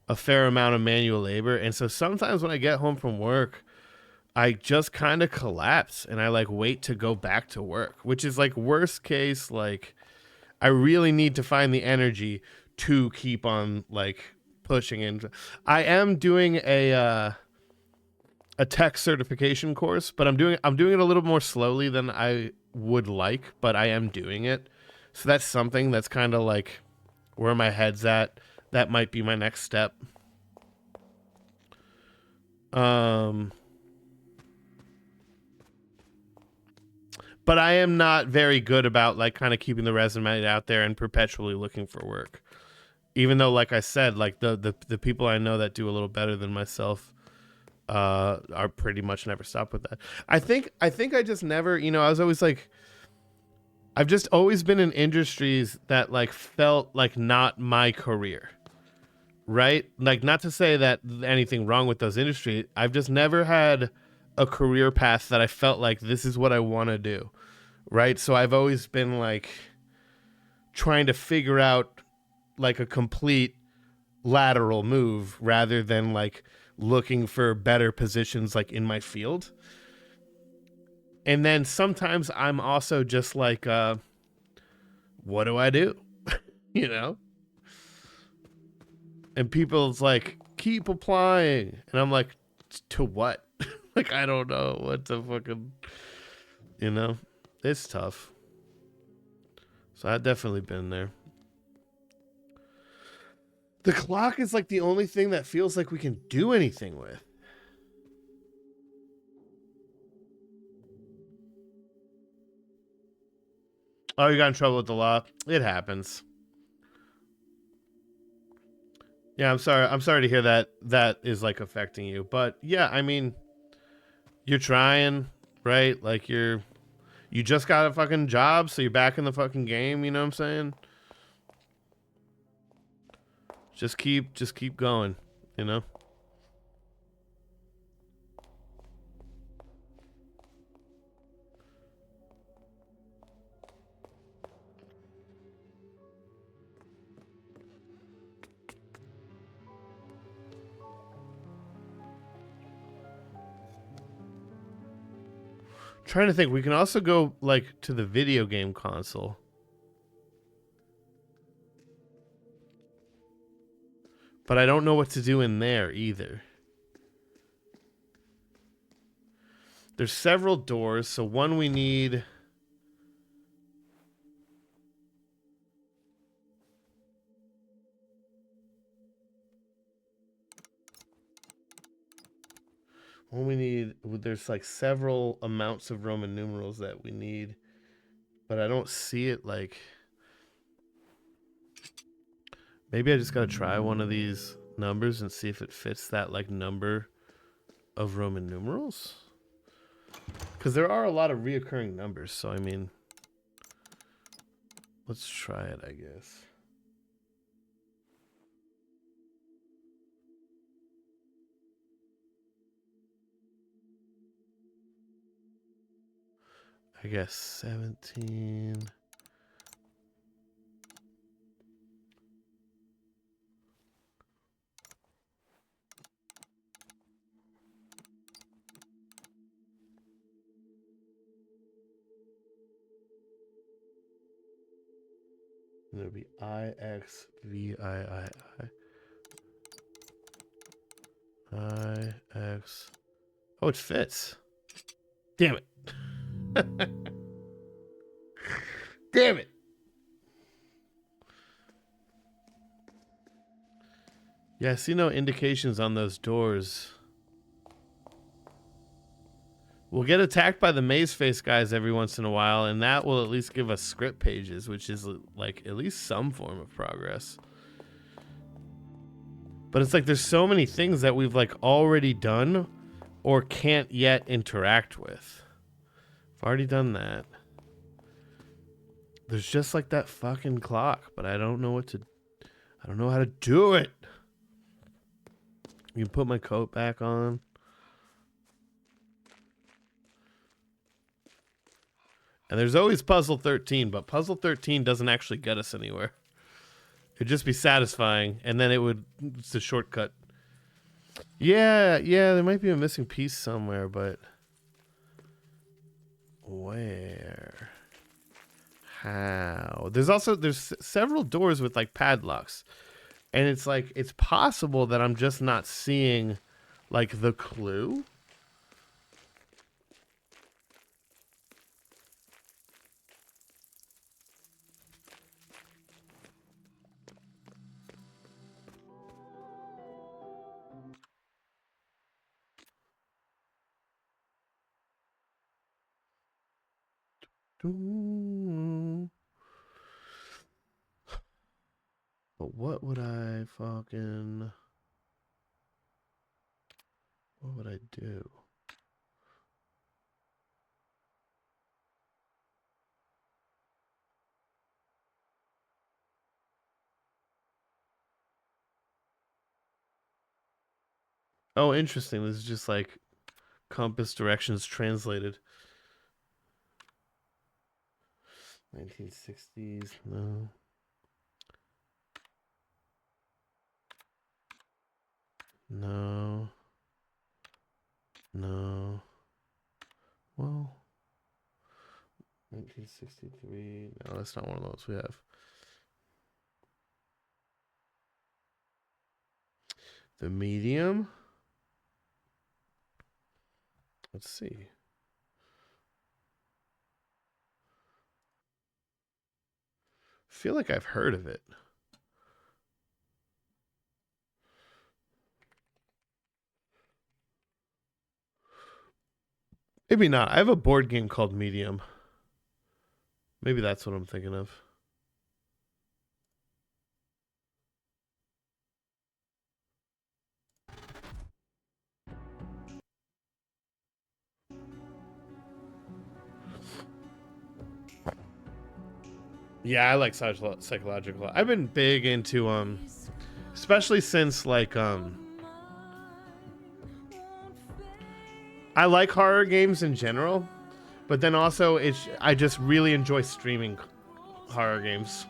a fair amount of manual labor. And so sometimes when I get home from work, I just kind of collapse and I like wait to go back to work, which is like worst case. Like I really need to find the energy to keep on like pushing. And I am doing a tech certification course, but I'm doing it a little more slowly than I would like, but I am doing it. So that's something that's kind of like where my head's at. That might be my next step. But I am not very good about like kind of keeping the resume out there and perpetually looking for work. Even though, like I said, like the people I know that do a little better than myself are pretty much never stop with that. I think I just never, I was always like, I've just always been in industries that like felt like not my career, right? Like not to say that anything wrong with those industries. I've just never had a career path that I felt like this is what I want to do, right? So I've always been like trying to figure out like a complete lateral move rather than like looking for better positions like in my field. And then sometimes I'm also just like what do I do? you know? And people's like keep applying and I'm like to what? Like I don't know what to fucking it's tough. So I've definitely been there. The clock is like the only thing that feels like we can do anything with. Oh, you got in trouble with the law. It happens. Yeah, I'm sorry. I'm sorry to hear that is like affecting you. But yeah, I mean, you're trying, right? Like you just got a fucking job, so you're back in the fucking game, you know what I'm saying? Just keep going, you know? Trying to think, we can also go like to the video game console. But I don't know what to do in there either. There's several doors, so one we need. One we need. There's like several amounts of Roman numerals that we need, but I don't see it like. Maybe I just gotta try one of these numbers and see if it fits that like number of Roman numerals. Because there are a lot of reoccurring numbers, so I mean, let's try it, I guess. I guess 17. And it'll be IX. Oh, it fits. Damn it. Damn it. Yeah, I see no indications on those doors. We'll get attacked by the maze face guys every once in a while, and that will at least give us script pages, which is like at least some form of progress. But it's like there's so many things that we've like already done or can't yet interact with. I've already done that. There's just like that fucking clock, but I don't know how to do it. You can put my coat back on. And there's always puzzle 13, but puzzle 13 doesn't actually get us anywhere. It'd just be satisfying, and then it's a shortcut. Yeah, there might be a missing piece somewhere, but where? How? There's several doors with like padlocks. And it's like it's possible that I'm just not seeing like the clue. But what would I do? Oh, interesting. This is just like compass directions translated. 1960s, no. No. No. Well, 1963. No, that's not one of those we have. The medium. Let's see. I feel like I've heard of it. Maybe not. I have a board game called Medium. Maybe that's what I'm thinking of. Yeah, I like psychological. I've been big into especially since like I like horror games in general, but then also I just really enjoy streaming horror games.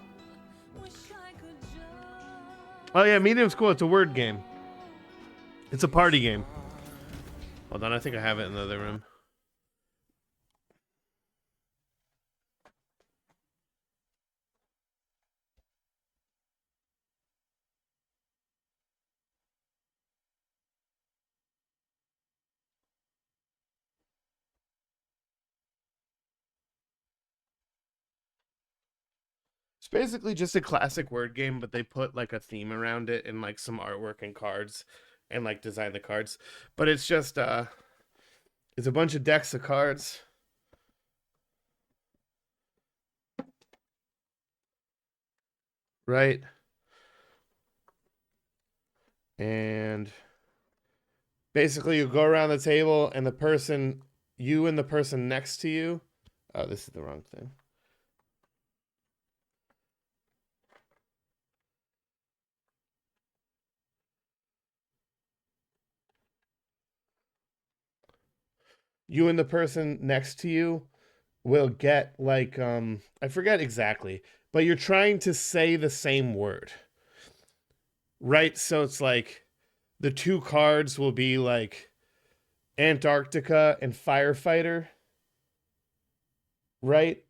Oh yeah, Medium's cool. It's a word game. It's a party game. Hold on, I think I have it in the other room. It's basically just a classic word game, but they put like a theme around it and like some artwork and cards and like design the cards. But it's just it's a bunch of decks of cards. Right? And basically you go around the table and you and the person next to you. Oh, this is the wrong thing. You and the person next to you will get like I forget exactly, but you're trying to say the same word. Right? So it's like the two cards will be like Antarctica and firefighter, right?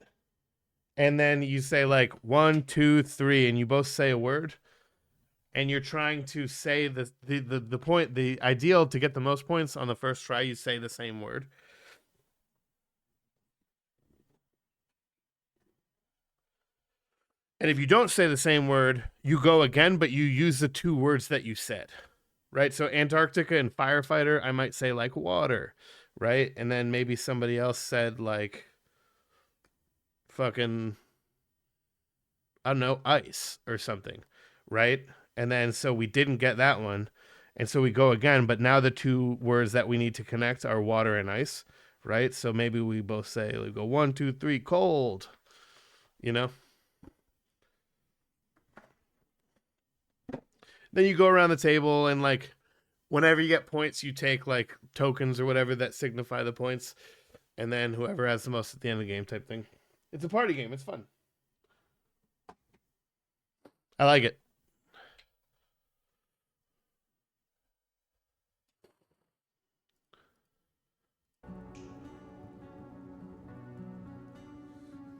And then you say like 1, 2, 3, and you both say a word, and you're trying to say the point, the ideal to get the most points on the first try. You say the same word. And if you don't say the same word, you go again, but you use the two words that you said, right? So Antarctica and firefighter, I might say like water, right? And then maybe somebody else said like fucking, I don't know, ice or something, right? And then so we didn't get that one. And so we go again, but now the two words that we need to connect are water and ice, right? So maybe we both say, we go 1, 2, 3, cold. You know? Then you go around the table and like whenever you get points, you take like tokens or whatever that signify the points, and then whoever has the most at the end of the game type thing. It's a party game. It's fun. I like it.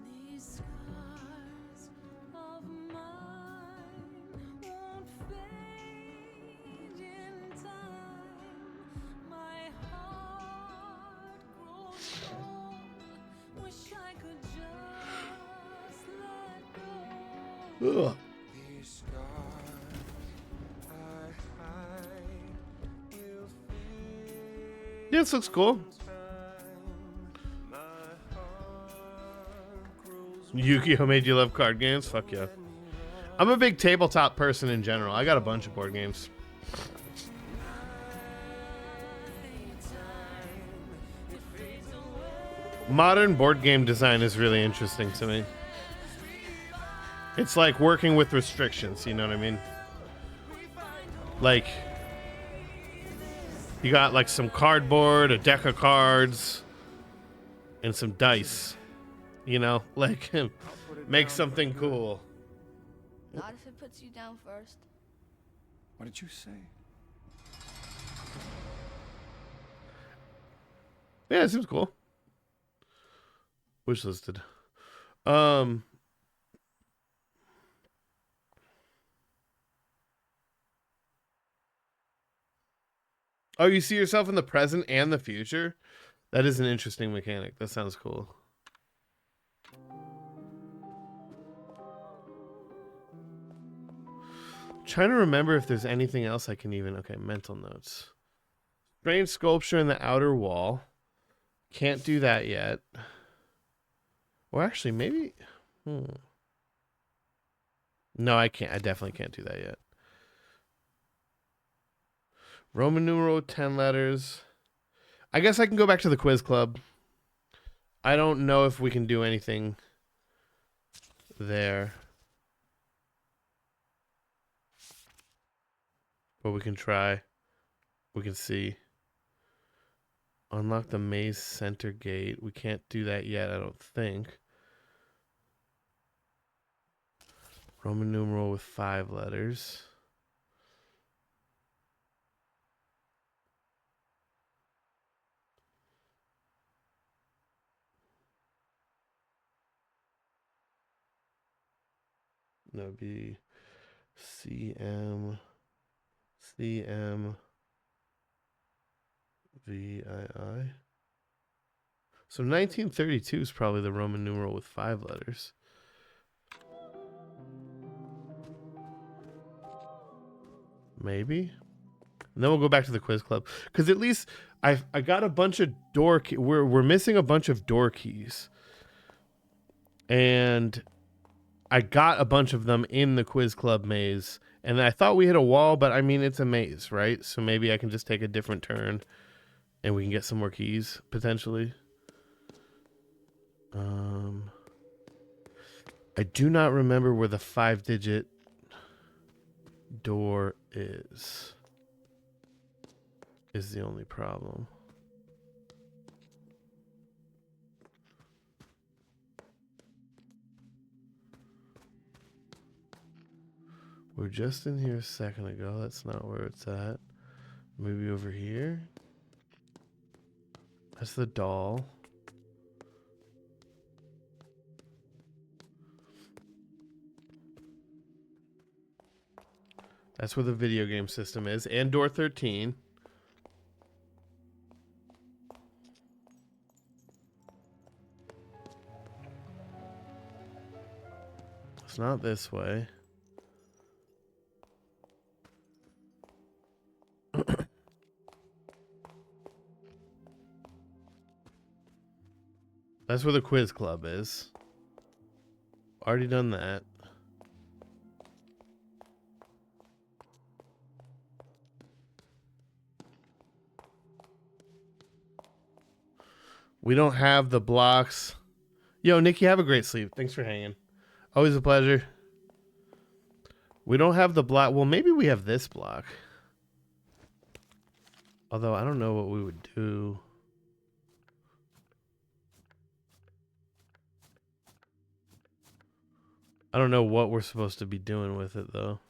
These scars of mine won't fade in time. My heart grows cold. Wish I could just let go. Ugh. These scars I hide will fade. Yeah, this looks cool. Yu-Gi-Oh made you love card games? Fuck yeah. I'm a big tabletop person in general. I got a bunch of board games. Modern board game design is really interesting to me. It's like working with restrictions, you know what I mean? Like, you got like some cardboard, a deck of cards, and some dice. You know, like, make something cool. Not if it puts you down first. What did you say? Yeah, it seems cool. Wish listed. Oh, you see yourself in the present and the future? That is an interesting mechanic. That sounds cool. Trying to remember if there's anything else I can even... Okay, mental notes. Strange sculpture in the outer wall. Can't do that yet. Or actually, maybe... No, I can't. I definitely can't do that yet. Roman numeral 10 letters. I guess I can go back to the quiz club. I don't know if we can do anything there. But we can try. We can see. Unlock the maze center gate. We can't do that yet, I don't think. Roman numeral with 5 letters. That would be CM VII. So 1932 is probably the Roman numeral with 5 letters. Maybe. And then we'll go back to the quiz club, because at least I got a bunch of door keys. We're missing a bunch of door keys, and I got a bunch of them in the quiz club maze. And I thought we hit a wall, but I mean it's a maze, right? So maybe I can just take a different turn, and we can get some more keys potentially. I do not remember where the 5-digit door is the only problem. We're just in here a second ago. That's not where it's at. Maybe over here. That's the doll. That's where the video game system is. And door 13. It's not this way. That's where the quiz club is. Already done that. We don't have the blocks. Yo, Nikki, have a great sleep. Thanks for hanging. Always a pleasure. We don't have the block. Well, maybe we have this block. Although I don't know what we would do. I don't know what we're supposed to be doing with it, though.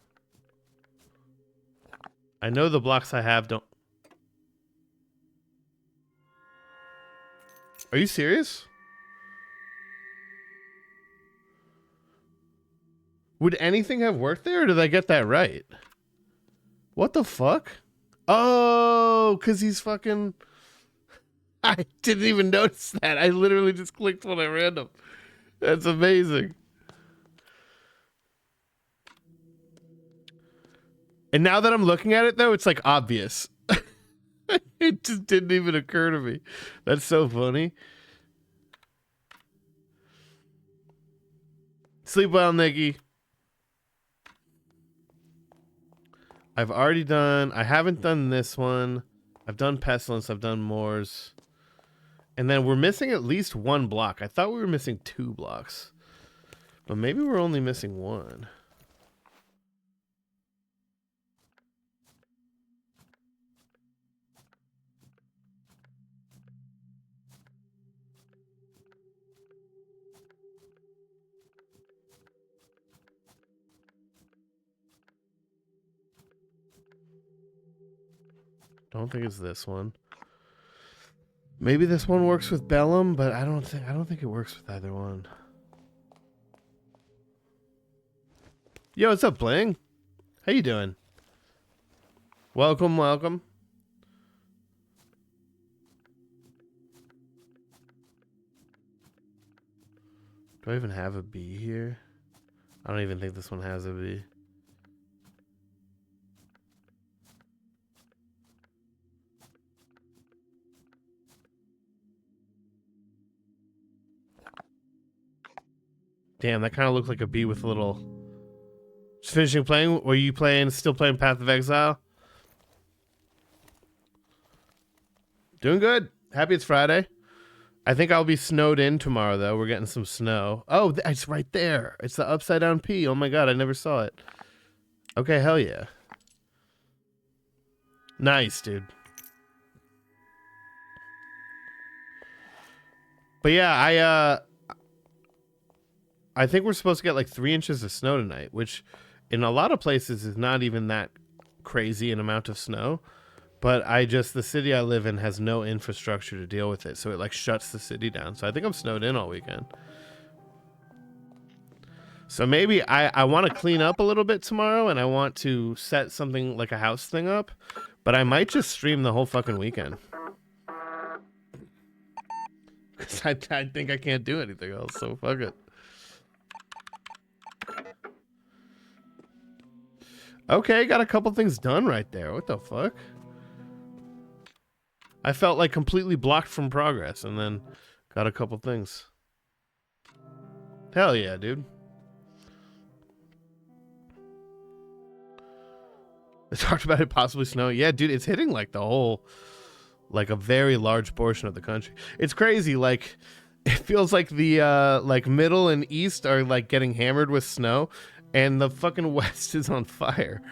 I know the blocks I have don't... Are you serious? Would anything have worked there, or did I get that right? What the fuck? Oh, because he's fucking... I didn't even notice that. I literally just clicked when I random. That's amazing. And now that I'm looking at it, though, it's like obvious. It just didn't even occur to me. That's so funny. Sleep well, Nikki. I've already done... I haven't done this one. I've done Pestilence. I've done Moors. And then we're missing at least one block. I thought we were missing 2 blocks. But maybe we're only missing 1. Don't think it's this one. Maybe this one works with Bellum, but I don't think it works with either one. Yo, what's up, Bling? How you doing? Welcome, welcome. Do I even have a B here? I don't even think this one has a B. Damn, that kind of looked like a B with a little... Just finishing playing? Were you still playing Path of Exile? Doing good. Happy it's Friday. I think I'll be snowed in tomorrow, though. We're getting some snow. Oh, it's right there. It's the upside down P. Oh my god, I never saw it. Okay, hell yeah. Nice, dude. But yeah, I think we're supposed to get like 3 inches of snow tonight, which in a lot of places is not even that crazy an amount of snow. But the city I live in has no infrastructure to deal with it. So it like shuts the city down. So I think I'm snowed in all weekend. So maybe I want to clean up a little bit tomorrow and I want to set something like a house thing up. But I might just stream the whole fucking weekend. Because I think I can't do anything else. So fuck it. Okay, got a couple things done right there. What the fuck? I felt like completely blocked from progress and then got a couple things. Hell yeah, dude. I talked about it possibly snowing. Yeah, dude, it's hitting like the whole, like a very large portion of the country. It's crazy. Like, it feels like the like middle and east are like getting hammered with snow. And the fucking West is on fire.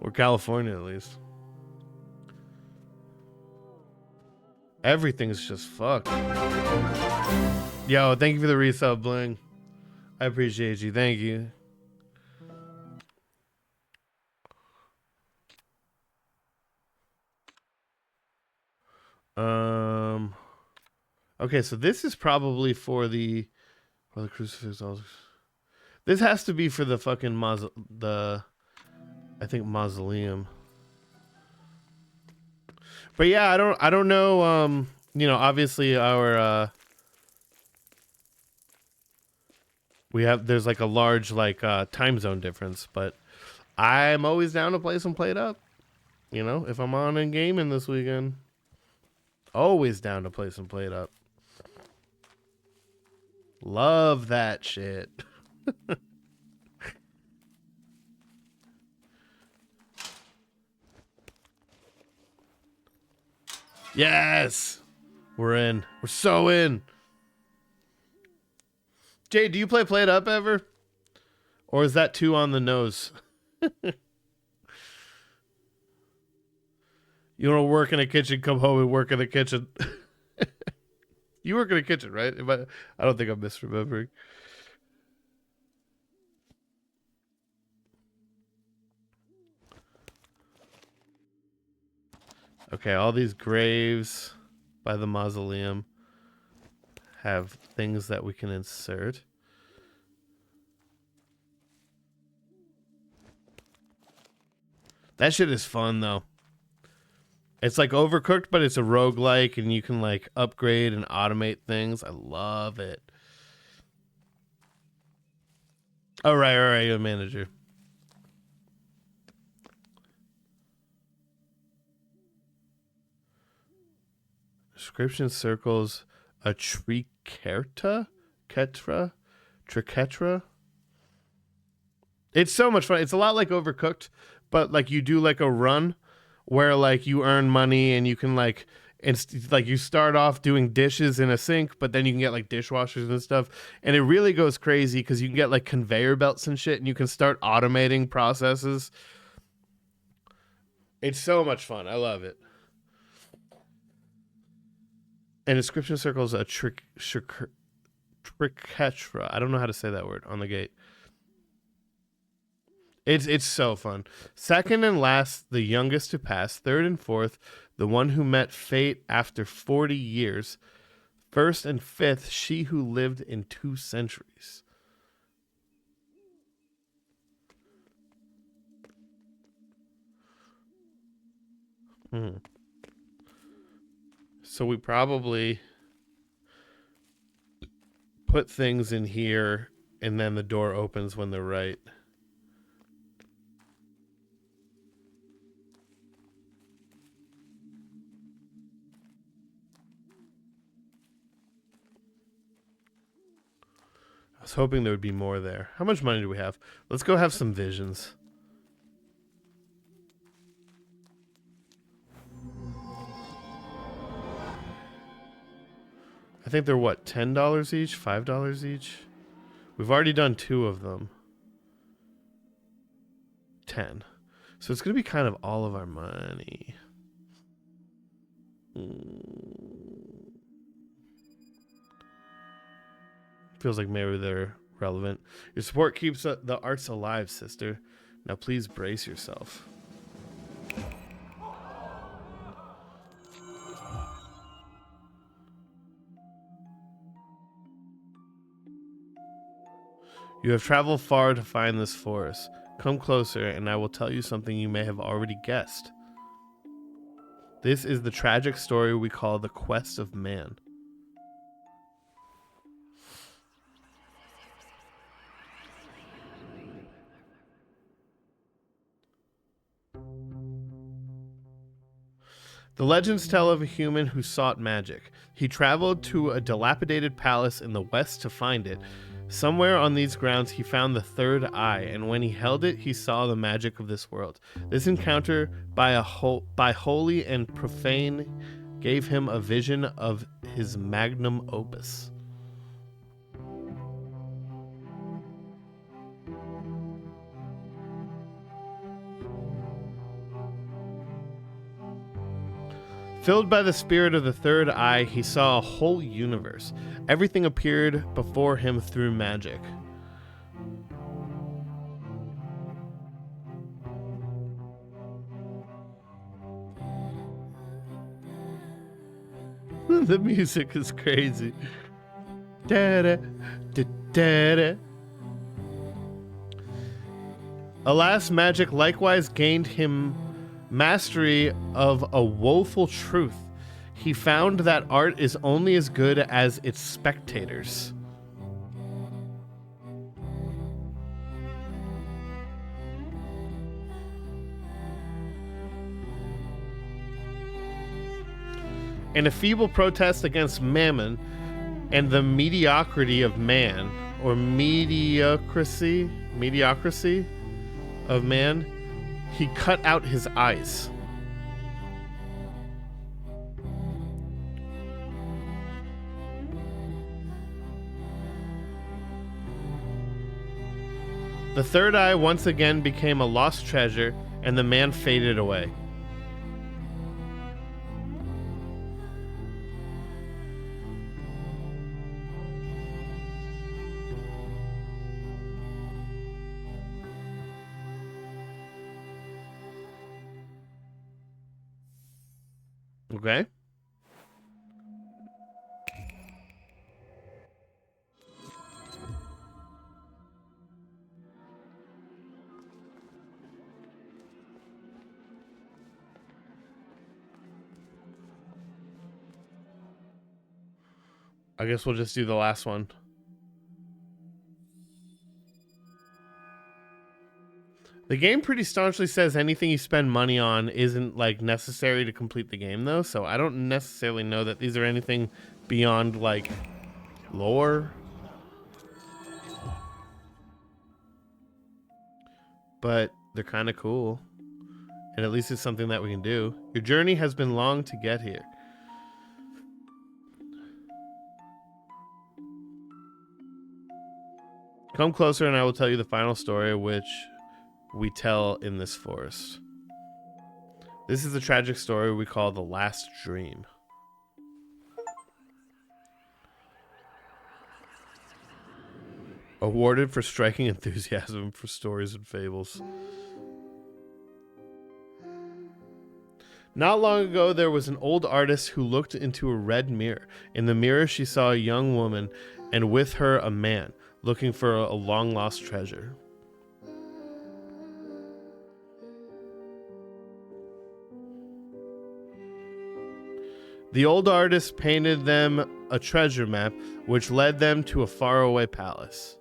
Or California, at least. Everything's just fucked. Yo, thank you for the resub, Bling. I appreciate you. Thank you. Okay, so this is probably for the crucifix. This has to be for the fucking I think mausoleum. But yeah, I don't know. You know, obviously our there's like a large like time zone difference, but I'm always down to play some Played Up. You know, if I'm on in gaming this weekend, always down to play some Played Up. Love that shit. Yes. We're in. We're so in. Jay, do you play Play It Up ever? Or is that too on the nose? You don't work in a kitchen, come home and work in the kitchen. You work in a kitchen, right? I don't think I'm misremembering. Okay, all these graves by the mausoleum have things that we can insert. That shit is fun, though. It's like Overcooked, but it's a roguelike, and you can like upgrade and automate things. I love it. All right, you're a manager. Description circles a triquetra? Triquetra? It's so much fun. It's a lot like Overcooked, but like you do like a run where like you earn money and you can like like you start off doing dishes in a sink, but then you can get like dishwashers and stuff, and it really goes crazy because you can get like conveyor belts and shit, and you can start automating processes. It's so much fun. I love it. And description circles a triquetra. I don't know how to say that word on the gate. It's so fun. Second and last, the youngest to pass. Third and fourth, the one who met fate after 40 years. First and fifth, she who lived in 2 centuries. So we probably put things in here, and then the door opens when they're right. I was hoping there would be more there. How much money do we have? Let's go have some visions. I think they're what, $10 each? $5 each? We've already done 2 of them. 10. So it's going to be kind of all of our money. Feels like maybe they're relevant. Your support keeps the arts alive, sister. Now please brace yourself. You have traveled far to find this forest. Come closer, and I will tell you something you may have already guessed. This is the tragic story we call the Quest of Man. The legends tell of a human who sought magic. He traveled to a dilapidated palace in the west to find it. Somewhere on these grounds he found the third eye, and when he held it, he saw the magic of this world. This encounter by holy and profane gave him a vision of his magnum opus. Filled by the spirit of the third eye, he saw a whole universe. Everything appeared before him through magic. The music is crazy. Da-da, da-da-da. Alas, magic likewise gained him mastery of a woeful truth. He found that art is only as good as its spectators. In a feeble protest against mammon and the mediocrity of man, or mediocrity of man, he cut out his eyes. The third eye once again became a lost treasure, and the man faded away. Okay. I guess we'll just do the last one. The game pretty staunchly says anything you spend money on isn't like necessary to complete the game though, so I don't necessarily know that these are anything beyond like lore. But they're kind of cool. And at least it's something that we can do. Your journey has been long to get here. Come closer and I will tell you the final story which we tell in this forest. This is the tragic story we call The Last Dream. Awarded for striking enthusiasm for stories and fables. Not long ago, there was an old artist who looked into a red mirror. In the mirror, she saw a young woman, and with her a man, looking for a long-lost treasure. The old artist painted them a treasure map, which led them to a faraway palace.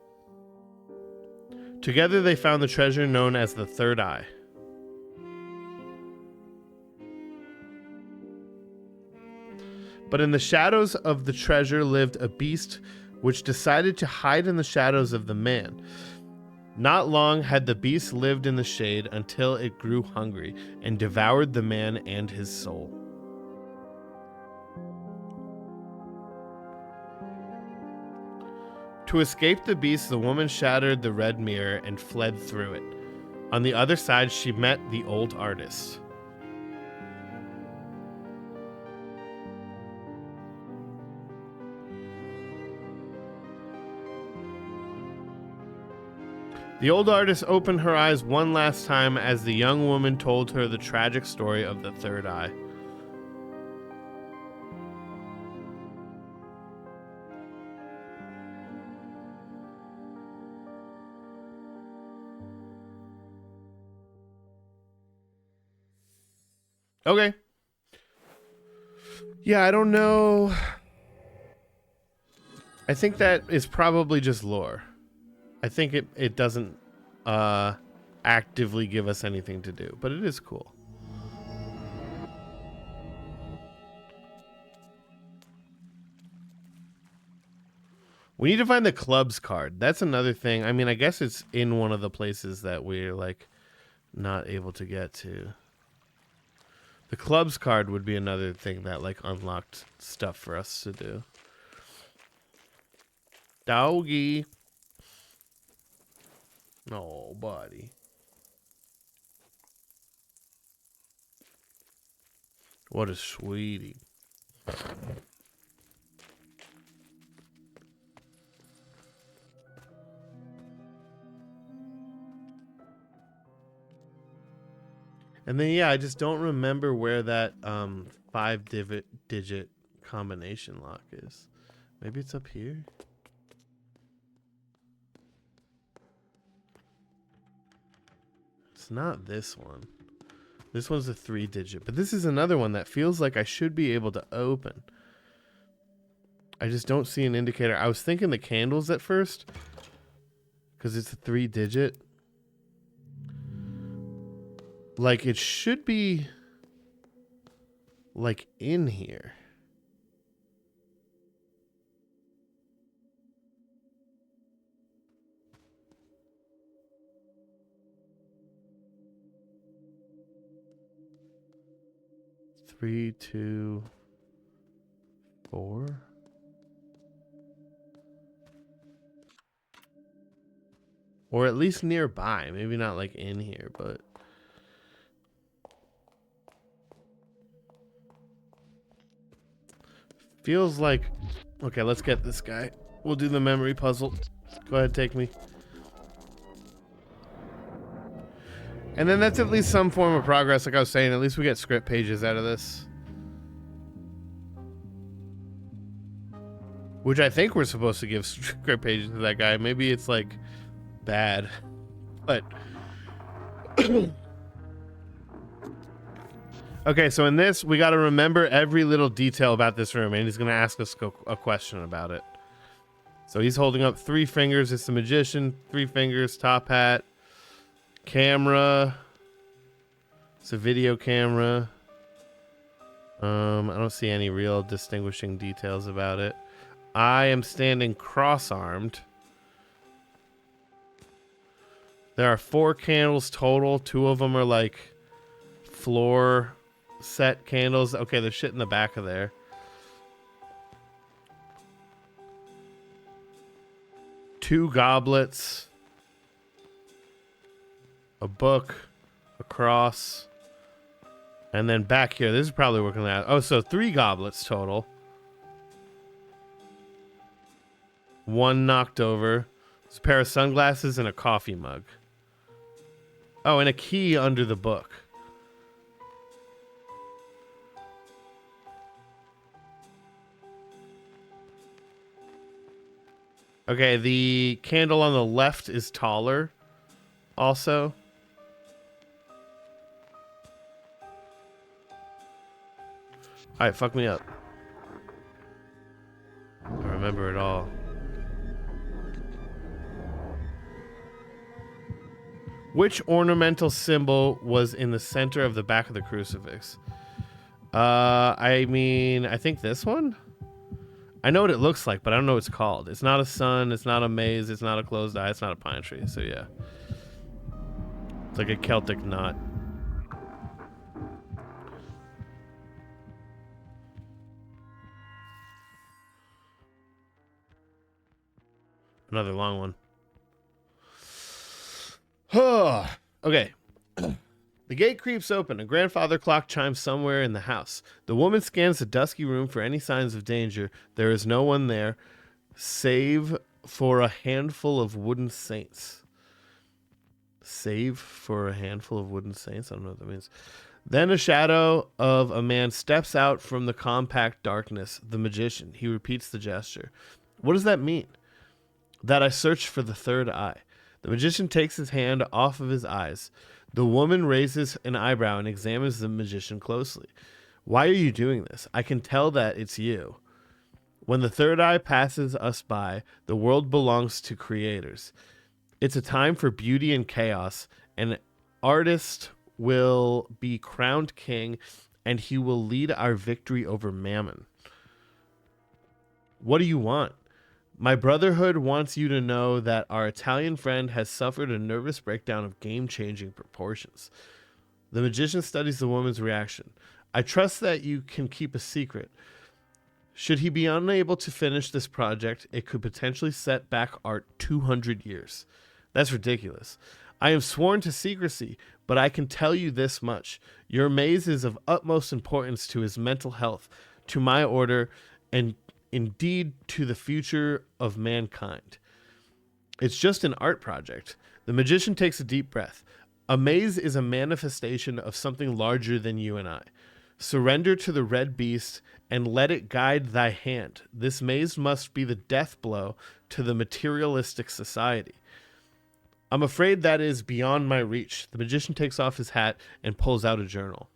Together, they found the treasure known as the Third Eye. But in the shadows of the treasure lived a beast which decided to hide in the shadows of the man. Not long had the beast lived in the shade until it grew hungry and devoured the man and his soul. To escape the beast, the woman shattered the red mirror and fled through it. On the other side, she met the old artist. The old artist opened her eyes one last time as the young woman told her the tragic story of the third eye. Okay. Yeah, I don't know. I think that is probably just lore. I think it doesn't actively give us anything to do, but it is cool. We need to find the clubs card. That's another thing. I mean, I guess it's in one of the places that we're like not able to get to. The clubs card would be another thing that like unlocked stuff for us to do. Doggy. Oh, buddy. What a sweetie. And then, yeah, I just don't remember where that 5-digit combination lock is. Maybe it's up here? It's not this one. This one's a 3-digit, but this is another one that feels like I should be able to open. I just don't see an indicator. I was thinking the candles at first, because it's a 3-digit. Like, it should be, like, in here. Three, 2, 4. Or at least nearby. Maybe not like in here, but... Feels like... Okay, let's get this guy. We'll do the memory puzzle. Go ahead, take me. And then that's at least some form of progress. Like I was saying, at least we get script pages out of this. Which I think we're supposed to give script pages to that guy. Maybe it's like bad. But... Okay, so in this, we got to remember every little detail about this room, and he's going to ask us a question about it. So he's holding up 3 fingers. It's the magician. 3 fingers, top hat, camera. It's a video camera. I don't see any real distinguishing details about it. I am standing cross-armed. There are 4 candles total. 2 of them are like floor set candles. Okay, there's shit in the back of there. Two goblets. A book. A cross. And then back here, this is probably working out. Oh, so 3 goblets total. 1 knocked over. There's a pair of sunglasses and a coffee mug. Oh, and a key under the book. Okay, the candle on the left is taller also. Alright, fuck me up. I remember it all. Which ornamental symbol was in the center of the back of the crucifix? I mean, I think this one? I know what it looks like, but I don't know what it's called. It's not a sun, it's not a maze, it's not a closed eye, it's not a pine tree, so yeah. It's like a Celtic knot. Another long one. Okay. The gate creeps open. A grandfather clock chimes somewhere in the house. The woman scans the dusky room for any signs of danger. There is no one there, save for a handful of wooden saints. Save for a handful of wooden saints? I don't know what that means. Then a shadow of a man steps out from the compact darkness. The magician. He repeats the gesture. What does that mean? That I search for the third eye. The magician takes his hand off of his eyes. The woman raises an eyebrow and examines the magician closely. Why are you doing this? I can tell that it's you. When the third eye passes us by, the world belongs to creators. It's a time for beauty and chaos. An artist will be crowned king, and he will lead our victory over Mammon. What do you want? My brotherhood wants you to know that our Italian friend has suffered a nervous breakdown of game-changing proportions. The magician studies the woman's reaction. I trust that you can keep a secret. Should he be unable to finish this project, it could potentially set back art 200 years. That's ridiculous. I am sworn to secrecy, but I can tell you this much. Your maze is of utmost importance to his mental health, to my order, and indeed to the future of mankind. It's just an art project. The magician takes a deep breath. A maze is a manifestation of something larger than you and I. Surrender to the red beast and let it guide thy hand. This maze must be the death blow to the materialistic society. I'm afraid that is beyond my reach. The magician takes off his hat and pulls out a journal.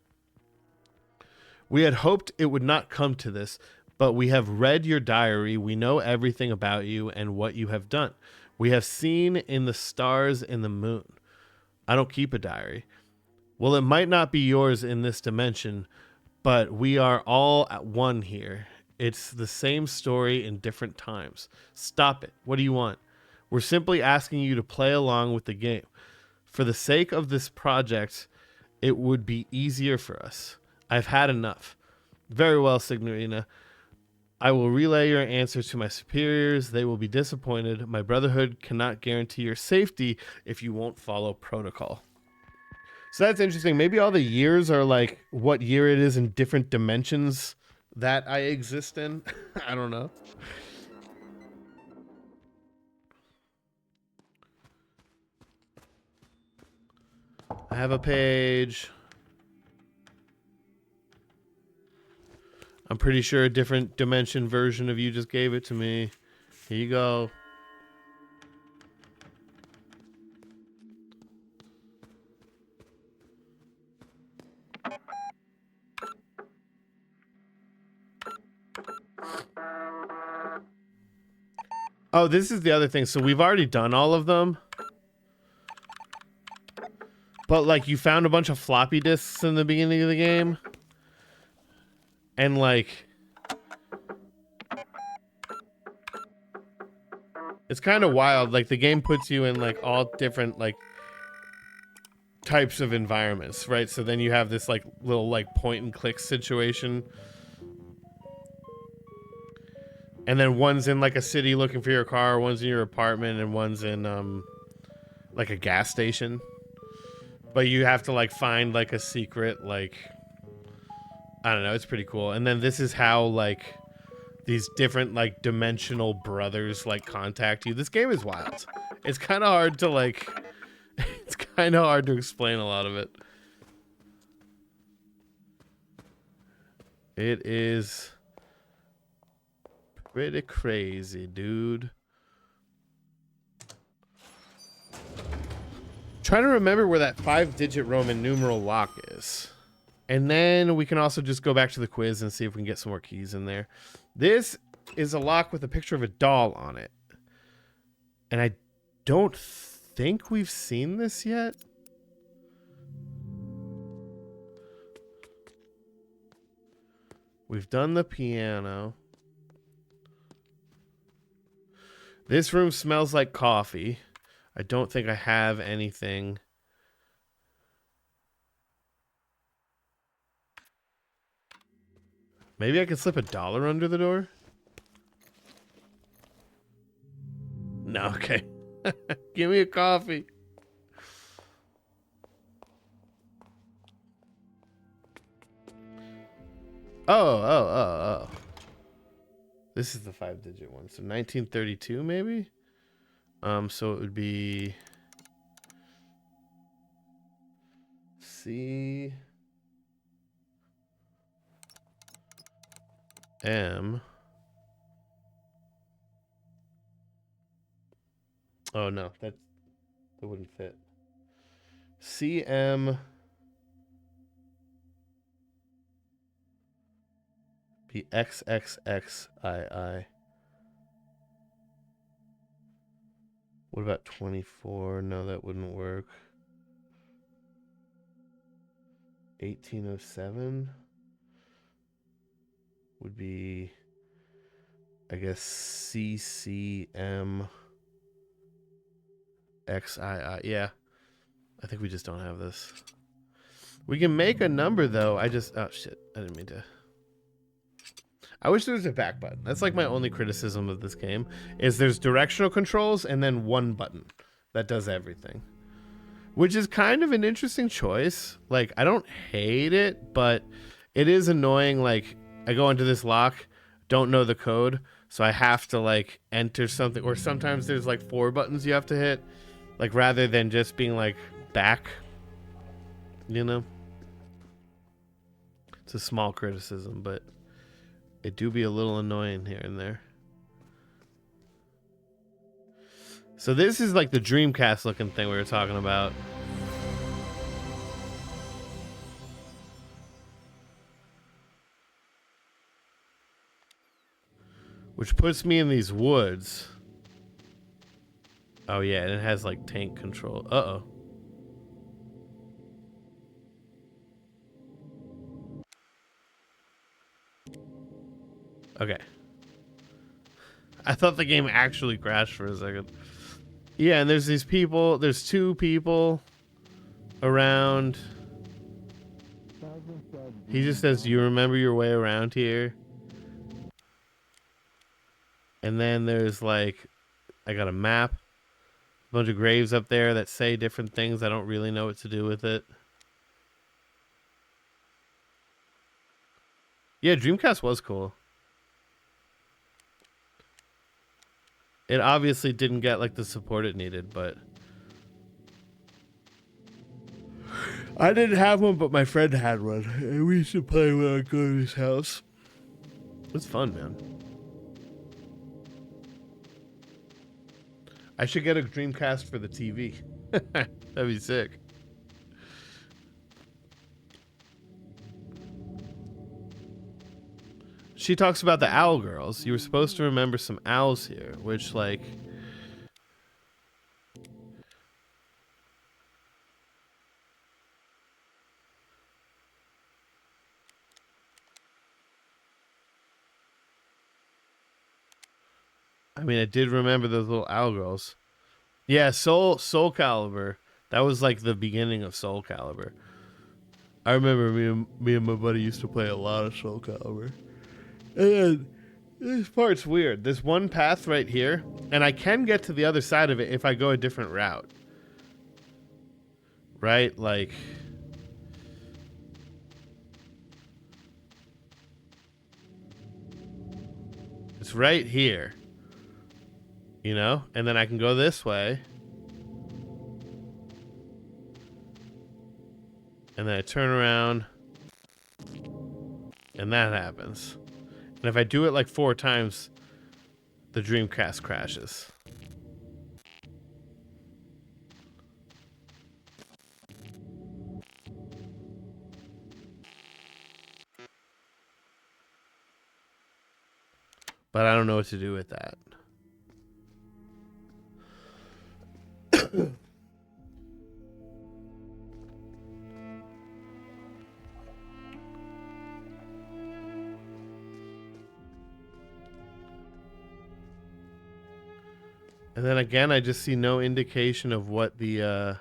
We had hoped it would not come to this, but we have read your diary. We know everything about you and what you have done. We have seen in the stars and the moon. I don't keep a diary. Well, it might not be yours in this dimension, but we are all at one here. It's the same story in different times. Stop it. What do you want? We're simply asking you to play along with the game. For the sake of this project, it would be easier for us. I've had enough. Very well, Signorina. I will relay your answers to my superiors. They will be disappointed. My brotherhood cannot guarantee your safety if you won't follow protocol. So that's interesting. Maybe all the years are like what year it is in different dimensions that I exist in. I don't know. I have a page. I'm pretty sure a different dimension version of you just gave it to me. Here you go. Oh, this is the other thing. So we've already done all of them. But, like, you found a bunch of floppy disks in the beginning of the game. And, like... it's kind of wild. Like, the game puts you in, like, all different, like... types of environments, right? So then you have this, like, little, like, point-and-click situation. And then one's in, like, a city looking for your car, one's in your apartment, and one's in, like, a gas station. But you have to, like, find, like, a secret, like... I don't know, it's pretty cool. And then this is how, like, these different, like, dimensional brothers, like, contact you. This game is wild. It's kind of hard to, like... it's kind of hard to explain a lot of it. It is... pretty crazy, dude. Trying to remember where that 5-digit Roman numeral lock is. And then we can also just go back to the quiz and see if we can get some more keys in there. This is a lock with a picture of a doll on it. And I don't think we've seen this yet. We've done the piano. This room smells like coffee. I don't think I have anything. Maybe I could slip $1 under the door? No, okay. Give me a coffee. Oh. This is the 5-digit one. So 1932 maybe? So it would be C M. Oh no, that wouldn't fit. CM be XXXII. What about 24? No, that wouldn't work. 1807 would be, I guess, CCM XII. Yeah, I think we just don't have this. We can make a number though. Oh shit, I didn't mean to. I wish there was a back button. That's like my only criticism of this game, is there's directional controls and then one button that does everything. Which is kind of an interesting choice. Like, I don't hate it, but it is annoying. Like, I go into this lock, don't know the code, so I have to, like, enter something. Or sometimes there's, like, 4 buttons you have to hit. Like, rather than just being, like, back. You know? It's a small criticism, but it do be a little annoying here and there. So this is like the Dreamcast looking thing we were talking about. Which puts me in these woods. Oh yeah, and it has like tank control. Uh-oh. Okay. I thought the game actually crashed for a second. Yeah, and there's these people. There's 2 people around. He just says, "Do you remember your way around here?" And then there's like, I got a map, a bunch of graves up there that say different things. I don't really know what to do with it. Yeah, Dreamcast was cool. It obviously didn't get like the support it needed, but I didn't have one, but my friend had one. And we used to play when I go to his house. It's fun, man. I should get a Dreamcast for the TV. That'd be sick. She talks about the owl girls. You were supposed to remember some owls here, which, like... I mean, I did remember those little owl girls. Yeah, Soul Calibur. That was like the beginning of Soul Calibur. I remember me and my buddy used to play a lot of Soul Calibur. And this part's weird. There's one path right here, and I can get to the other side of it if I go a different route. Right? Like... It's right here. You know? And then I can go this way. And then I turn around. And that happens. And if I do it like 4 times, the Dreamcast crashes. But I don't know what to do with that. And then again, I just see no indication of what the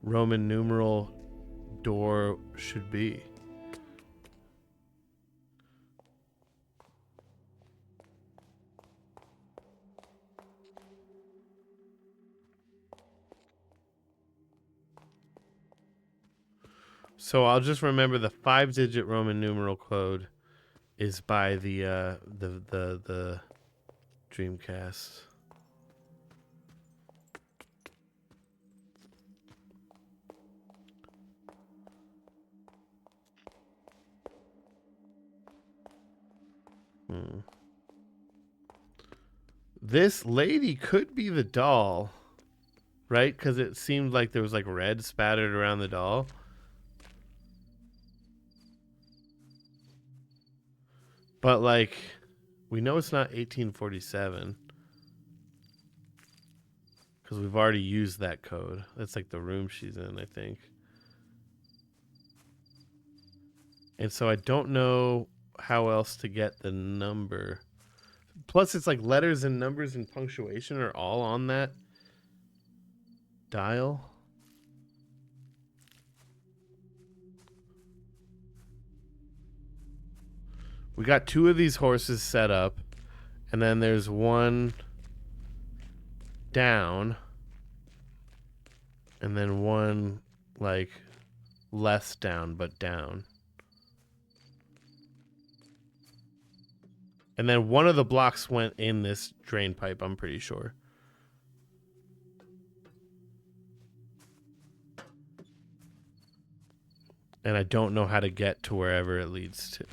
Roman numeral door should be. So I'll just remember the 5-digit Roman numeral code is by the Dreamcast. This lady could be the doll, right? Because it seemed like there was like red spattered around the doll. But like, we know it's not 1847 because we've already used that code. That's like the room she's in, I think. And so I don't know how else to get the number. Plus, it's like letters and numbers and punctuation are all on that dial. We got 2 of these horses set up, and then there's one down, and then one like less down, but down. And then one of the blocks went in this drain pipe, I'm pretty sure. And I don't know how to get to wherever it leads to.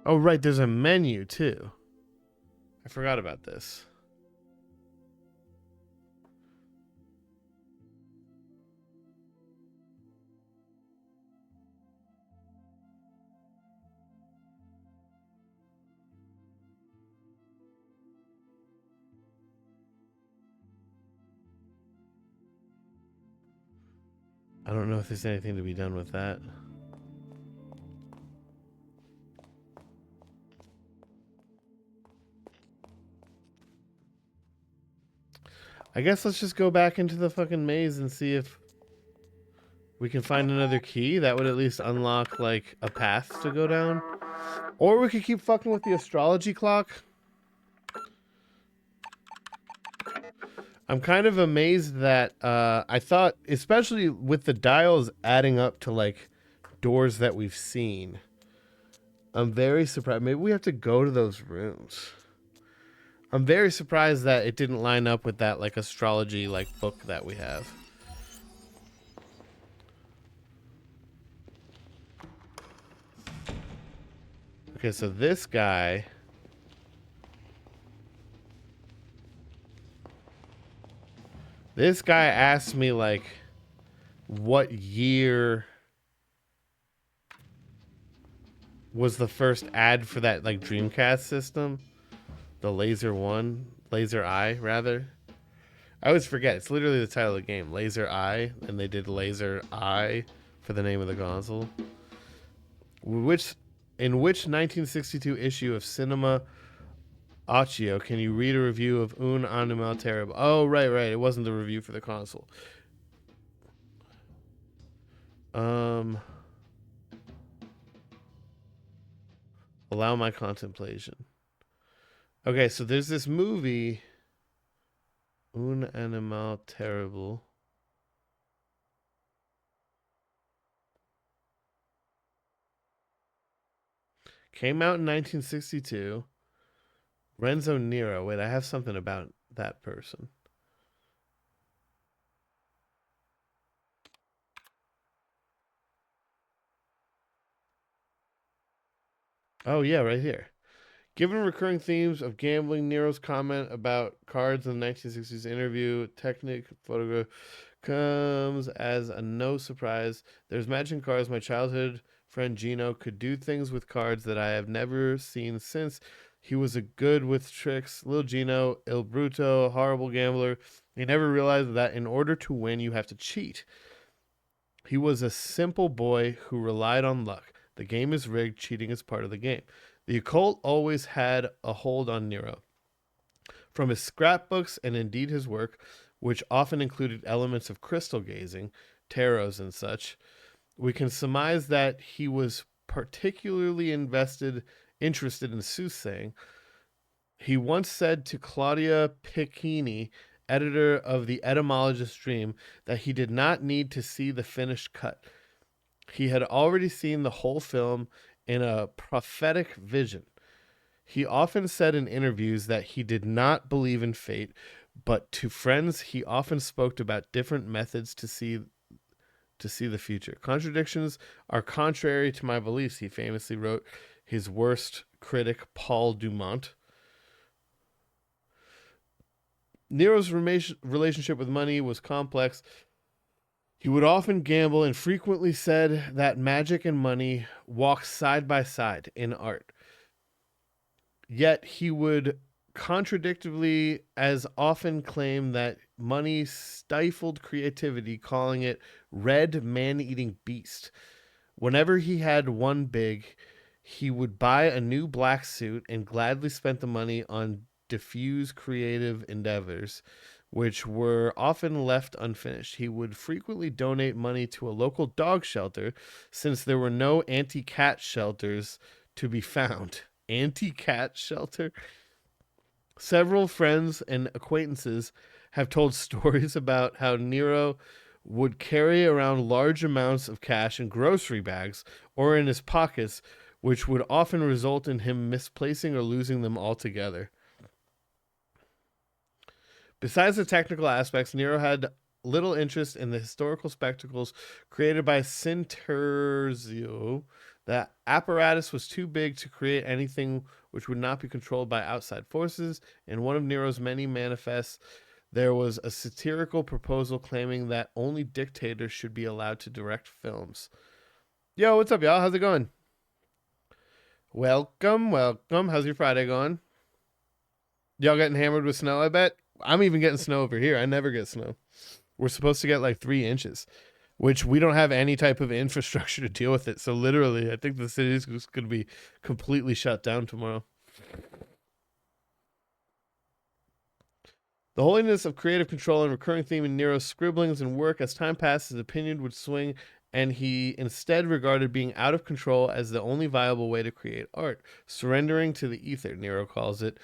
Oh, right, there's a menu, too. I forgot about this. I don't know if there's anything to be done with that. I guess let's just go back into the fucking maze and see if we can find another key. That would at least unlock, like, a path to go down. Or we could keep fucking with the astrology clock. I'm kind of amazed that I thought, especially with the dials adding up to, like, doors that we've seen. I'm very surprised. Maybe we have to go to those rooms. I'm very surprised that it didn't line up with that, like, astrology, like, book that we have. Okay, so this guy... This guy asked me, like, what year was the first ad for that, like, Dreamcast system? The Laser Eye, rather. I always forget. It's literally the title of the game, Laser Eye, and they did Laser Eye for the name of the console. In which 1962 issue of Cinema Occhio can you read a review of Un Animal Terrible? Oh, right. It wasn't the review for the console. Allow my contemplation. Okay, so there's this movie, Un Animal Terrible. Came out in 1962. Renzo Nero. Wait, I have something about that person. Oh, yeah, right here. Given recurring themes of gambling, Nero's comment about cards in the 1960s interview, technique, photograph, comes as a no surprise. There's magic in cards. My childhood friend Gino could do things with cards that I have never seen since. He was a good with tricks. Little Gino, Il Bruto, horrible gambler. He never realized that in order to win, you have to cheat. He was a simple boy who relied on luck. The game is rigged. Cheating is part of the game. The occult always had a hold on Nero. From his scrapbooks and indeed his work, which often included elements of crystal gazing, tarots and such, we can surmise that he was particularly interested in soothsaying. He once said to Claudia Picchini, editor of the Etymologist's Dream, that he did not need to see the finished cut. He had already seen the whole film in a prophetic vision. He often said in interviews that he did not believe in fate, but to friends he often spoke about different methods to see the future. Contradictions are contrary to my beliefs, he famously wrote his worst critic, Paul Dumont. Nero's relationship with money was complex. He would often gamble and frequently said that magic and money walk side by side in art. Yet he would contradictively as often claim that money stifled creativity, calling it red man-eating beast. Whenever he had won big, he would buy a new black suit and gladly spent the money on diffuse creative endeavors, which were often left unfinished. He would frequently donate money to a local dog shelter since there were no anti-cat shelters to be found. Anti-cat shelter? Several friends and acquaintances have told stories about how Nero would carry around large amounts of cash in grocery bags or in his pockets, which would often result in him misplacing or losing them altogether. Besides the technical aspects, Nero had little interest in the historical spectacles created by Sinterzio. The apparatus was too big to create anything which would not be controlled by outside forces. In one of Nero's many manifests, there was a satirical proposal claiming that only dictators should be allowed to direct films. Yo, what's up, y'all? How's it going? Welcome. How's your Friday going? Y'all getting hammered with snow, I bet? I'm even getting snow over here. I never get snow. We're supposed to get like 3 inches. which we don't have any type of infrastructure to deal with it. So literally, I think the city is going to be completely shut down tomorrow. The holiness of creative control and recurring theme in Nero's scribblings and work. As time passed, his opinion would swing, and he instead regarded being out of control as the only viable way to create art. Surrendering to the ether, Nero calls it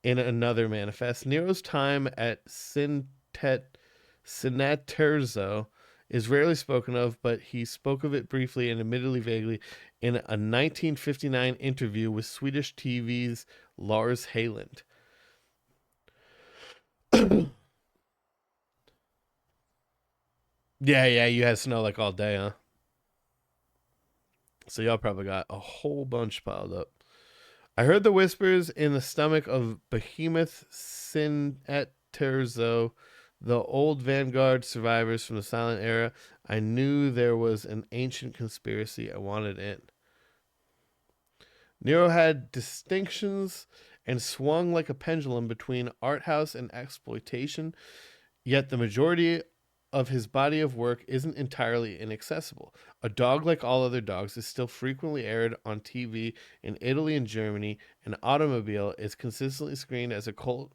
in another manifest. Nero's time at Cineterzo is rarely spoken of, but he spoke of it briefly and admittedly vaguely in a 1959 interview with Swedish TV's Lars Hayland. Yeah, you had snow like all day, huh? So y'all probably got a whole bunch piled up. I heard the whispers in the stomach of Behemoth Terzo, the old vanguard survivors from the silent era. I knew there was an ancient conspiracy I wanted in. Nero had distinctions and swung like a pendulum between art house and exploitation, yet the majority of his body of work isn't entirely inaccessible. A Dog Like All Other Dogs is still frequently aired on TV in Italy and Germany, and Automobile is consistently screened as a cult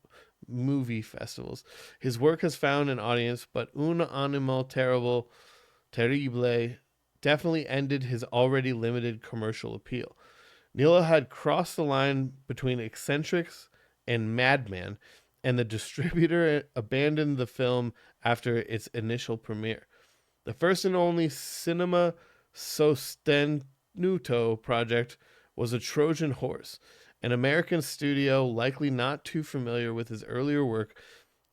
movie festivals. His work has found an audience, but Un Animal Terrible, Terrible definitely ended his already limited commercial appeal. Nero had crossed the line between eccentrics and madman, and the distributor abandoned the film after its initial premiere. The first and only Cinema Sostenuto project was a Trojan horse. An American studio, likely not too familiar with his earlier work,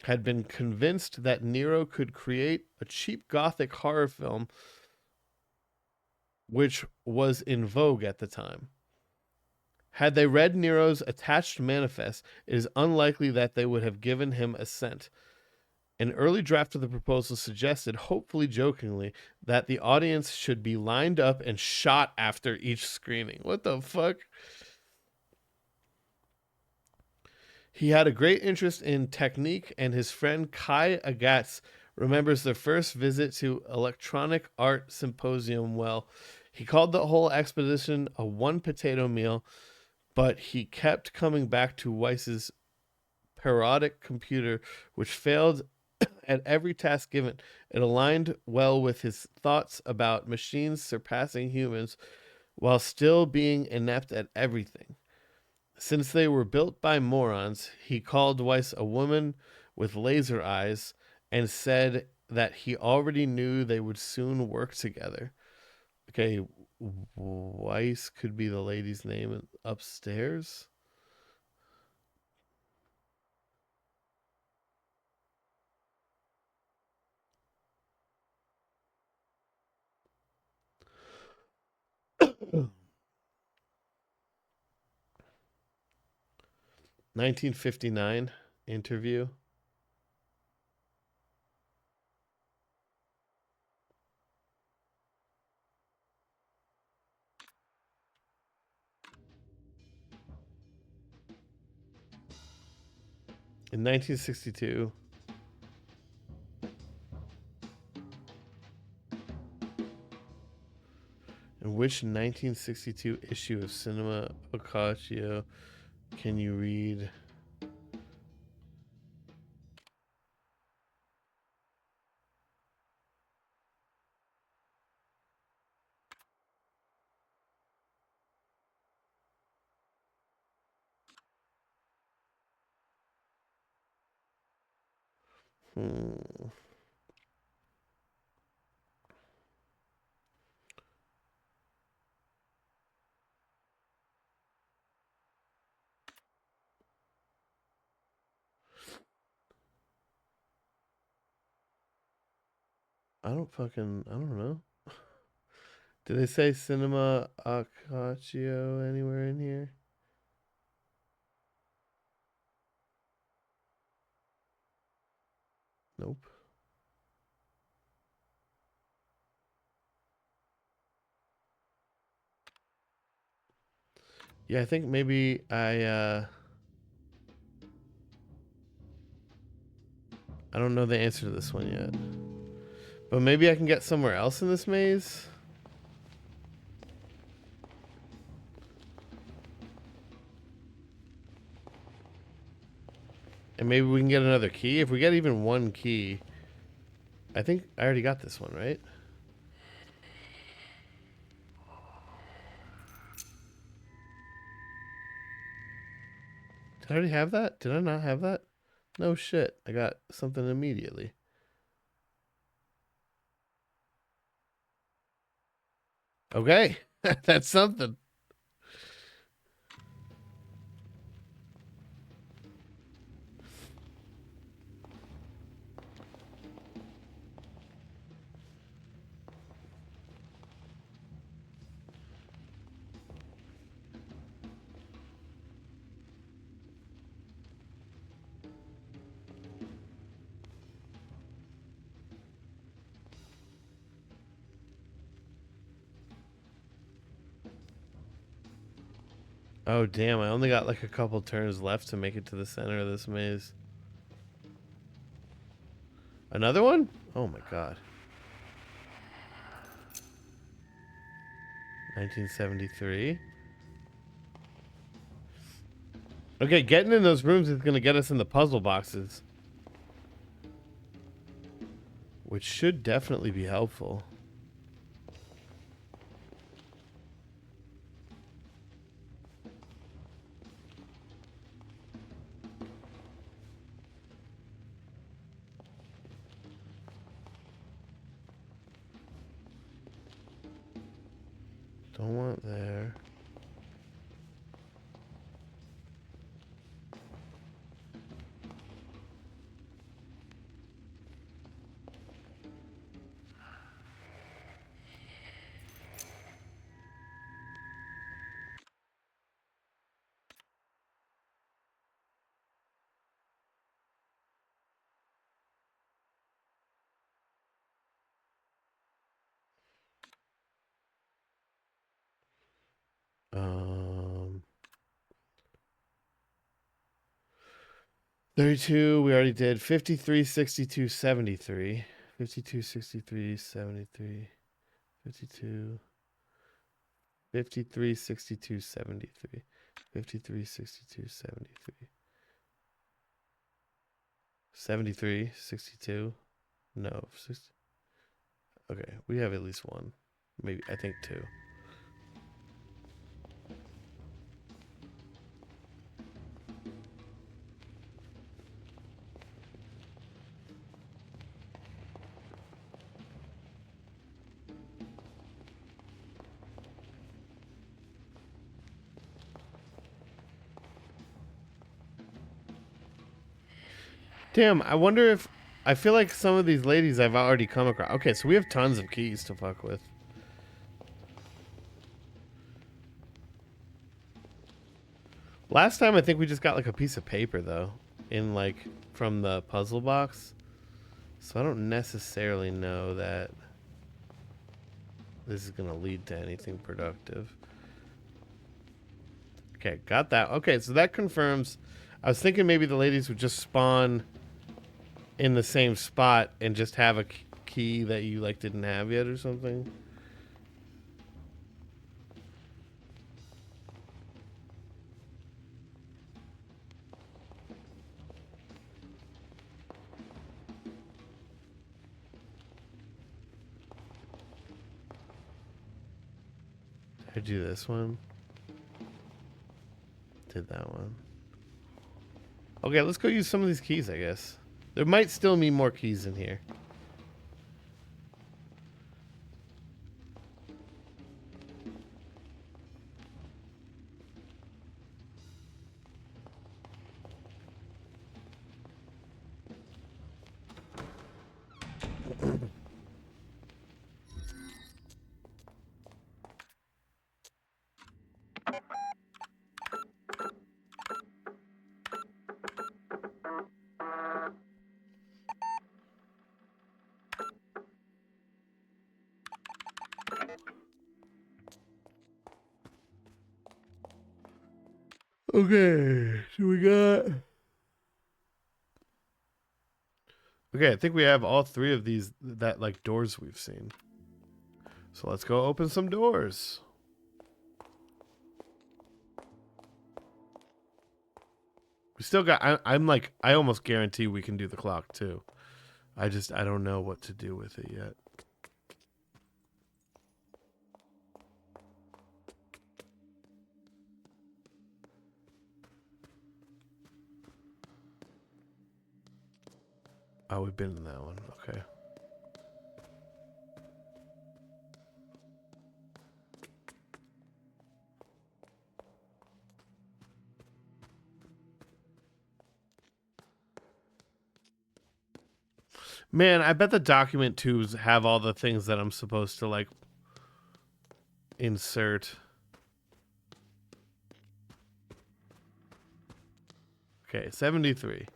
had been convinced that Nero could create a cheap gothic horror film, which was in vogue at the time. Had they read Nero's attached manifest, it is unlikely that they would have given him assent. An early draft of the proposal suggested, hopefully jokingly, that the audience should be lined up and shot after each screening. What the fuck? He had a great interest in technique, and his friend Kai Agatz remembers their first visit to Electronic Art Symposium well. He called the whole expedition a one-potato meal, but he kept coming back to Weiss's parodic computer, which failed at every task given. It aligned well with his thoughts about machines surpassing humans while still being inept at everything. Since they were built by morons, he called Weiss a woman with laser eyes and said that he already knew they would soon work together. Okay, Weiss could be the lady's name upstairs. (1959) interview. In 1962, in which 1962 issue of Cinema Boccaccio can you read? I don't know. Did they say Cinema Boccaccio anywhere in here? Nope. Yeah, I think maybe I don't know the answer to this one yet. But maybe I can get somewhere else in this maze. And maybe we can get another key. If we get even one key. I think I already got this one, right? Did I already have that? Did I not have that? No shit. I got something immediately. Okay. That's something. Oh, damn. I only got like a couple turns left to make it to the center of this maze. Another one? Oh my god. 1973. Okay, getting in those rooms is going to get us in the puzzle boxes. Which should definitely be helpful. Don't want there. Um, 32, we already did. 53, 62, 73. 52, 63, 73. 52. 53, 62, 73. 53, 62, 73. 73, 62. No, 60. Okay, we have at least one. Maybe, I think two. Damn, I wonder if... I feel like some of these ladies I've already come across. Okay, so we have tons of keys to fuck with. Last time I think we just got like a piece of paper though. In like, from the puzzle box. So I don't necessarily know that this is going to lead to anything productive. Okay, got that. Okay, so that confirms... I was thinking maybe the ladies would just spawn in the same spot and just have a key that you like didn't have yet or something. Did I do this one? Did that one. Okay, let's go use some of these keys, I guess. There might still be more keys in here. Okay, so we got Okay, I think we have all three of these that like doors we've seen. So let's go open some doors. We still got. I'm like, I almost guarantee we can do the clock too. I don't know what to do with it yet. Oh, we've been in that one. Okay. Man, I bet the document twos have all the things that I'm supposed to like insert. Okay, 73.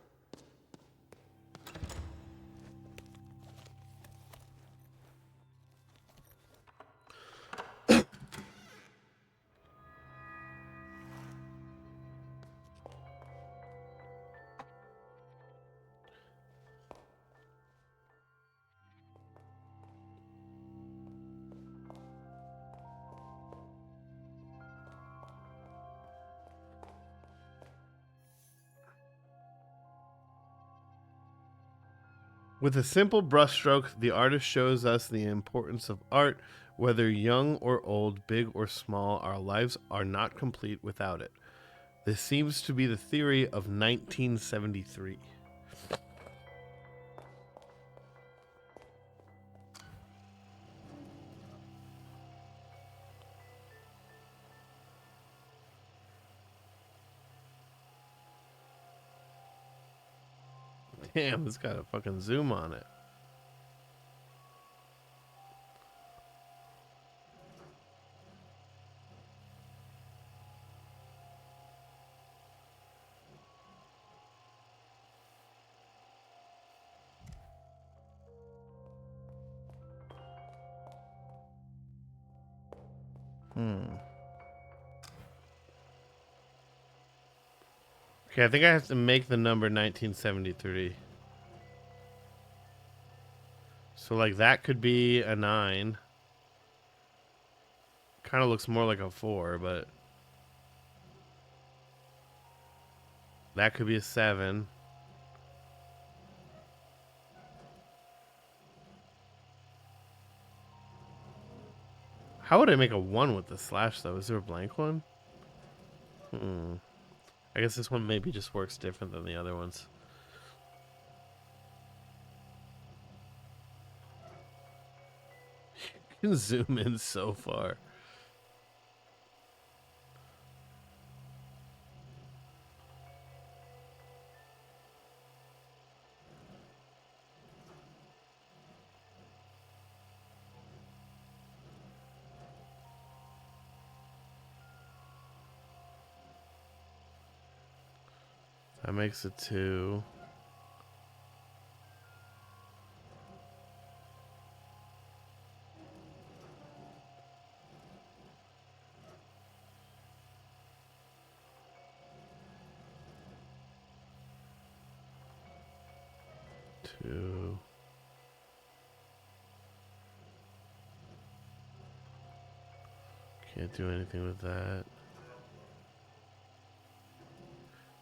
With a simple brushstroke, the artist shows us the importance of art. Whether young or old, big or small, our lives are not complete without it. This seems to be the theory of 1973. Damn, it's got a fucking zoom on it. Okay, I think I have to make the number 1973. So, like, that could be a 9. Kind of looks more like a 4, but that could be a 7. How would I make a 1 with the slash, though? Is there a blank one? I guess this one maybe just works different than the other ones. You can zoom in so far. That makes it 2. Two. Can't do anything with that.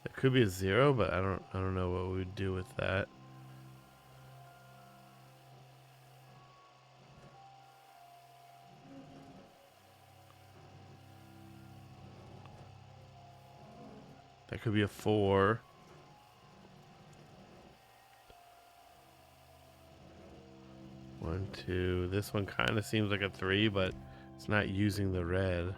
It could be a 0, but I don't know what we would do with that. That could be a 4. One, 2. This one kind of seems like a 3, but it's not using the red.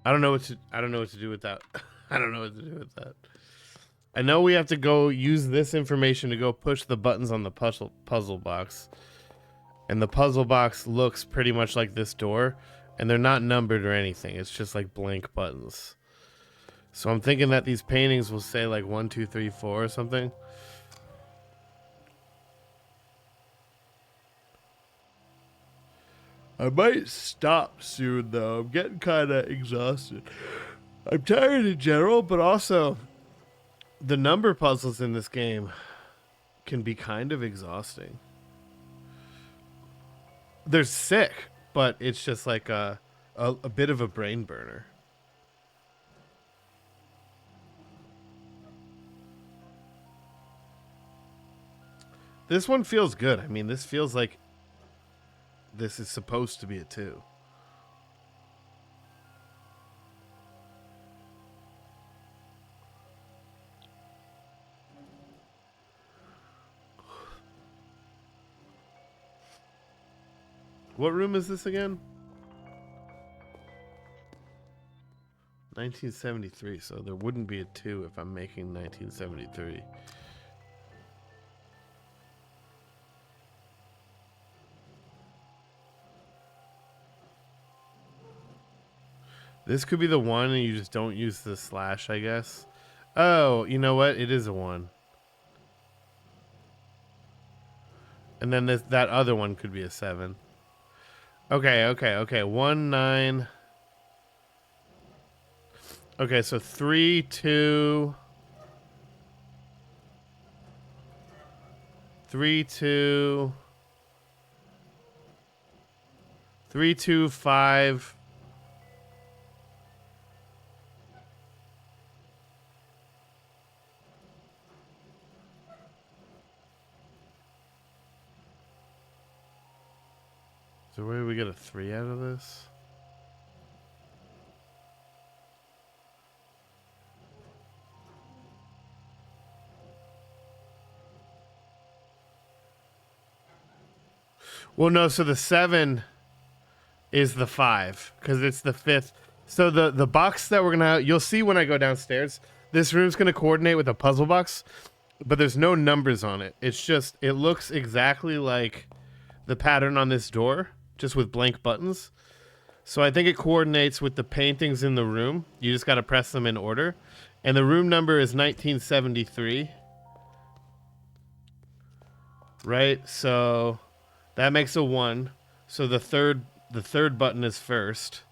I don't know what to do with that. I don't know what to do with that. I know we have to go use this information to go push the buttons on the puzzle box. And the puzzle box looks pretty much like this door, and they're not numbered or anything. It's just like blank buttons. So I'm thinking that these paintings will say like 1, 2, 3, 4 or something. I might stop soon, though. I'm getting kind of exhausted. I'm tired in general, but also the number puzzles in this game can be kind of exhausting. They're sick, but it's just like a bit of a brain burner. This one feels good. I mean, this feels like this is supposed to be a 2. What room is this again? 1973, so there wouldn't be a 2 if I'm making 1973. This could be the 1 and you just don't use the slash, I guess. Oh, you know what? It is a 1. And then that other one could be a 7. Okay. 1, 9. Okay, so 3, 2. 3, 2. 3, 2, 5. So where do we get a 3 out of this? Well, no, so the 7 is the 5 because it's the 5th. So the box that we're gonna, you'll see when I go downstairs, this room's gonna coordinate with a puzzle box, but there's no numbers on it. It's just, it looks exactly like the pattern on this door, just with blank buttons. So I think it coordinates with the paintings in the room. You just got to press them in order. And the room number is 1973. Right? So that makes a 1. So the third button is first.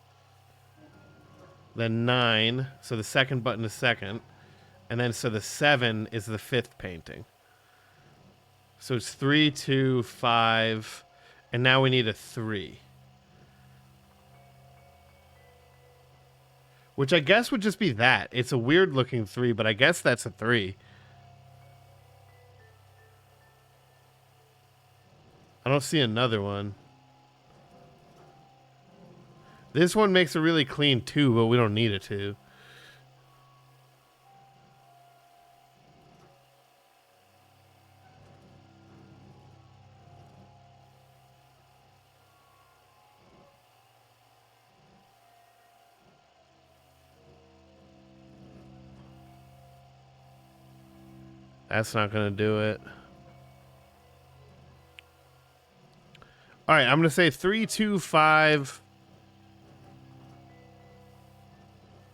Then 9. So the second button is second. And then so the 7 is the 5th painting. So it's 3, 2, 5. And now we need a 3. Which I guess would just be that. It's a weird looking 3, but I guess that's a 3. I don't see another one. This one makes a really clean 2, but we don't need a 2. That's not going to do it. All right, I'm going to say 3, 2, 5,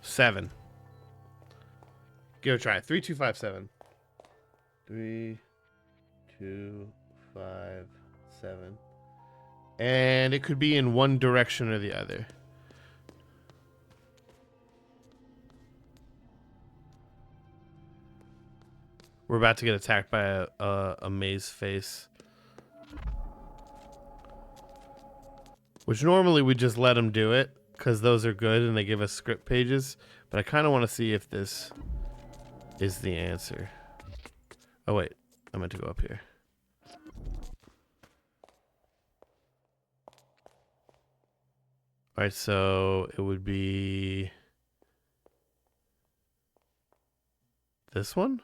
7. Give it a try. 3, 2, 5, 7. 3, 2, 5, 7. And it could be in one direction or the other. We're about to get attacked by a maze face. Which normally we just let them do it, because those are good and they give us script pages. But I kind of want to see if this is the answer. Oh, wait. I meant to go up here. Alright, so it would be this one?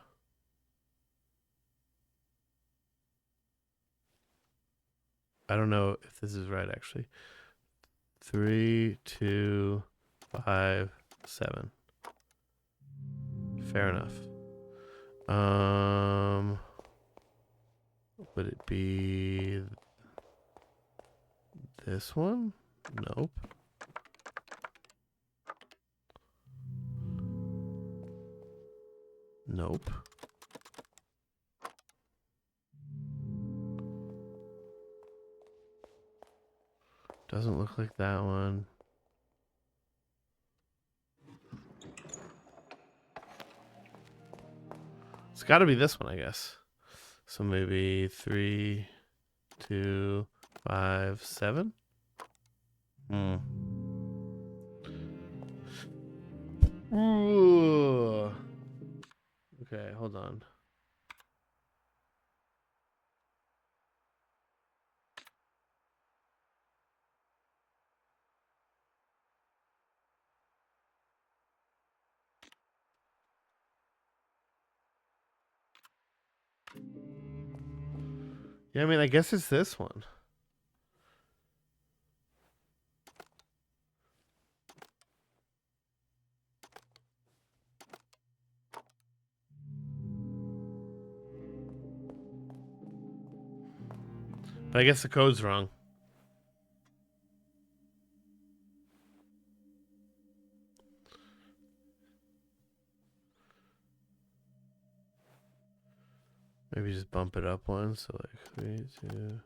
I don't know if this is right, actually. 3, 2, 5, 7. Fair enough. Would it be this one? Nope. Nope. Doesn't look like that one. It's got to be this one, I guess. So maybe 3, 2, 5, 7. Ooh. Okay, hold on. Yeah, I mean, I guess it's this one. But I guess the code's wrong. Maybe just bump it up one. So like 3, 2.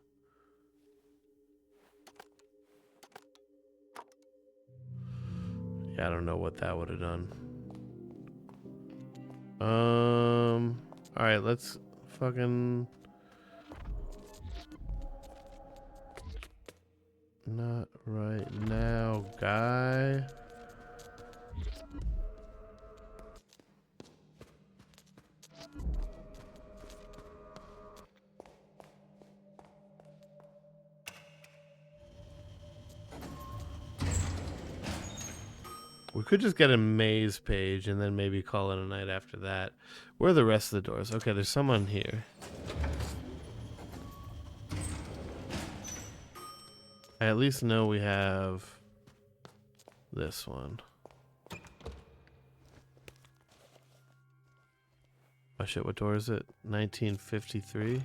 Yeah, I don't know what that would have done. All right, let's fucking. Not right now, guy. We could just get a maze page and then maybe call it a night after that. Where are the rest of the doors? Okay, there's someone here. I at least know we have this one. Oh shit, what door is it? 1953?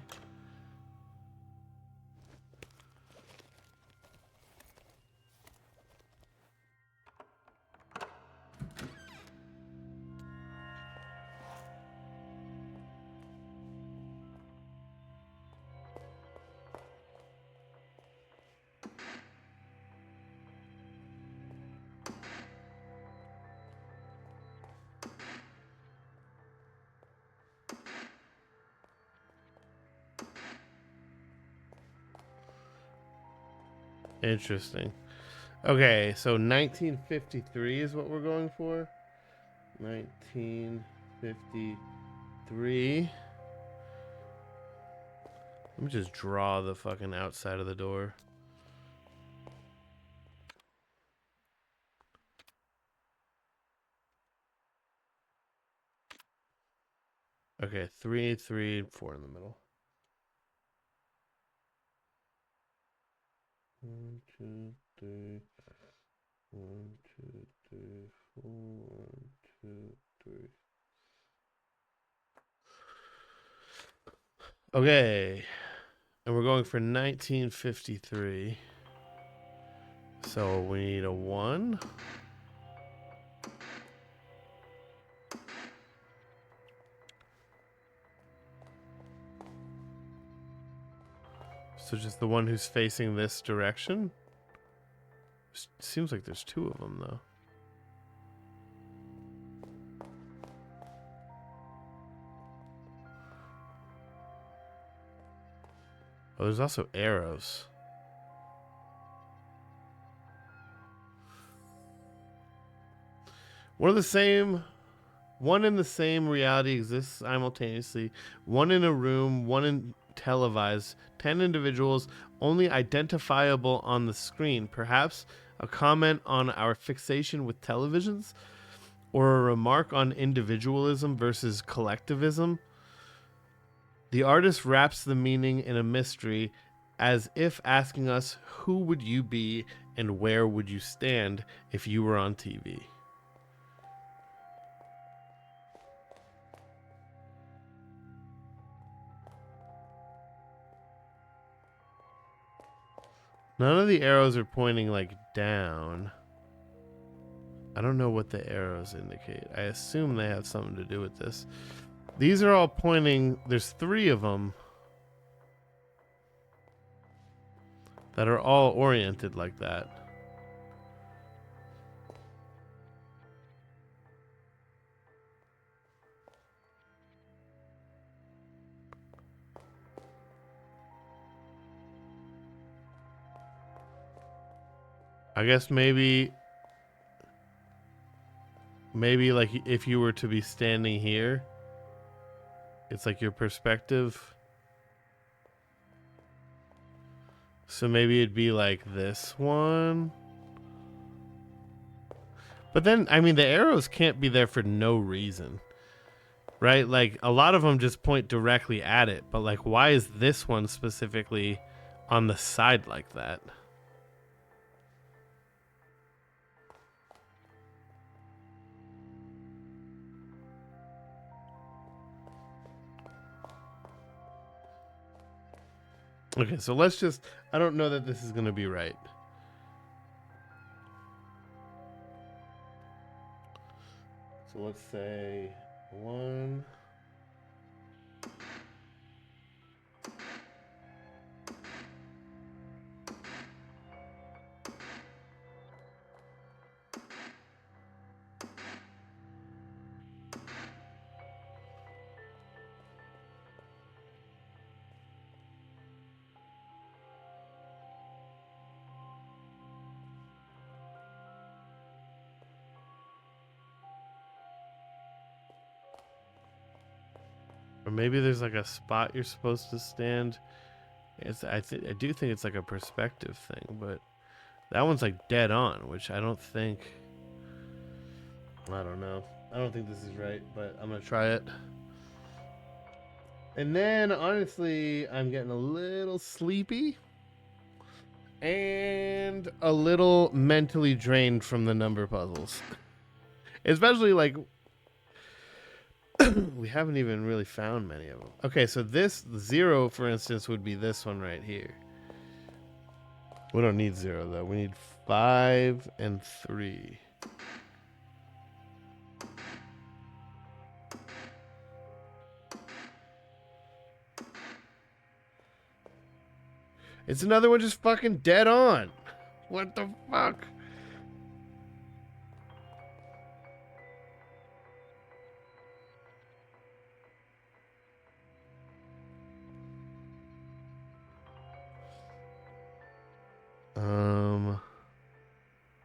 Interesting. Okay, so 1953 is what we're going for. 1953. Let me just draw the fucking outside of the door. Okay, 3, 3, and 4 in the middle. 1, 2, 3. 1, 2, 3, 4. 1, 2, 3. Okay, and we're going for 1953. So we need a 1. So just the one who's facing this direction? Seems like there's 2 of them, though. Oh, there's also arrows. One in the same reality exists simultaneously. One in a room, one in televised. 10 individuals, only identifiable on the screen. Perhaps a comment on our fixation with televisions? Or a remark on individualism versus collectivism? The artist wraps the meaning in a mystery, as if asking us, who would you be and where would you stand if you were on TV? None of the arrows are pointing like down. I don't know what the arrows indicate. I assume they have something to do with this. These are all pointing, there's 3 of them that are all oriented like that. I guess maybe like if you were to be standing here, it's like your perspective. So maybe it'd be like this one. But then, I mean, the arrows can't be there for no reason. Right? Like, a lot of them just point directly at it. But, like, why is this one specifically on the side like that? Okay, so let's just... I don't know that this is going to be right. So let's say 1... Or maybe there's like a spot you're supposed to stand. I do think it's like a perspective thing, but that one's like dead on, which I don't think. I don't know. I don't think this is right, but I'm gonna try it. And then honestly, I'm getting a little sleepy and a little mentally drained from the number puzzles, especially like. We haven't even really found many of them. Okay, so this 0, for instance, would be this one right here. We don't need 0, though. We need 5 and 3. It's another one just fucking dead on. What the fuck?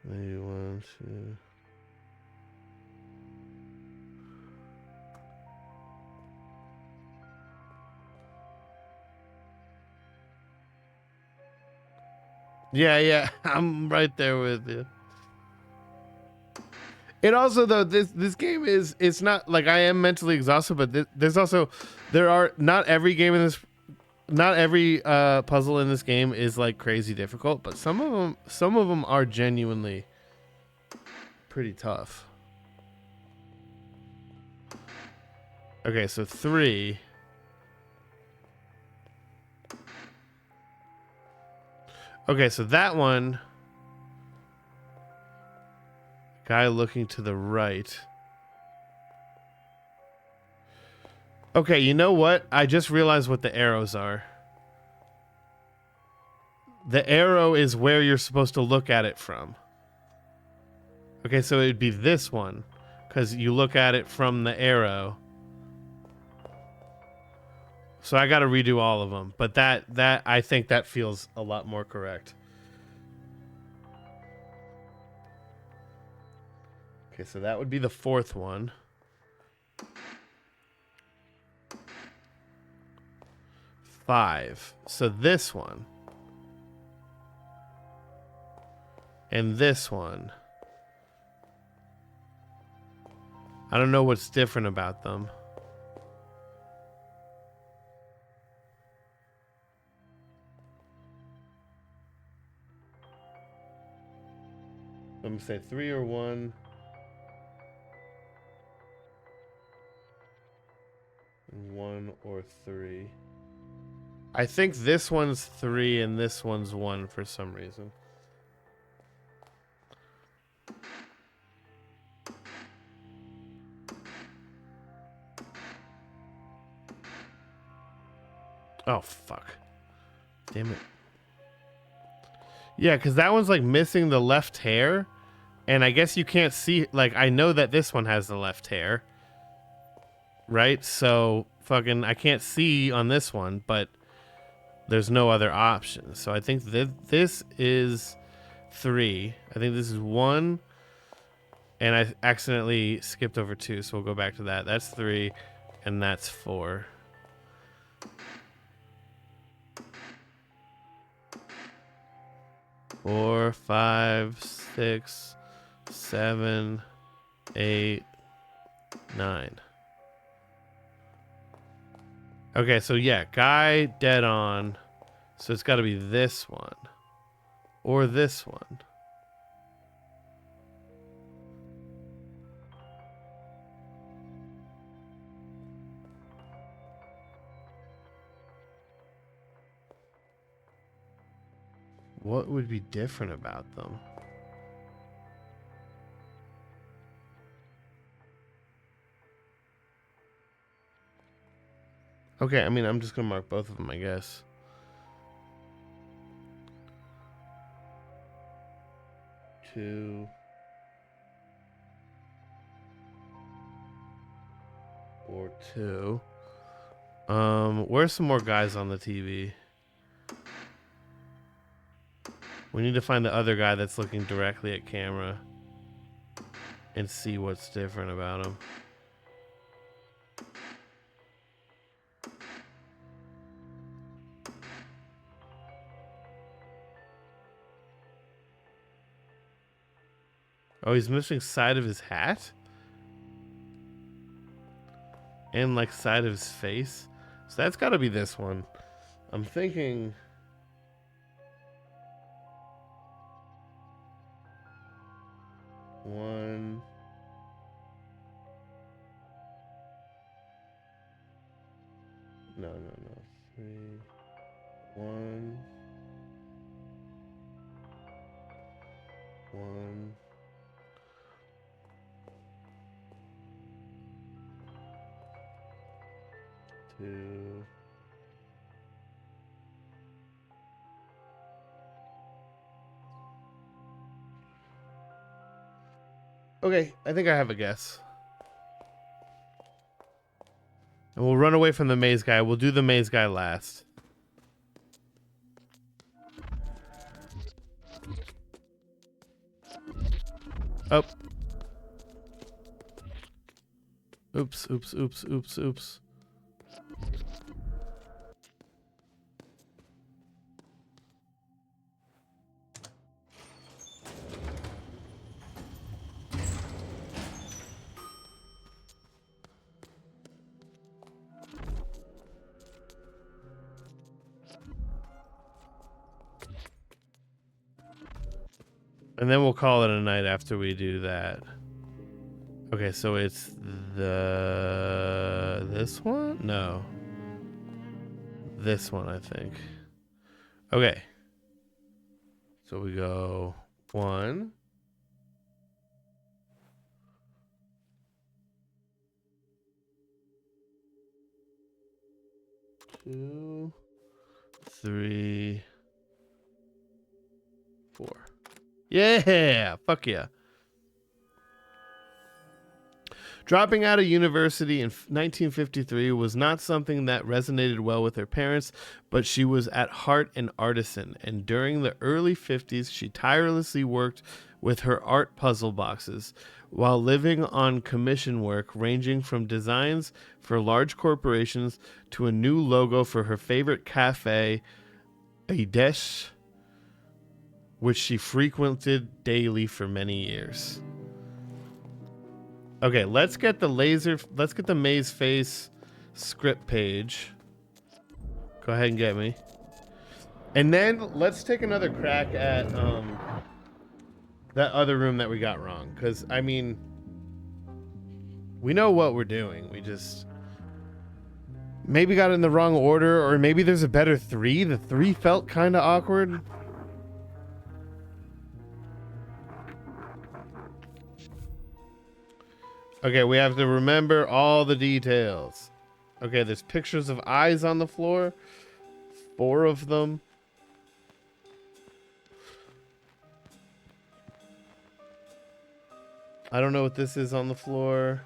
Maybe 1, 2. Yeah, I'm right there with you. And also, though, this game is, it's not like I am mentally exhausted, but there are not every game in this, not every puzzle in this game is like crazy difficult, but some of them are genuinely pretty tough. Okay, so 3. Okay, so that one, guy looking to the right. Okay, you know what? I just realized what the arrows are. The arrow is where you're supposed to look at it from. Okay, so it'd be this one, because you look at it from the arrow. So I got to redo all of them, but that I think that feels a lot more correct. Okay, so that would be the 4th one. 5. So this one. And this one. I don't know what's different about them. Let me say 3 or 1. 1 or 3. I think this one's 3 and this one's 1 for some reason. Oh, fuck. Damn it. Yeah, because that one's like missing the left hair. And I guess you can't see, like, I know that this one has the left hair. Right? So, fucking, I can't see on this one, but there's no other option. So I think this is 3. I think this is 1. And I accidentally skipped over 2, so we'll go back to that. That's 3, and that's 4. Four, 5, 6, 7, 8, 9. Okay, so yeah, guy dead on. So it's got to be this one. Or this one. What would be different about them? Okay, I mean, I'm just going to mark both of them, I guess. Two. Or 2. Where's some more guys on the TV? We need to find the other guy that's looking directly at camera and see what's different about him. Oh, he's missing side of his hat? And like side of his face? So that's got to be this one. I'm thinking... One... No. 3... 1... 1... 2... Okay, I think I have a guess. And we'll run away from the maze guy. We'll do the maze guy last. Oh. Oops. And then we'll call it a night after we do that. Okay, so it's this one? No. This one, I think. Okay. So we go 1. 2, 3, 4. Yeah, fuck yeah. Dropping out of university in 1953 was not something that resonated well with her parents, but she was at heart an artisan, and during the early 50s, she tirelessly worked with her art puzzle boxes while living on commission work ranging from designs for large corporations to a new logo for her favorite cafe, Dles, which she frequented daily for many years. Okay, let's get the maze face script page. Go ahead and get me. And then let's take another crack at that other room that we got wrong. Because, I mean, we know what we're doing. We just maybe got it in the wrong order, or maybe there's a better 3. The 3 felt kind of awkward. Okay, we have to remember all the details. Okay, there's pictures of eyes on the floor. 4 of them. I don't know what this is on the floor.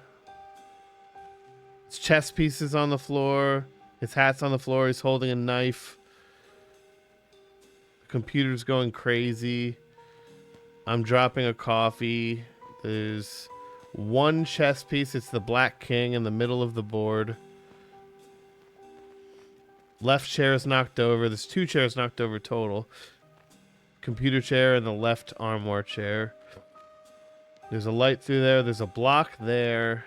It's chess pieces on the floor. His hat's on the floor. He's holding a knife. The computer's going crazy. I'm dropping a coffee. There's one chess piece. It's the Black King in the middle of the board. Left chair is knocked over. There's 2 chairs knocked over total. Computer chair and the left armoire chair. There's a light through there. There's a block there.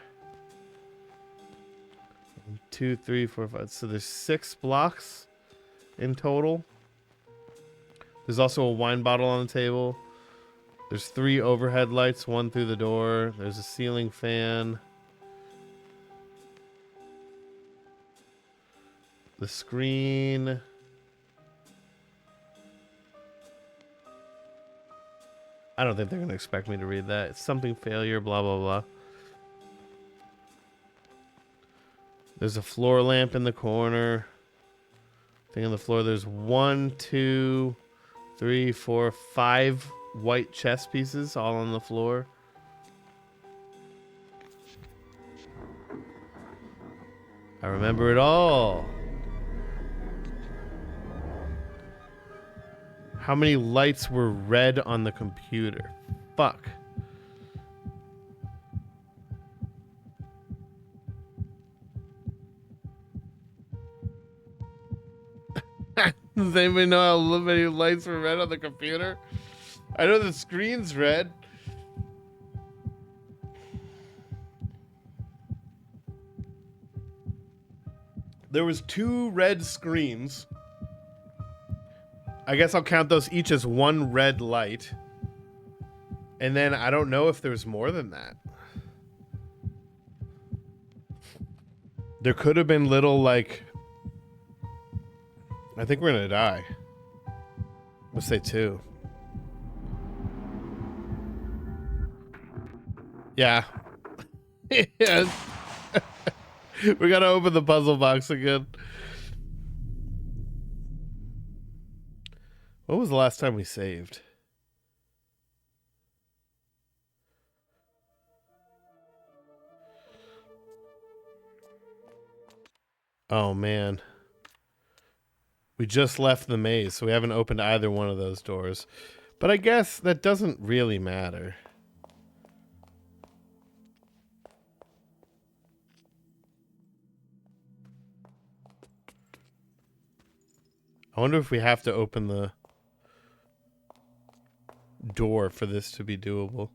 1, 2, 3, 4, 5. So there's 6 blocks in total. There's also a wine bottle on the table. There's 3 overhead lights, 1 through the door. There's a ceiling fan. The screen. I don't think they're going to expect me to read that. It's something failure, blah, blah, blah. There's a floor lamp in the corner. Thing on the floor. There's 1, 2, 3, 4, 5 white chess pieces all on the floor. I remember it all. How many lights were red on the computer? Fuck. Does anybody know how many lights were red on the computer? I know the screen's red. There was 2 red screens. I guess I'll count those each as 1 red light. And then I don't know if there's more than that. There could have been little, like... I think we're gonna die. Let's say 2. Yeah. Yes. We gotta open the puzzle box again. When was the last time we saved? Oh, man. We just left the maze, so we haven't opened either one of those doors. But I guess that doesn't really matter. I wonder if we have to open the door for this to be doable.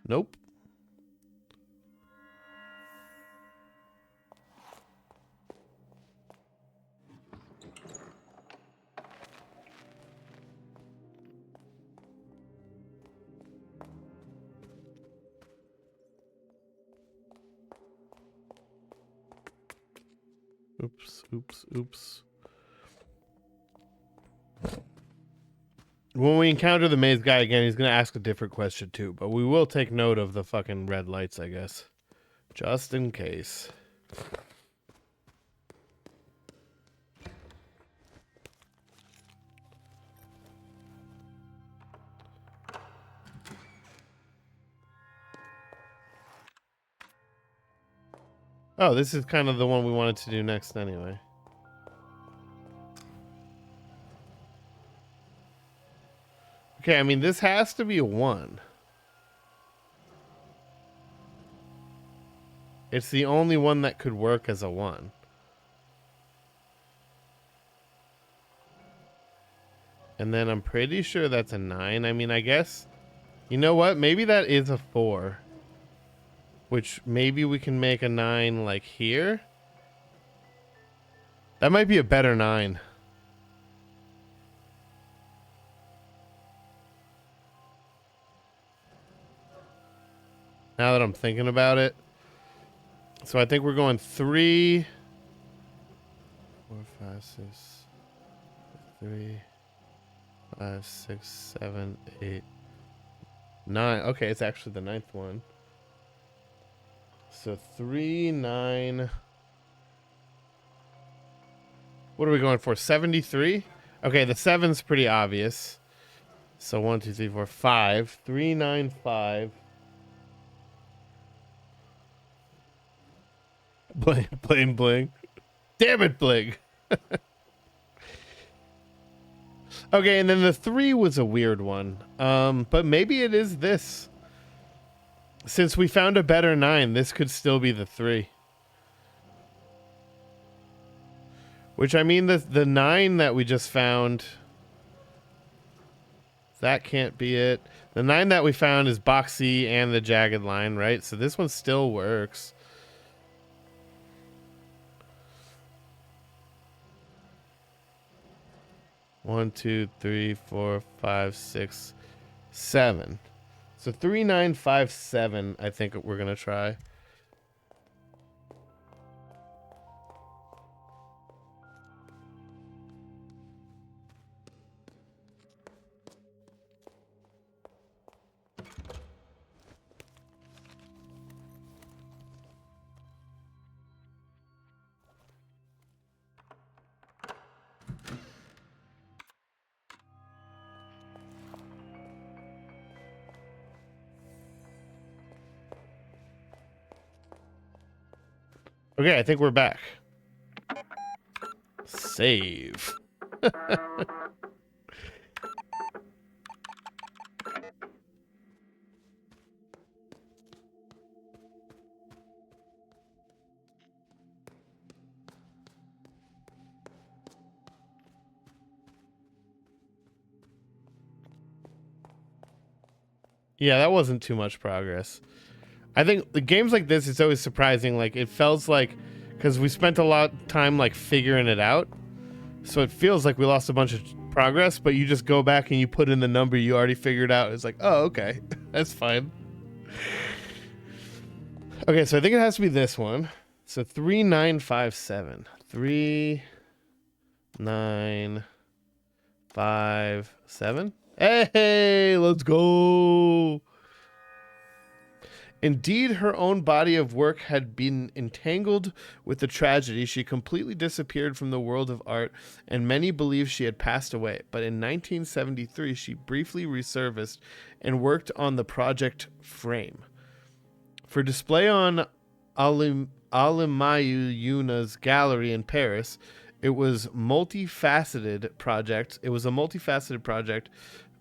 Nope. Oops, oops, oops. When we encounter the maze guy again, he's going to ask a different question too. But we will take note of the fucking red lights, I guess. Just in case. Oh, this is kind of the one we wanted to do next anyway. Okay, I mean, this has to be a 1. It's the only one that could work as a 1. And then I'm pretty sure that's a 9. I mean, I guess... You know what? Maybe that is a 4. Which maybe we can make a 9 like here. That might be a better 9. Now that I'm thinking about it. So I think we're going 3, 4, 5, 6, 3, 5, 6, 7, 8, 9. Okay, it's actually the 9th one. So 3, 9. What are we going for? 73? Okay, the 7's pretty obvious. So 1, 2, 3, 4, 5. 395. Bling, bling, bling. Damn it, bling. Okay, and then the 3 was a weird one. But maybe it is this. Since we found a better 9, this could still be the 3. Which, I mean, the 9 that we just found, that can't be it. The 9 that we found is boxy and the jagged line, right? So this one still works. One, 2, 3, 4, 5, 6, 7. So 3957, I think we're gonna try. Okay, I think we're back. Save. Yeah, that wasn't too much progress. I think the games like this, it's always surprising. Like, it feels like, because we spent a lot of time, like, figuring it out. So it feels like we lost a bunch of progress, but you just go back and you put in the number you already figured out. It's like, oh, okay. That's fine. Okay, so I think it has to be this one. So 3957. 3957. Hey, let's go. Indeed, her own body of work had been entangled with the tragedy. She completely disappeared from the world of art, and many believed she had passed away. But in 1973, she briefly resurfaced and worked on the project Frame. For display on Alimayuna's gallery in Paris, it was a multifaceted project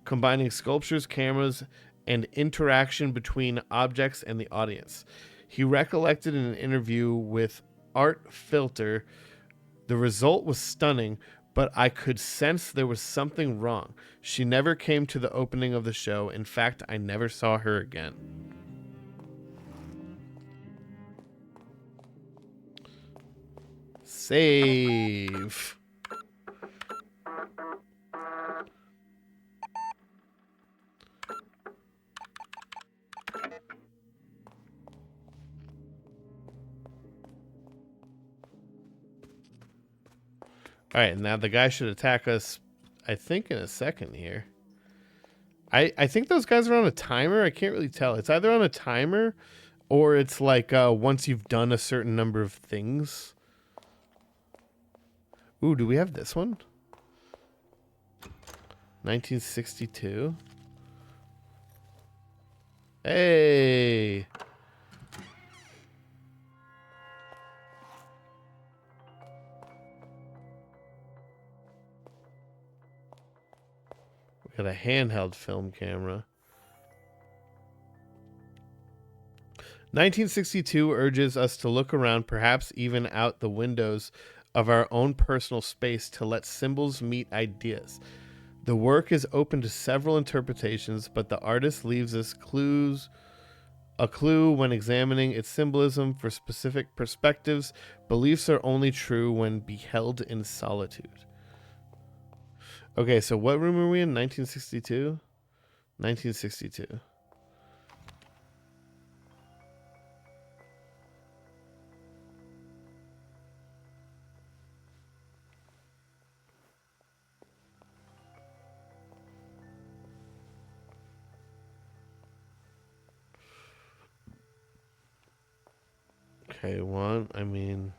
combining sculptures, cameras, and interaction between objects and the audience. He recollected in an interview with Art Filter, the result was stunning, but I could sense there was something wrong. She never came to the opening of the show. In fact, I never saw her again. Save. All right, now the guy should attack us, I think, in a second here. I think those guys are on a timer. I can't really tell. It's either on a timer or it's like once you've done a certain number of things. Ooh, do we have this one? 1962. Hey. We got a handheld film camera. 1962 urges us to look around, perhaps even out the windows of our own personal space, to let symbols meet ideas. The work is open to several interpretations, but the artist leaves us a clue when examining its symbolism for specific perspectives. Beliefs are only true when beheld in solitude. Okay, so what room are we in? 1962? 1962. Okay, one, I mean...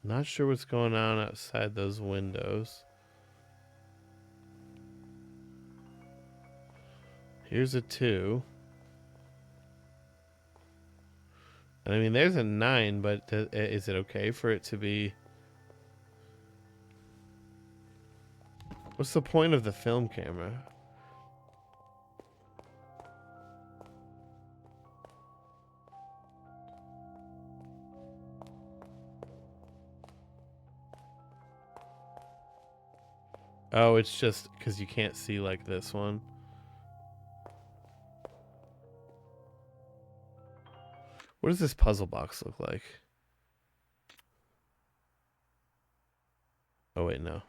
Not sure what's going on outside those windows. Here's a 2. And I mean, there's a 9, but is it okay for it to be... What's the point of the film camera? Oh, it's just because you can't see like this one. What does this puzzle box look like? Oh, wait, no.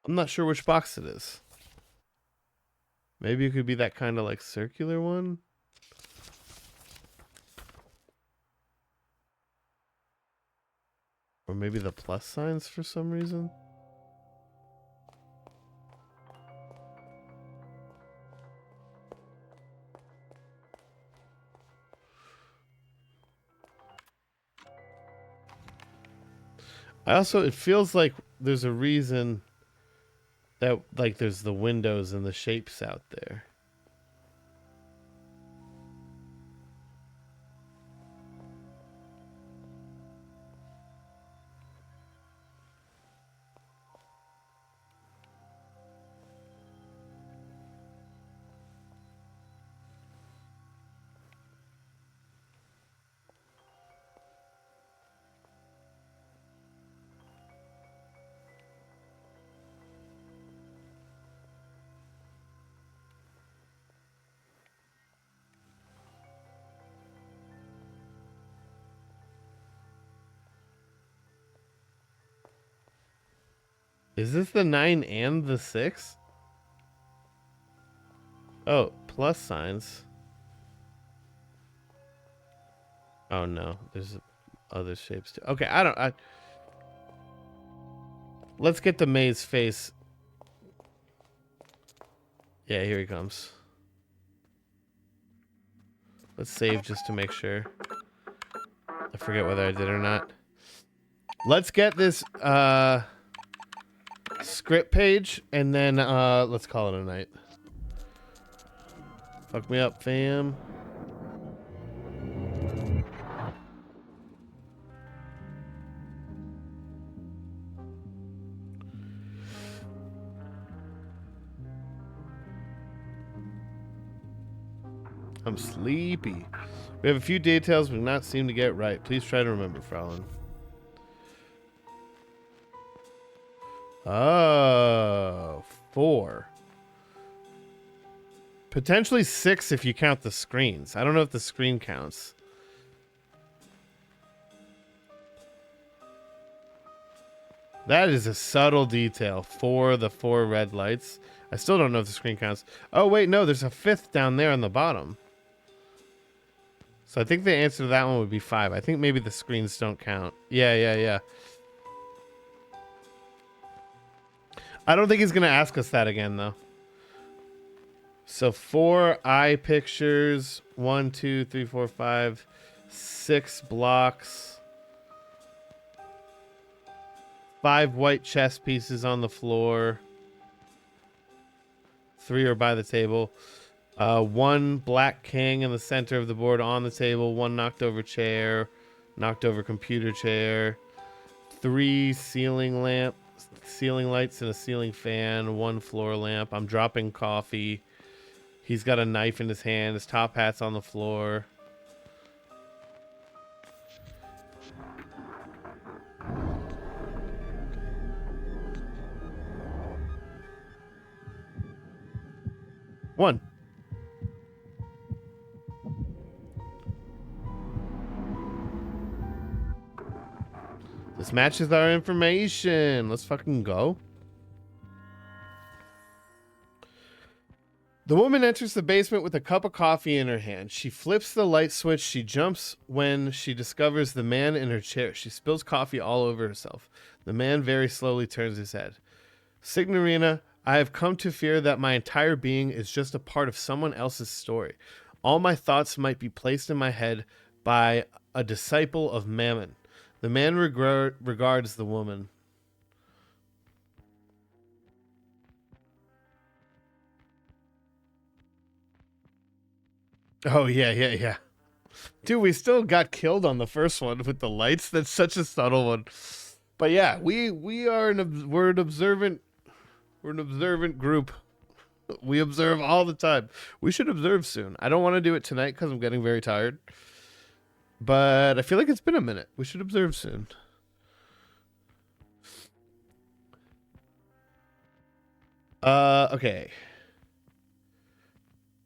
I'm not sure which box it is. Maybe it could be that kind of like circular one. Or maybe the plus signs for some reason. It feels like there's a reason that, like, there's the windows and the shapes out there. Is this the 9 and the 6? Oh, plus signs. Oh no, there's other shapes too. Okay, let's get the maze face. Yeah, here he comes. Let's save just to make sure. I forget whether I did or not. Let's get this script page and then let's call it a night. Fuck me up, fam. I'm sleepy. We have a few details we do not seem to get right. Please try to remember, Fraulein. Oh, 4. Potentially 6 if you count the screens. I don't know if the screen counts. That is a subtle detail for the 4 red lights. I still don't know if the screen counts. Oh, wait, no, there's a 5th down there on the bottom. So I think the answer to that one would be 5. I think maybe the screens don't count. Yeah. I don't think he's going to ask us that again, though. So 4 eye pictures. 1, 2, 3, 4, 5, 6 blocks. 5 white chess pieces on the floor. 3 are by the table. 1 black king in the center of the board on the table. 1 knocked over chair. Knocked over computer chair. 3 ceiling lights and a ceiling fan. 1 floor lamp. I'm dropping coffee. He's got a knife in his hand. His top hat's on the floor. One. This matches our information. Let's fucking go. The woman enters the basement with a cup of coffee in her hand. She flips the light switch. She jumps when she discovers the man in her chair. She spills coffee all over herself. The man very slowly turns his head. Signorina, I have come to fear that my entire being is just a part of someone else's story. All my thoughts might be placed in my head by a disciple of Mammon. The man regards the woman. Oh, yeah. Dude, we still got killed on the first one with the lights. That's such a subtle one. But yeah, we're an observant group. We observe all the time. We should observe soon. I don't want to do it tonight because I'm getting very tired. But I feel like it's been a minute. We should observe soon. Okay.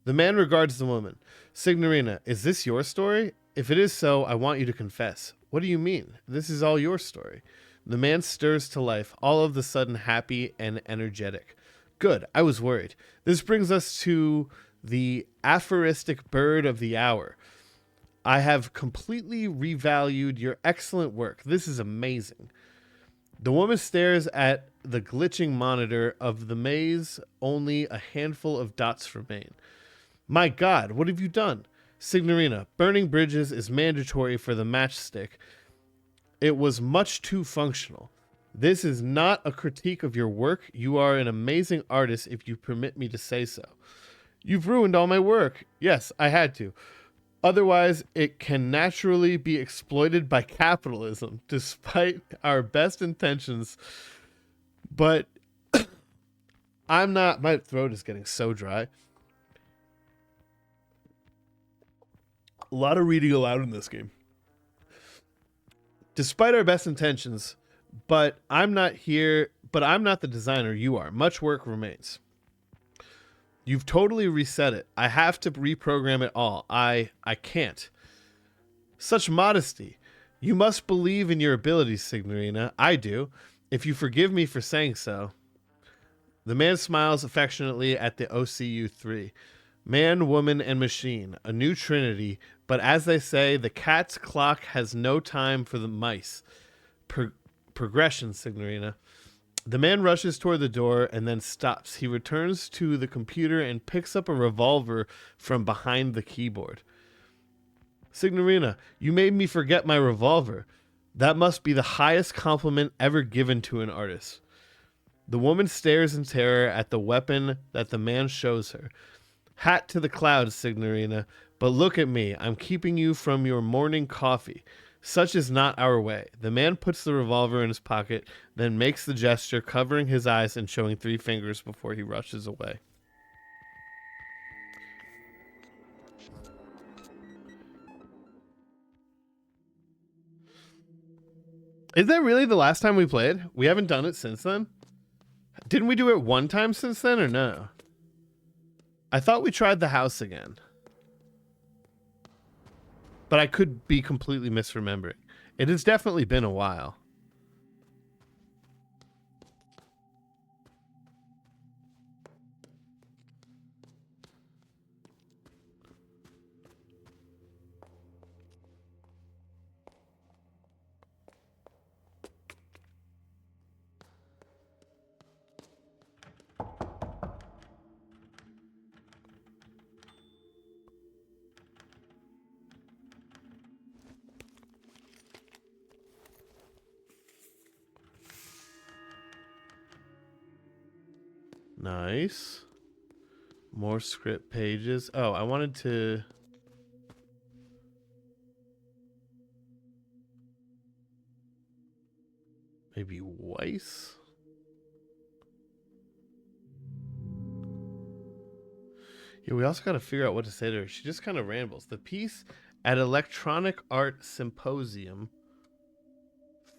The man regards the woman. Signorina, is this your story? If it is so, I want you to confess. What do you mean? This is all your story. The man stirs to life, all of the sudden happy and energetic. Good, I was worried. This brings us to the aphoristic bird of the hour. I have completely revalued your excellent work. This is amazing. The woman stares at the glitching monitor of the maze. Only a handful of dots remain. My God, what have you done? Signorina, burning bridges is mandatory for the matchstick. It was much too functional. This is not a critique of your work. You are an amazing artist, if you permit me to say so. You've ruined all my work. Yes, I had to. Otherwise, it can naturally be exploited by capitalism, despite our best intentions. But I'm not... My throat is getting so dry. A lot of reading aloud in this game. Despite our best intentions, but I'm not the designer, you are. Much work remains. You've totally reset it. I have to reprogram it all. I can't. Such modesty. You must believe in your abilities, Signorina. I do. If you forgive me for saying so. The man smiles affectionately at the OCU-3. Man, woman, and machine. A new trinity. But as they say, the cat's clock has no time for the mice. Progression, Signorina. The man rushes toward the door and then stops. He returns to the computer and picks up a revolver from behind the keyboard. Signorina, you made me forget my revolver. That must be the highest compliment ever given to an artist. The woman stares in terror at the weapon that the man shows her. Hat to the clouds, Signorina, but look at me. I'm keeping you from your morning coffee. Such is not our way. The man puts the revolver in his pocket, then makes the gesture, covering his eyes and showing 3 fingers before he rushes away. Is that really the last time we played? We haven't done it since then? Didn't we do it one time since then, or no? I thought we tried the house again. But I could be completely misremembering. It has definitely been a while. Nice. More script pages. Oh, I wanted to... Maybe Weiss? Yeah, we also got to figure out what to say to her. She just kind of rambles. The piece at Electronic Art Symposium.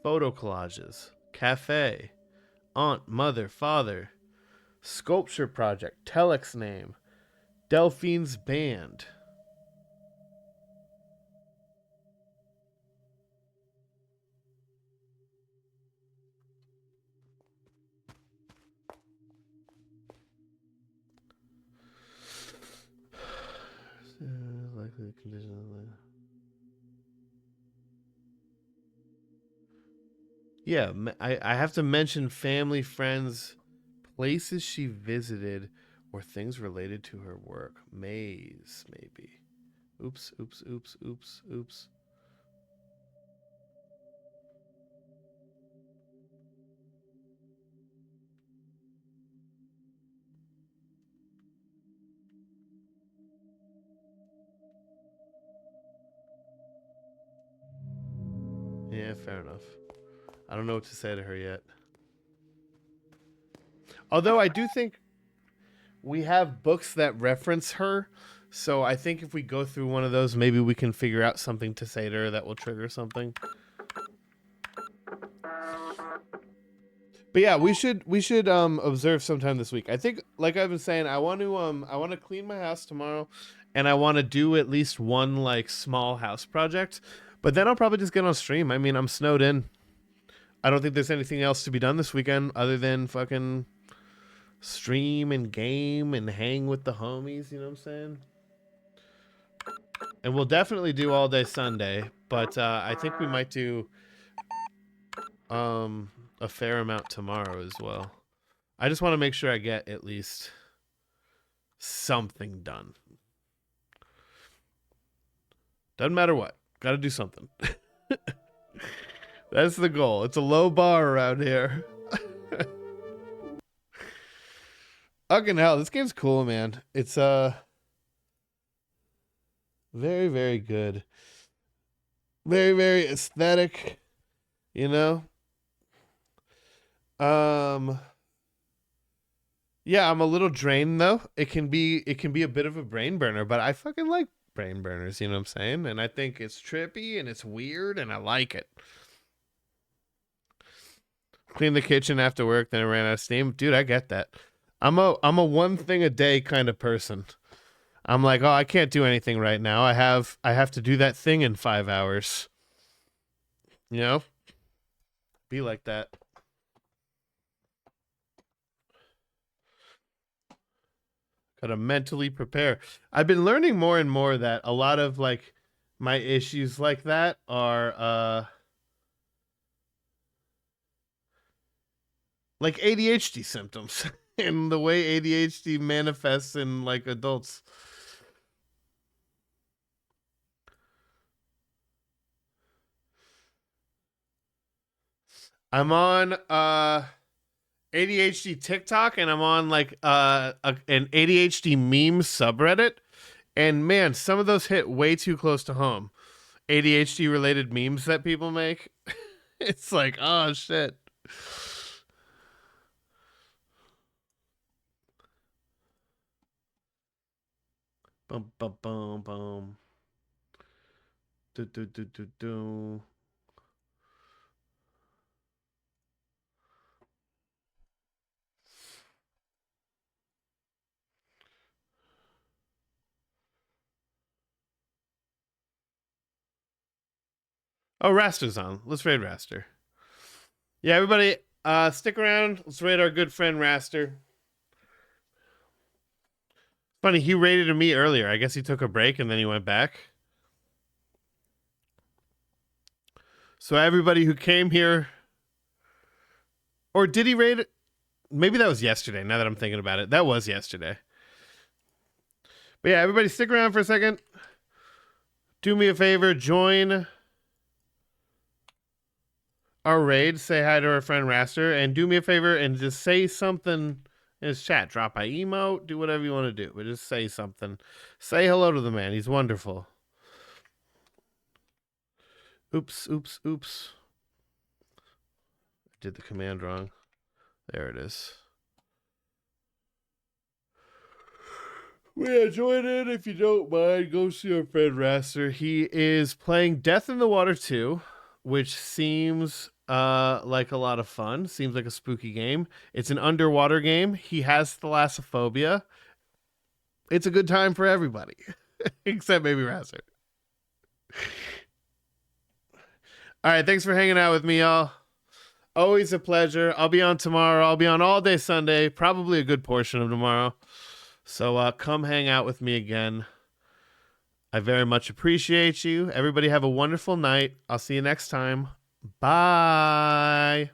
Photo collages. Cafe. Aunt, mother, father. Sculpture project. Telex name. Delphine's band. Yeah, I have to mention family, friends, places she visited, or things related to her work. Maze, maybe. Oops, oops, oops, oops, oops. Yeah, fair enough. I don't know what to say to her yet. Although I do think we have books that reference her. So I think if we go through one of those, maybe we can figure out something to say to her that will trigger something. But yeah, we should observe sometime this week. I think, like I've been saying, I want to clean my house tomorrow, and I want to do at least one like small house project. But then I'll probably just get on stream. I mean, I'm snowed in. I don't think there's anything else to be done this weekend other than fucking stream and game and hang with the homies. You know what I'm saying? And we'll definitely do all day Sunday, but I think we might do a fair amount tomorrow as well. I just want to make sure I get at least something done. Doesn't matter what. Got to do something. That's the goal. It's a low bar around here. Fucking hell, this game's cool, man. It's very, very good. Very, very aesthetic, you know? Yeah, I'm a little drained though. It can be a bit of a brain burner, but I fucking like brain burners, you know what I'm saying? And I think it's trippy and it's weird and I like it. Clean the kitchen after work, then I ran out of steam. Dude, I get that. I'm a one thing a day kind of person. I'm like, oh, I can't do anything right now. I have to do that thing in 5 hours. You know? Be like that. Gotta mentally prepare. I've been learning more and more that a lot of like my issues like that are like ADHD symptoms and the way ADHD manifests in like adults. I'm on ADHD TikTok and I'm on like an ADHD meme subreddit. And man, some of those hit way too close to home. ADHD related memes that people make. It's like, oh shit. Bum bum bum bum. Do do do do do. Oh, Raster's on. Let's raid Raster. Yeah, everybody, stick around. Let's raid our good friend Raster. Funny, he raided me earlier. I guess he took a break and then he went back. So everybody who came here, or did he raid it? Maybe that was yesterday. Now that I'm thinking about it, that was yesterday. But yeah, everybody, stick around for a second. Do me a favor, join our raid. Say hi to our friend Raster, and do me a favor and just say something in his chat. Drop by emote, do whatever you want to do, but just say something. Say hello to the man. He's wonderful. Oops, oops, oops. I did the command wrong. There it is. Yeah, join in if you don't mind. Go see our friend Raster. He is playing Death in the Water 2, which seems like a lot of fun. Seems like a spooky game. It's an underwater game. He has thalassophobia. It's a good time for everybody, except maybe Raster. All right, thanks for hanging out with me, y'all. Always a pleasure. I'll be on tomorrow. I'll be on all day Sunday, probably a good portion of tomorrow. So come hang out with me again. I very much appreciate you. Everybody have a wonderful night. I'll see you next time. Bye.